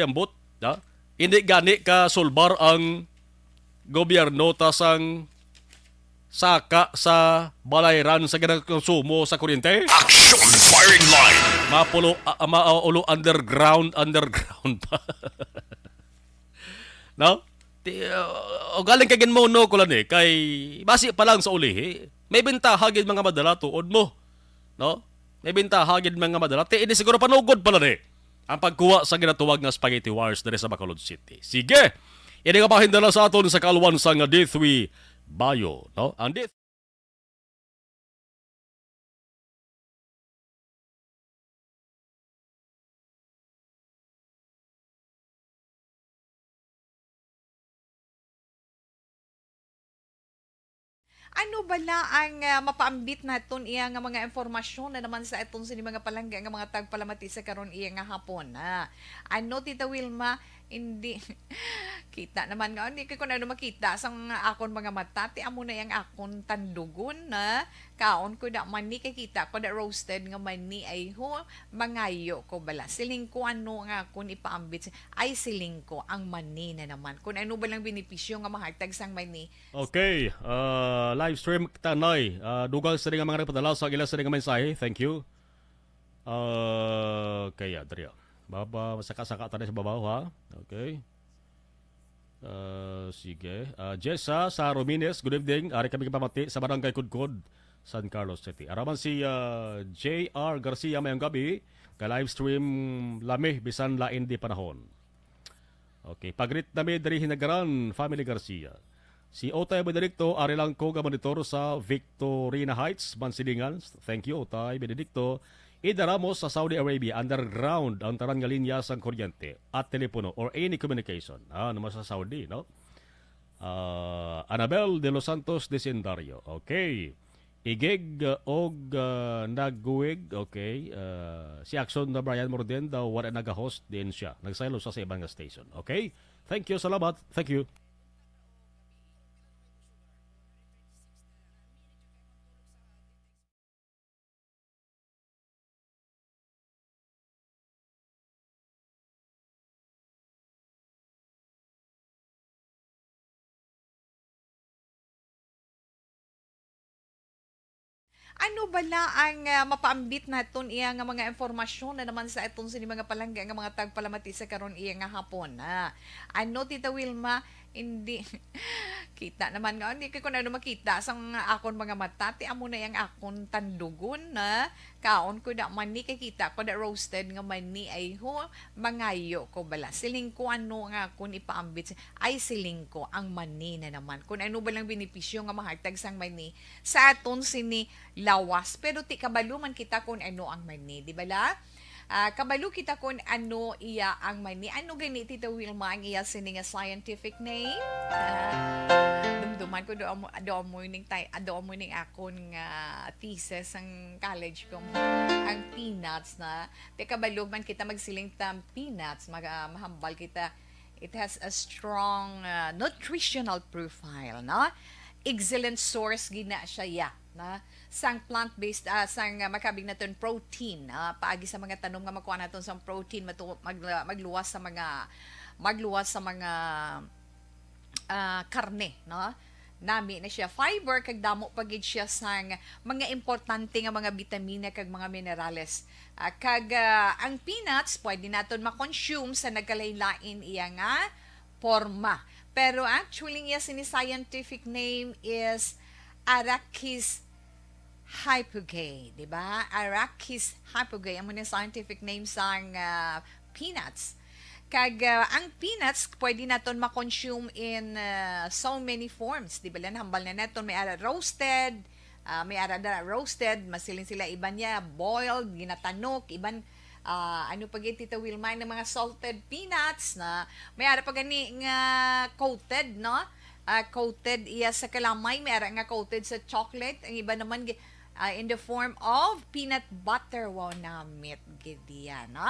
ambot, no? Hindi gani ka sulbar ang gobyerno tasang saka sa balayran sa konsumo sa kuryente. Action! Firing line! Maulo underground pa. No? O galing kay ginmono ko lang kay basi pa lang sa uli may bentaha gid mga madala tuod mo. No? May bentaha gid mga madala. Ini siguro panugod pala ang pagkuha sa ginatuwag nga spaghetti wires dere sa Bacolod City. Sige! Ini ka pahindala sa aton sa kaluwan sa nga D3 Bayo, no? Ang D3 Ano bala ang mapaambit naton iya nga mga informasyon na naman sa itong sini mga palangga nga mga tagpalamati sa karon iya nga hapon. Ano Tita Wilma, hindi kita naman nga hindi ko na makita sang akon mga mata ti amo na yang akon tandugon na kaon ko da mani kay kita ko da roasted nga mani ay mangayo ko bala siling ko ano nga kun ipaambit ay siling ko ang mani na naman kun ano ba lang benepisyo nga mahatag sang mani. Okay, live stream tanay. Dugang sa nga mga nagpadala sa ila sa nga mensahe. Thank you. Kaya Daria. Baba masaka-saka tayo sa babaw ha. Okay. Sige. Jessa sa Romines, good evening. Ari kami pamati sa Barangay Kudkod, San Carlos City. Araman si JR Garcia mayang gabi. Ka live stream lami bisan lain di panahon. Okay, pagrit nami diri hinagaran Family Garcia. Si Otay Benedicto, ari lang ko monitor sa Victorina Heights, Bansilingan. Thank you, Otay Benedicto. Ida Ramos sa Saudi Arabia, underground ang taran nga linya sang kuryente at telepono or any communication. Naman sa Saudi, no? Annabel de los Santos de Sendario. Okay. Igig og nagguwig. Okay. Si Action na Brian Morden daw wala nag-host din siya. Nagsaylo sa ibang station. Okay? Thank you, salamat. Thank you. Ano bala ang mapaambit naton iya nga mga informasyon na naman sa itong sini mga palangga nga mga tagpalamati sa karon iya nga hapon. Ano Tita Wilma, hindi kita naman nga hindi ko na makita sa akon mga mata ti amo na yang akon tandugon na kaon ko da mani kay kita ko da roasted nga mani ay ho mangayo ko bala siling ko ano nga akon ipaambit ay siling ko ang mani na naman kun ano ba lang benepisyo nga mahatag sang mani sa aton sini lawas pero ti kabalo man kita kun ano ang mani di bala. Kabalo kita kung ano iya ang mani. Ano gani Tita Wilma ang iya sining scientific name? Dumduman ko doon mo ning akon nga thesis ang college ko. Ang peanuts na. Te kabalo man kita magsiling tam peanuts. Mahambal kita. It has a strong nutritional profile. No? Excellent source gina siya ya. Na sang plant-based sang makabig naton protein paagi sa mga tanom nga makuha naton sang protein magluwas sa mga karne no nami na siya fiber kag damo pagid siya sang mga importante nga mga bitamina kag mga minerales ang peanuts pwede naton ma-consume sa nagkalain-lain iya nga forma pero actually iya sini scientific name is Arachis hypogae, di ba? Arachis hypogae, ang mga scientific name sang peanuts. Kag ang peanuts pwede naton ma-consume in so many forms, di ba? Hambal na naton may ara roasted, masilin sila iban niya boiled, ginatanok, iban ano pag Tita Wilma ng mga salted peanuts na may ara pa gani nga coated, no? Coated iya sa kalamay, may ara nga coated sa chocolate, ang iba naman in the form of peanut butter. Wow, namit gidiya, no?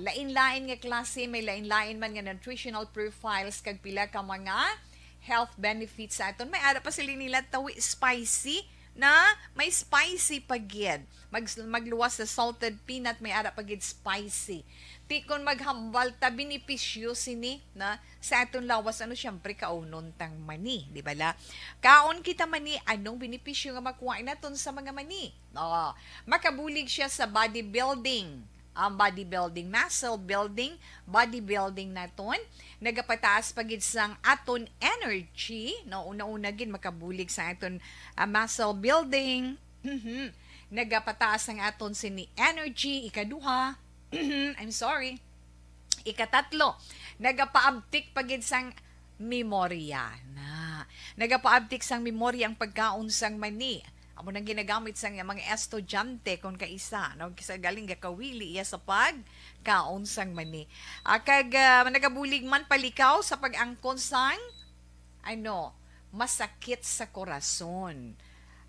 Lain-lain nga klase, may lain-lain man nga nutritional profiles kag pila ka mga health benefits sa aton. May ara pa sila nila tawi spicy na may spicy pagid. Magluwas sa salted peanut, may ara pagid spicy. Tikon maghambal ta benepisyo sini na sa aton lawas ano syempre kaunon tang mani, di ba la? Kaon kita mani anong benepisyo nga makuha naton sa mga mani? Makabulig siya sa bodybuilding. Ang bodybuilding, muscle building, bodybuilding naton nagapataas pagid sang aton energy, no una-una gid makabulig sa aton muscle building. Nagapataas ang aton sini energy ikaduha. I'm sorry. Ikatatlo, nagapaabtik pagid sang memorya na. Nagapaabtik sang memorya ang pagkaon sang mani. Amo nang ginagamit sang mga estudyante kung kaisa, no? Kisa galing gakawili iya sa pagkaon sang mani. Nagabulig man palikaw sa pag-angkon sang masakit sa korason.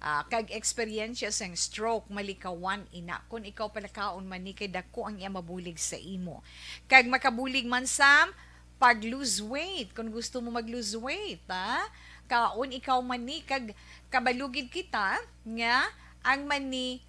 Kag eksperyensya sang stroke malikawan ina kung ikaw palakaon man ni kay dako ang iya mabulig sa imo kag makabulig man sa pag-lose weight kung gusto mo mag-lose weight kaon ikaw man ni kag kabalugid kita nga ang mani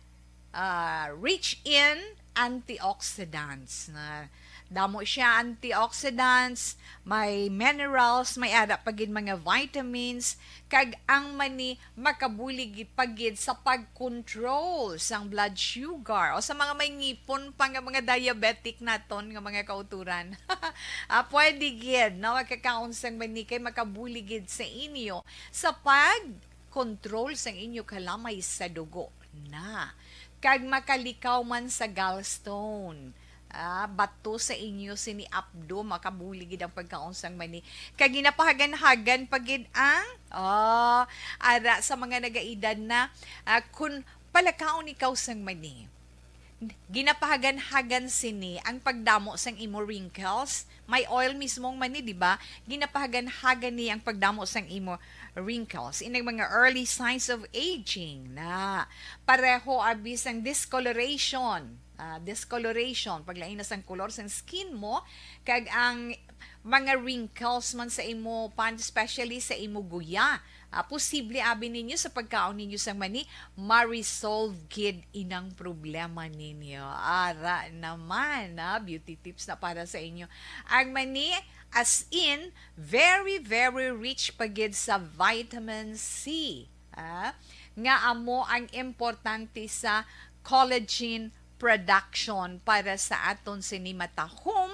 rich in antioxidants na damo siya antioxidants, may minerals, may ada pagid mga vitamins, kag ang mani makabulig pagid sa pag-control sang blood sugar o sa mga may ngipon pa nga mga diabetic naton nga mga kauturan. Pwede gid no makakaon sang mani kay makabulig sa inyo sa pag-control sang inyo kalamay sa dugo na kag makalikaw man sa gallstone. Bato sa inyo sini abdo makabuligid ang pagkaon sang mani kag ginapahagan-hagan pagid ang ara sa mga nagaedad na kun palakaon ikaw sang mani ginapahagan-hagan sini ang pagdamo sang imo wrinkles may oil mismong mani di ba ginapahagan-hagan ni ang pagdamo sang imo wrinkles inang mga early signs of aging na pareho abis ang discoloration paglain na sang color sang skin mo kag ang mga wrinkles man sa imo pan especially sa imo guya posible abi ninyo sa pagkaon ninyo sang mani ma-resolve gid inang problema ninyo ara naman beauty tips na para sa inyo ang mani as in very very rich pagid sa vitamin C nga amo ang importante sa collagen production para sa aton sinimatahom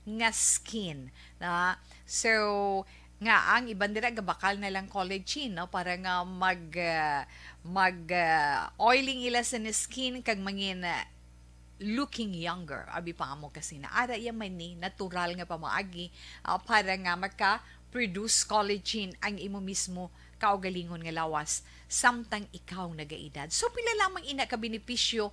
nga skin. Na? So, nga ang iban dira gabakal na lang collagen no para nga oiling ila sa skin kag mangin looking younger abi pa amo kasi na ara iya man ni natural nga pamaagi para nga maka-produce collagen ang imo mismo kaugalingon nga lawas samtang ikaw nagaedad. So pila lamang ina ka benepisyo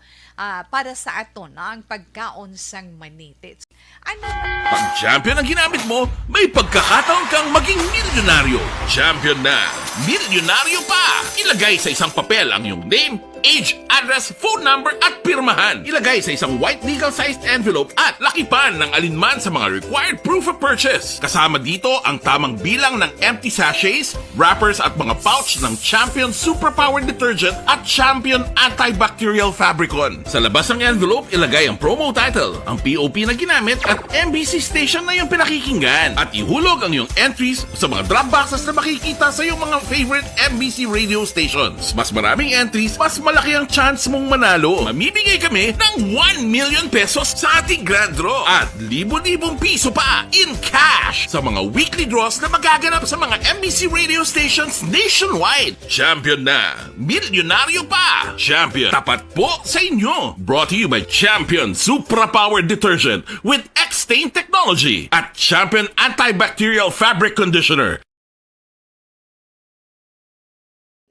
para sa aton ang pagkaon sang maniti. Ano? Pag champion ang ginamit mo, may pagkakataon kang maging milyonaryo. Champion na! Milyonaryo pa! Ilagay sa isang papel ang iyong name, age, address, phone number at pirmahan. Ilagay sa isang white legal-sized envelope at lakipan ng alinman sa mga required proof of purchase. Kasama dito ang tamang bilang ng empty sachets, wrappers at mga pouch ng Champion Superpower Detergent at Champion Antibacterial Fabricon. Sa labas ng envelope, ilagay ang promo title, ang POP na ginamit at MBC station na yung pinakikinggan. At ihulog ang iyong entries sa mga drop boxes na makikita sa iyong mga favorite MBC radio stations. Mas maraming entries, mas malaki ang chance mong manalo. Mamibigay kami ng 1 million pesos sa ating grand draw at libo-libong piso pa in cash sa mga weekly draws na magaganap sa mga MBC radio stations nationwide. Champion na! Milyonaryo pa! Champion, tapat po sa inyo! Brought to you by Champion Supra Power Detergent with X-Stain Technology at Champion Antibacterial Fabric Conditioner.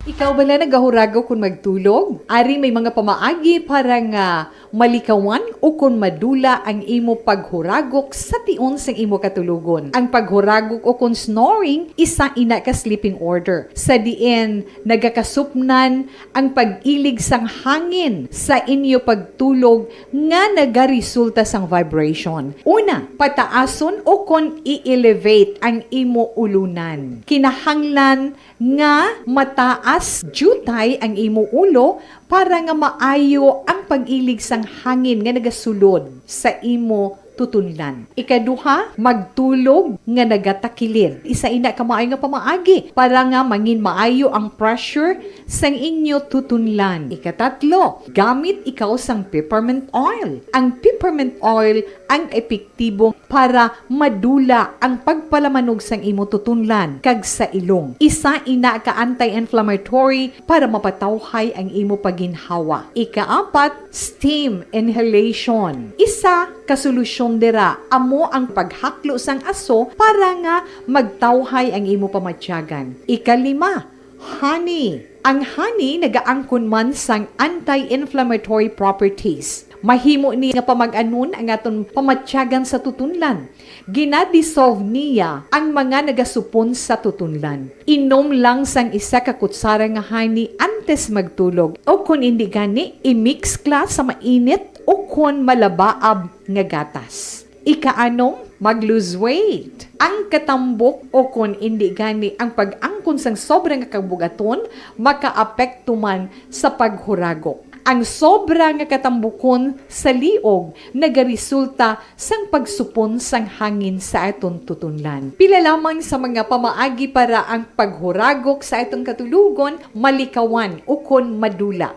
Ikaw bala nagahurago kung magtulog? Ari may mga pamaagi para nga malikawan o kung madula ang imo paghuragok sa tion sang imo katulugon. Ang paghuragok o kung snoring, isa ina ka sleeping order. Sa diin, nagakasupnan ang pag-ilig sang hangin sa inyo pagtulog nga nagaresulta sang vibration. Una, pataason o kung i-elevate ang imo ulunan. Kinahanglan nga mataas jutay ang imo ulo para nga maayo ang pag-ilig sang hangin nga nagasulod sa imo tutunlan. Ikaduha, magtulog nga nagatakilid. Isa ina ka maayo nga pamaagi para nga mangin maayo ang pressure sang inyo tutunlan. Ikatatlo, gamit ikaw sang peppermint oil. Ang peppermint oil ang epektibo para madula ang pagpalamanog sang imo tutunlan kag sa ilong. Isa ina ka anti-inflammatory para mapatawhay ang imo paginhawa. Ikaapat, steam inhalation. Isa ka solusyon dira amo ang paghaklo sang aso para nga magtawhay ang imo pamatyagan. Ikalima, honey. Ang honey nagaangkon man sang anti-inflammatory properties. Mahimo ni nga pamag-anon ang aton pamatyagan sa tutunlan. Ginadissolve niya ang mga nagasupon sa tutunlan. Inom lang sang isa ka kutsara nga honey antes magtulog. O kung hindi gani, i-mix class sa mainit o kung malabaab nga gatas. Ikaanom, mag-lose weight. Ang katambok o kung hindi gani ang pag-angkon sang sobrang kabugaton, makaapekto man sa paghuragok. Ang sobra nga katambukon sa liog nagaresulta sang pagsupon sang hangin sa aton tutunlan. Pila lamang sa mga pamaagi para ang paghuragok sa aton katulugon malikawan o kon madula.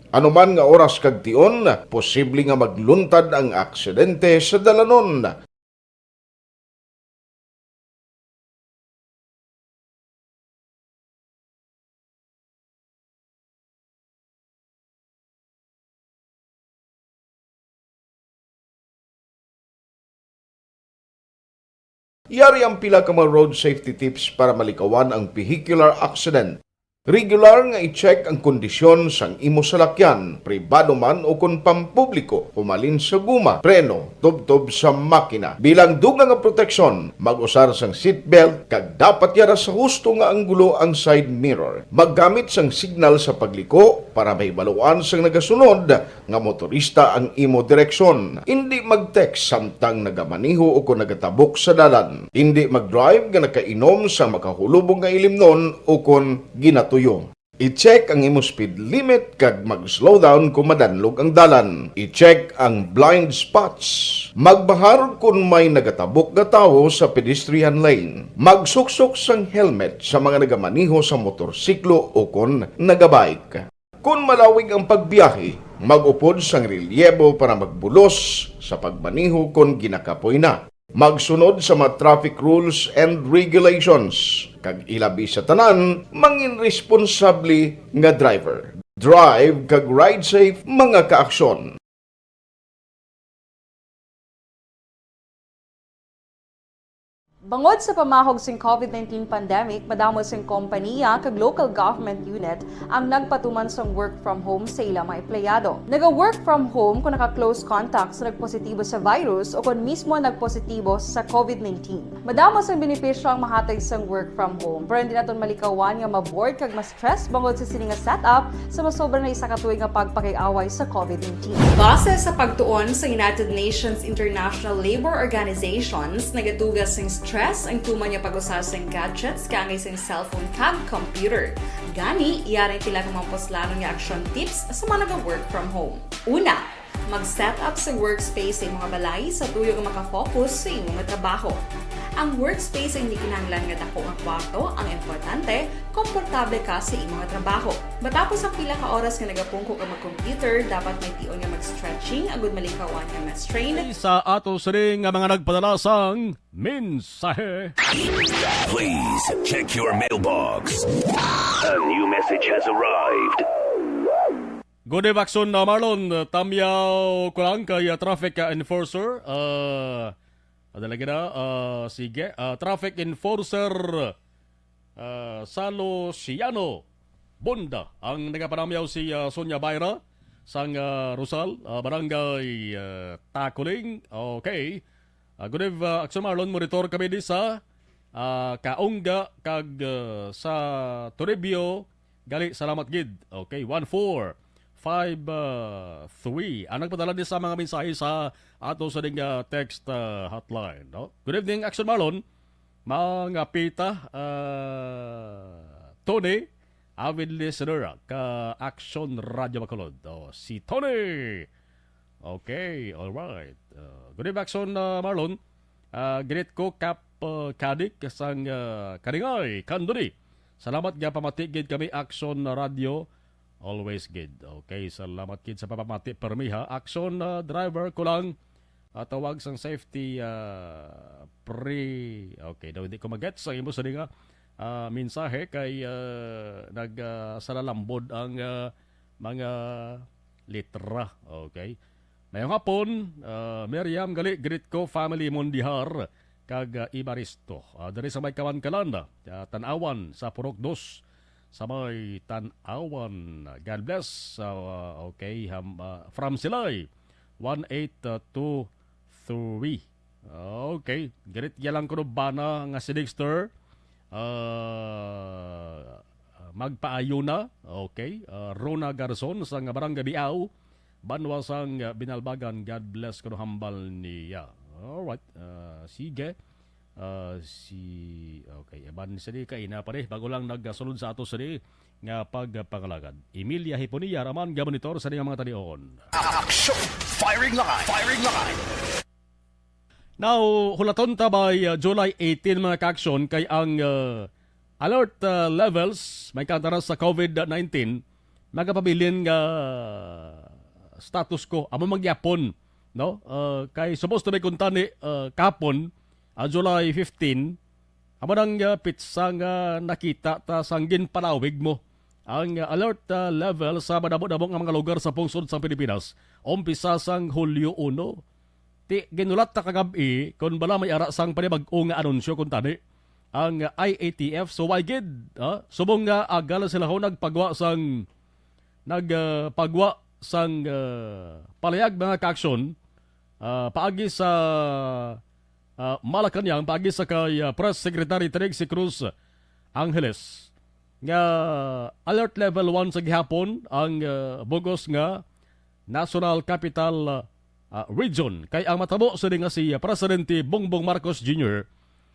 Anuman nga oras kag tion, posible nga magluntad ang aksidente sa dalanon. Yari ang pila ka mga road safety tips para malikawan ang vehicular accident. Regular nga i-check ang kondisyon sang imo salakyan, pribado man o kung pampubliko, humalin sa guma, preno, tubtob sa makina. Bilang dugang nga proteksyon, mag-usar sang seatbelt, kag dapat yara sa husto nga anggulo ang side mirror. Maggamit sang signal sa pagliko para may baluan sang nagasunod nga motorista ang imo direksyon. Hindi mag-text samtang nagamaniho o kung nagatabok sa dalan. Hindi mag-drive nga nakainom sa makahulubong nga ilimnon o kung ginatuyo. I-check ang imo speed limit kag mag-slow down kung madanlog ang dalan. I-check ang blind spots. Magbahar kung may nagatabok nga tawo sa pedestrian lane. Magsuksok sang helmet sa mga nagamaniho sa motorsiklo o kung nagabike. Kung malawig ang pagbiyahe, Mag-upod sang relyebo para magbulos sa pagmaniho kon ginakapoy na. Magsunod sa mga traffic rules and regulations. Kag ilabi sa tanan, mangin responsable nga driver. Drive kag ride safe mga kaaksyon. Bangod sa pamahog sing COVID-19 pandemic, madamo sing kompanya kag local government unit ang nagpatuman sang work from home sa ilang mga empleyado. Naga-work from home kung naka-close contact sa nagpositibo sa virus o kung mismo nagpositibo sa COVID-19. Madamo sang benepisyo ang mahatag sang work from home, pero hindi naton malikawan nga ma-bored kag ma-stress bangod sa sini nga setup sa masobra na isa ka tuig nga pagpakiaway sa COVID-19. Base sa pagtuon sa United Nations International Labour Organizations, nagatugas sing stress ang tuman niya pag-usas ng gadgets kangay sa cellphone kag computer. Gani, iyaring pila ng mga poslanong nga action tips sa mga nag-work from home. Una, mag-set up sa workspace sa mga balay sa tuyo nga makafocus sa imong trabaho. Ang workspace ay hindi kinahanglan nga dako nga kwarto, ang importante, komportable ka sa imong trabaho. Matapos ang pila ka oras nga nagapungko ka mag-computer, dapat may tion nga mag-stretching agud malikawan nga ma-strain. Sa ato sini nga mga nagpadalasang mensahe. Please check your mailbox. A new message has arrived. Good day, Baxon Marlon. Tamyaw ko lang kay traffic enforcer. Sige. Traffic enforcer Salo Siano Bonda. Ang nagapanamyaw si Sonia Bayra sang Rosal, Barangay Takuling. Okay. Good day, Axon Marlon. Monitor kami di sa Kaungga kag sa Toribio. Gali, salamat gid. Okay, 1453. Ang nagpadala din sa mga mensahe sa ato sa ding text hotline. No? Good evening, Action Marlon. Mga pita, Tony, avid listener ka Action Radio Bacolod. Si Tony. Okay, alright. Good evening, Action Marlon. Greet ko Kap Kadik sang Karingay, Kanduri. Salamat nga pamatigid kami Action Radio. Always good. Okay, salamat kid sa papamati permiha. Action driver ko lang tawag sang safety Okay, daw hindi ko magets sa imo sa nga mensahe kay nagsalalambod ang mga litra. Okay. Mayong hapon, Miriam gali greet ko family Mondihar kag Ibaristo. Dari sa may Kawan-Kalanda, Tanawan sa Purok 2. Sa may Tanawan. God bless. Okay. From Silay. 1823. Okay. Ganit yalang ko bana nga si Dexter. Magpaayo na. Okay. Rona Garzon sa nga Barangay Biao. Banwasang Binalbagan. God bless ko hambal niya. Alright. Sige. Okay, ban sini kaina pa rin bago lang nagsulod sa ato sini nga pagpangalagad. Emilia Hiponia Raman gamonitor sa mga tanion. Action! Firing line! Firing line! Now, hulaton ta by July 18 mga ka-action kay ang alert levels may kantara sa COVID-19 magapabilin nga status ko amo magyapon no kay supposed to be kuntani kapon July 15, amo nang pitsa nga nakita ta sanggin palawig mo ang alert level sa madamo-damong nga mga lugar sa pungsod sa Pilipinas. Umpisa sang Hulyo 1. Ginulat ta kagabi kung bala may ara sang panibag-o nga anunsyo kung tani ang IATF. So why gid? Subong nga agal sila ho nagpagwa sang palayag mga ka-aksyon paagi sa Malacanang pagi sa kay Press Secretary Trixie Cruz Angeles nga alert level 1 sa gihapon ang bugos nga National Capital Region kay ang matabo sa nga si Presidente Bongbong Marcos Jr.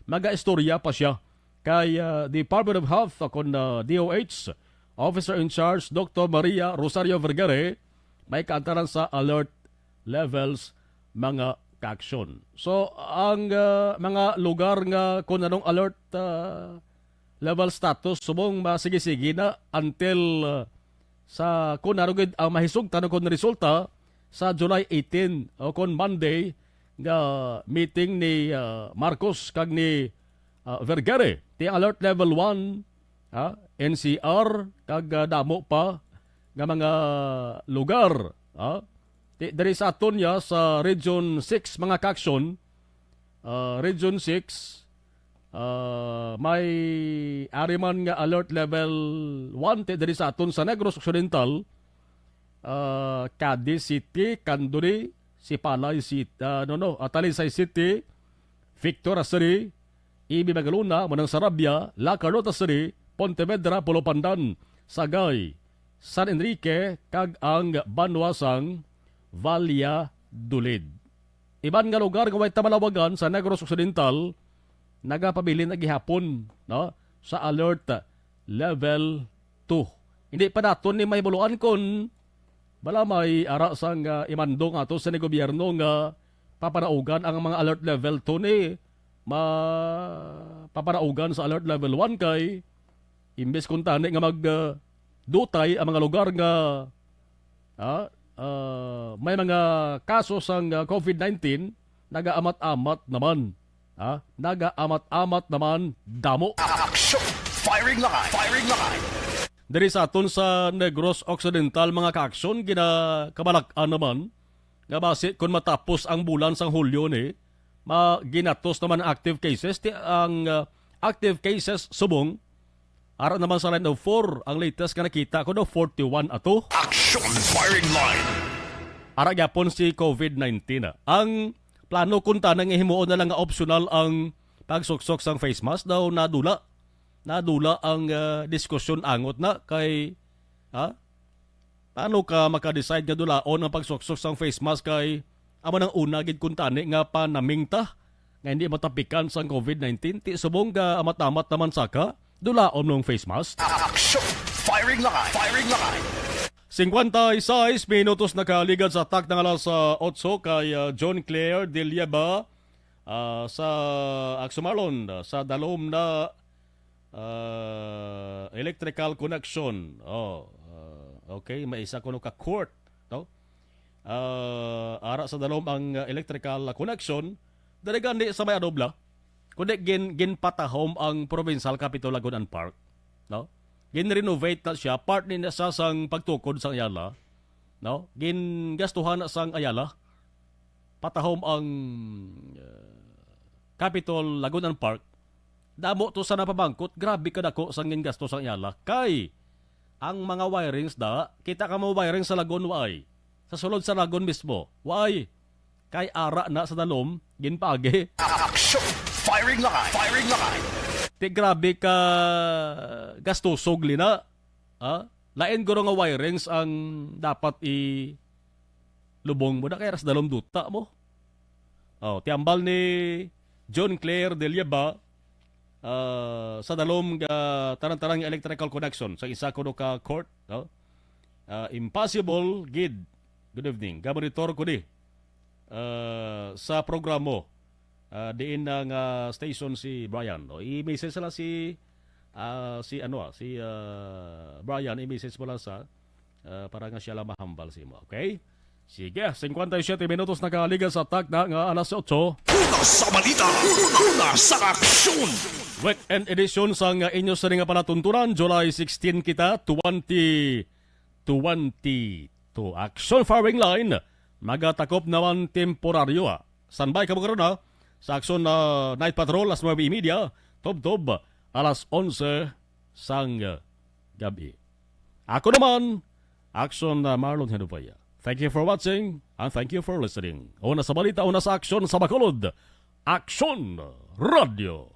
maga-istorya pa siya kay Department of Health kon DOH Officer in Charge Dr. Maria Rosario Vergara may kaantaran sa alert levels mga action. So, ang mga lugar nga kung anong alert level status, subong masige-sige na until sa kung narugid ang mahisugtan kon resulta sa July 18 o kon Monday nga meeting ni Marcos kag ni Vergere. Ti alert level 1 NCR kag damo pa nga mga lugar. Dari sa aton ya sa Region 6 mga kaksyon, Region 6 may ariman nga alert level 1 dari sa aton sa Negros Occidental, Cadiz City, Canduri, Sipalay City, Talisay City, Victoria City, Ibi Magaluna, Manang Sarabia, La Carlota City, Pontevedra, Pulo Pandan, Sagay, San Enrique, kag ang Banwasang Valladolid. Iban nga lugar nga way tamalawagan sa Negros Occidental nagapabilin na gihapon sa alert level 2. Hindi pa naton ni may buluan kon bala may ara sang imandong ato sa ni gobyerno nga paparaugan ang mga alert level 2 ni paparaugan sa alert level 1 kay imbes kun tani nga dutay ang mga lugar nga may mga kaso sang COVID-19 nagaamat-amat naman. Nagaamat-amat naman damo. Action! Firing line! Firing line! Dari sa aton sa Negros Occidental mga kaaksyon ginakabalak-an naman nga base kung matapos ang bulan sang Hulyo ni ginatos naman ang active cases. Ang active cases subong ara naman sa line of 4 ang latest nga nakita ko 41 ato. Action! Firing line! Ara gyapon si COVID-19 Ang plano kunta nang himuon na lang nga optional ang pagsuksok sang face mask daw nadula ang diskusyon angot na kay paano ka maka-decide nga dulaon ang pagsuksok sang face mask kay amo nang una gid kuntani nga panamingta nga hindi matapikan sang COVID-19 ti subong ga amat-amat naman saka dulaon ng face mask. Action! Firing line! Firing line! 56 minutos nakaligad sa atak ng alas 8 kay John Claire de Lieba sa Aksumalon sa dalom na electrical connection. Okay, may isa kuno ka court. Ara sa dalom ang electrical connection. Dalagan di sa may adobla. Kundi ginpatahom ang Provincial Capitol Lagunan Park. Gin-renovate na siya, part ni sa sang pagtukod sang Ayala. Gingastuhan na sang Ayala. Patahom ang Capitol Lagunan Park. Damo to sa napabangkot, grabe kadako sang gingasto sang Ayala. Kay, ang mga wirings kita ka mo wiring sa Lagun, why? Sa sulod sa Lagun mismo, why? Kay ara na sa dalom, ginpagi. Action! Firing line! Firing line! Ti grabe ka gastosog lina. Lain guro nga wirings ang dapat lubong mo na kaya ras dalom duta mo. Tiambal ni John Claire de Lieba sa dalom tarang-tarang electrical connection sa isa kuno ka court. Impossible gid. Good evening. Gabonitor ko di sa programo. Diin ng station si Brian. I-message sila si Brian, i-message mo lang sa para nga siya lang mahambal si mo. Okay? Sige, 57 minutos nakaliga sa atak na nga alas 8. Una sa balita! Una sa aksyon! Weekend edition sa nga inyo sa nga palatuntunan, July 16 kita, 2022. Action firing line, magatakop naman temporaryo. Standby ka mo karoon sa aksyon na night patrol alas 9:30, tob-tob alas 11 sang gabi. Ako naman, aksyon na Marlon Henupaya. Thank you for watching and thank you for listening. Una sa balita, una sa aksyon sa Bacolod, Aksyon Radio.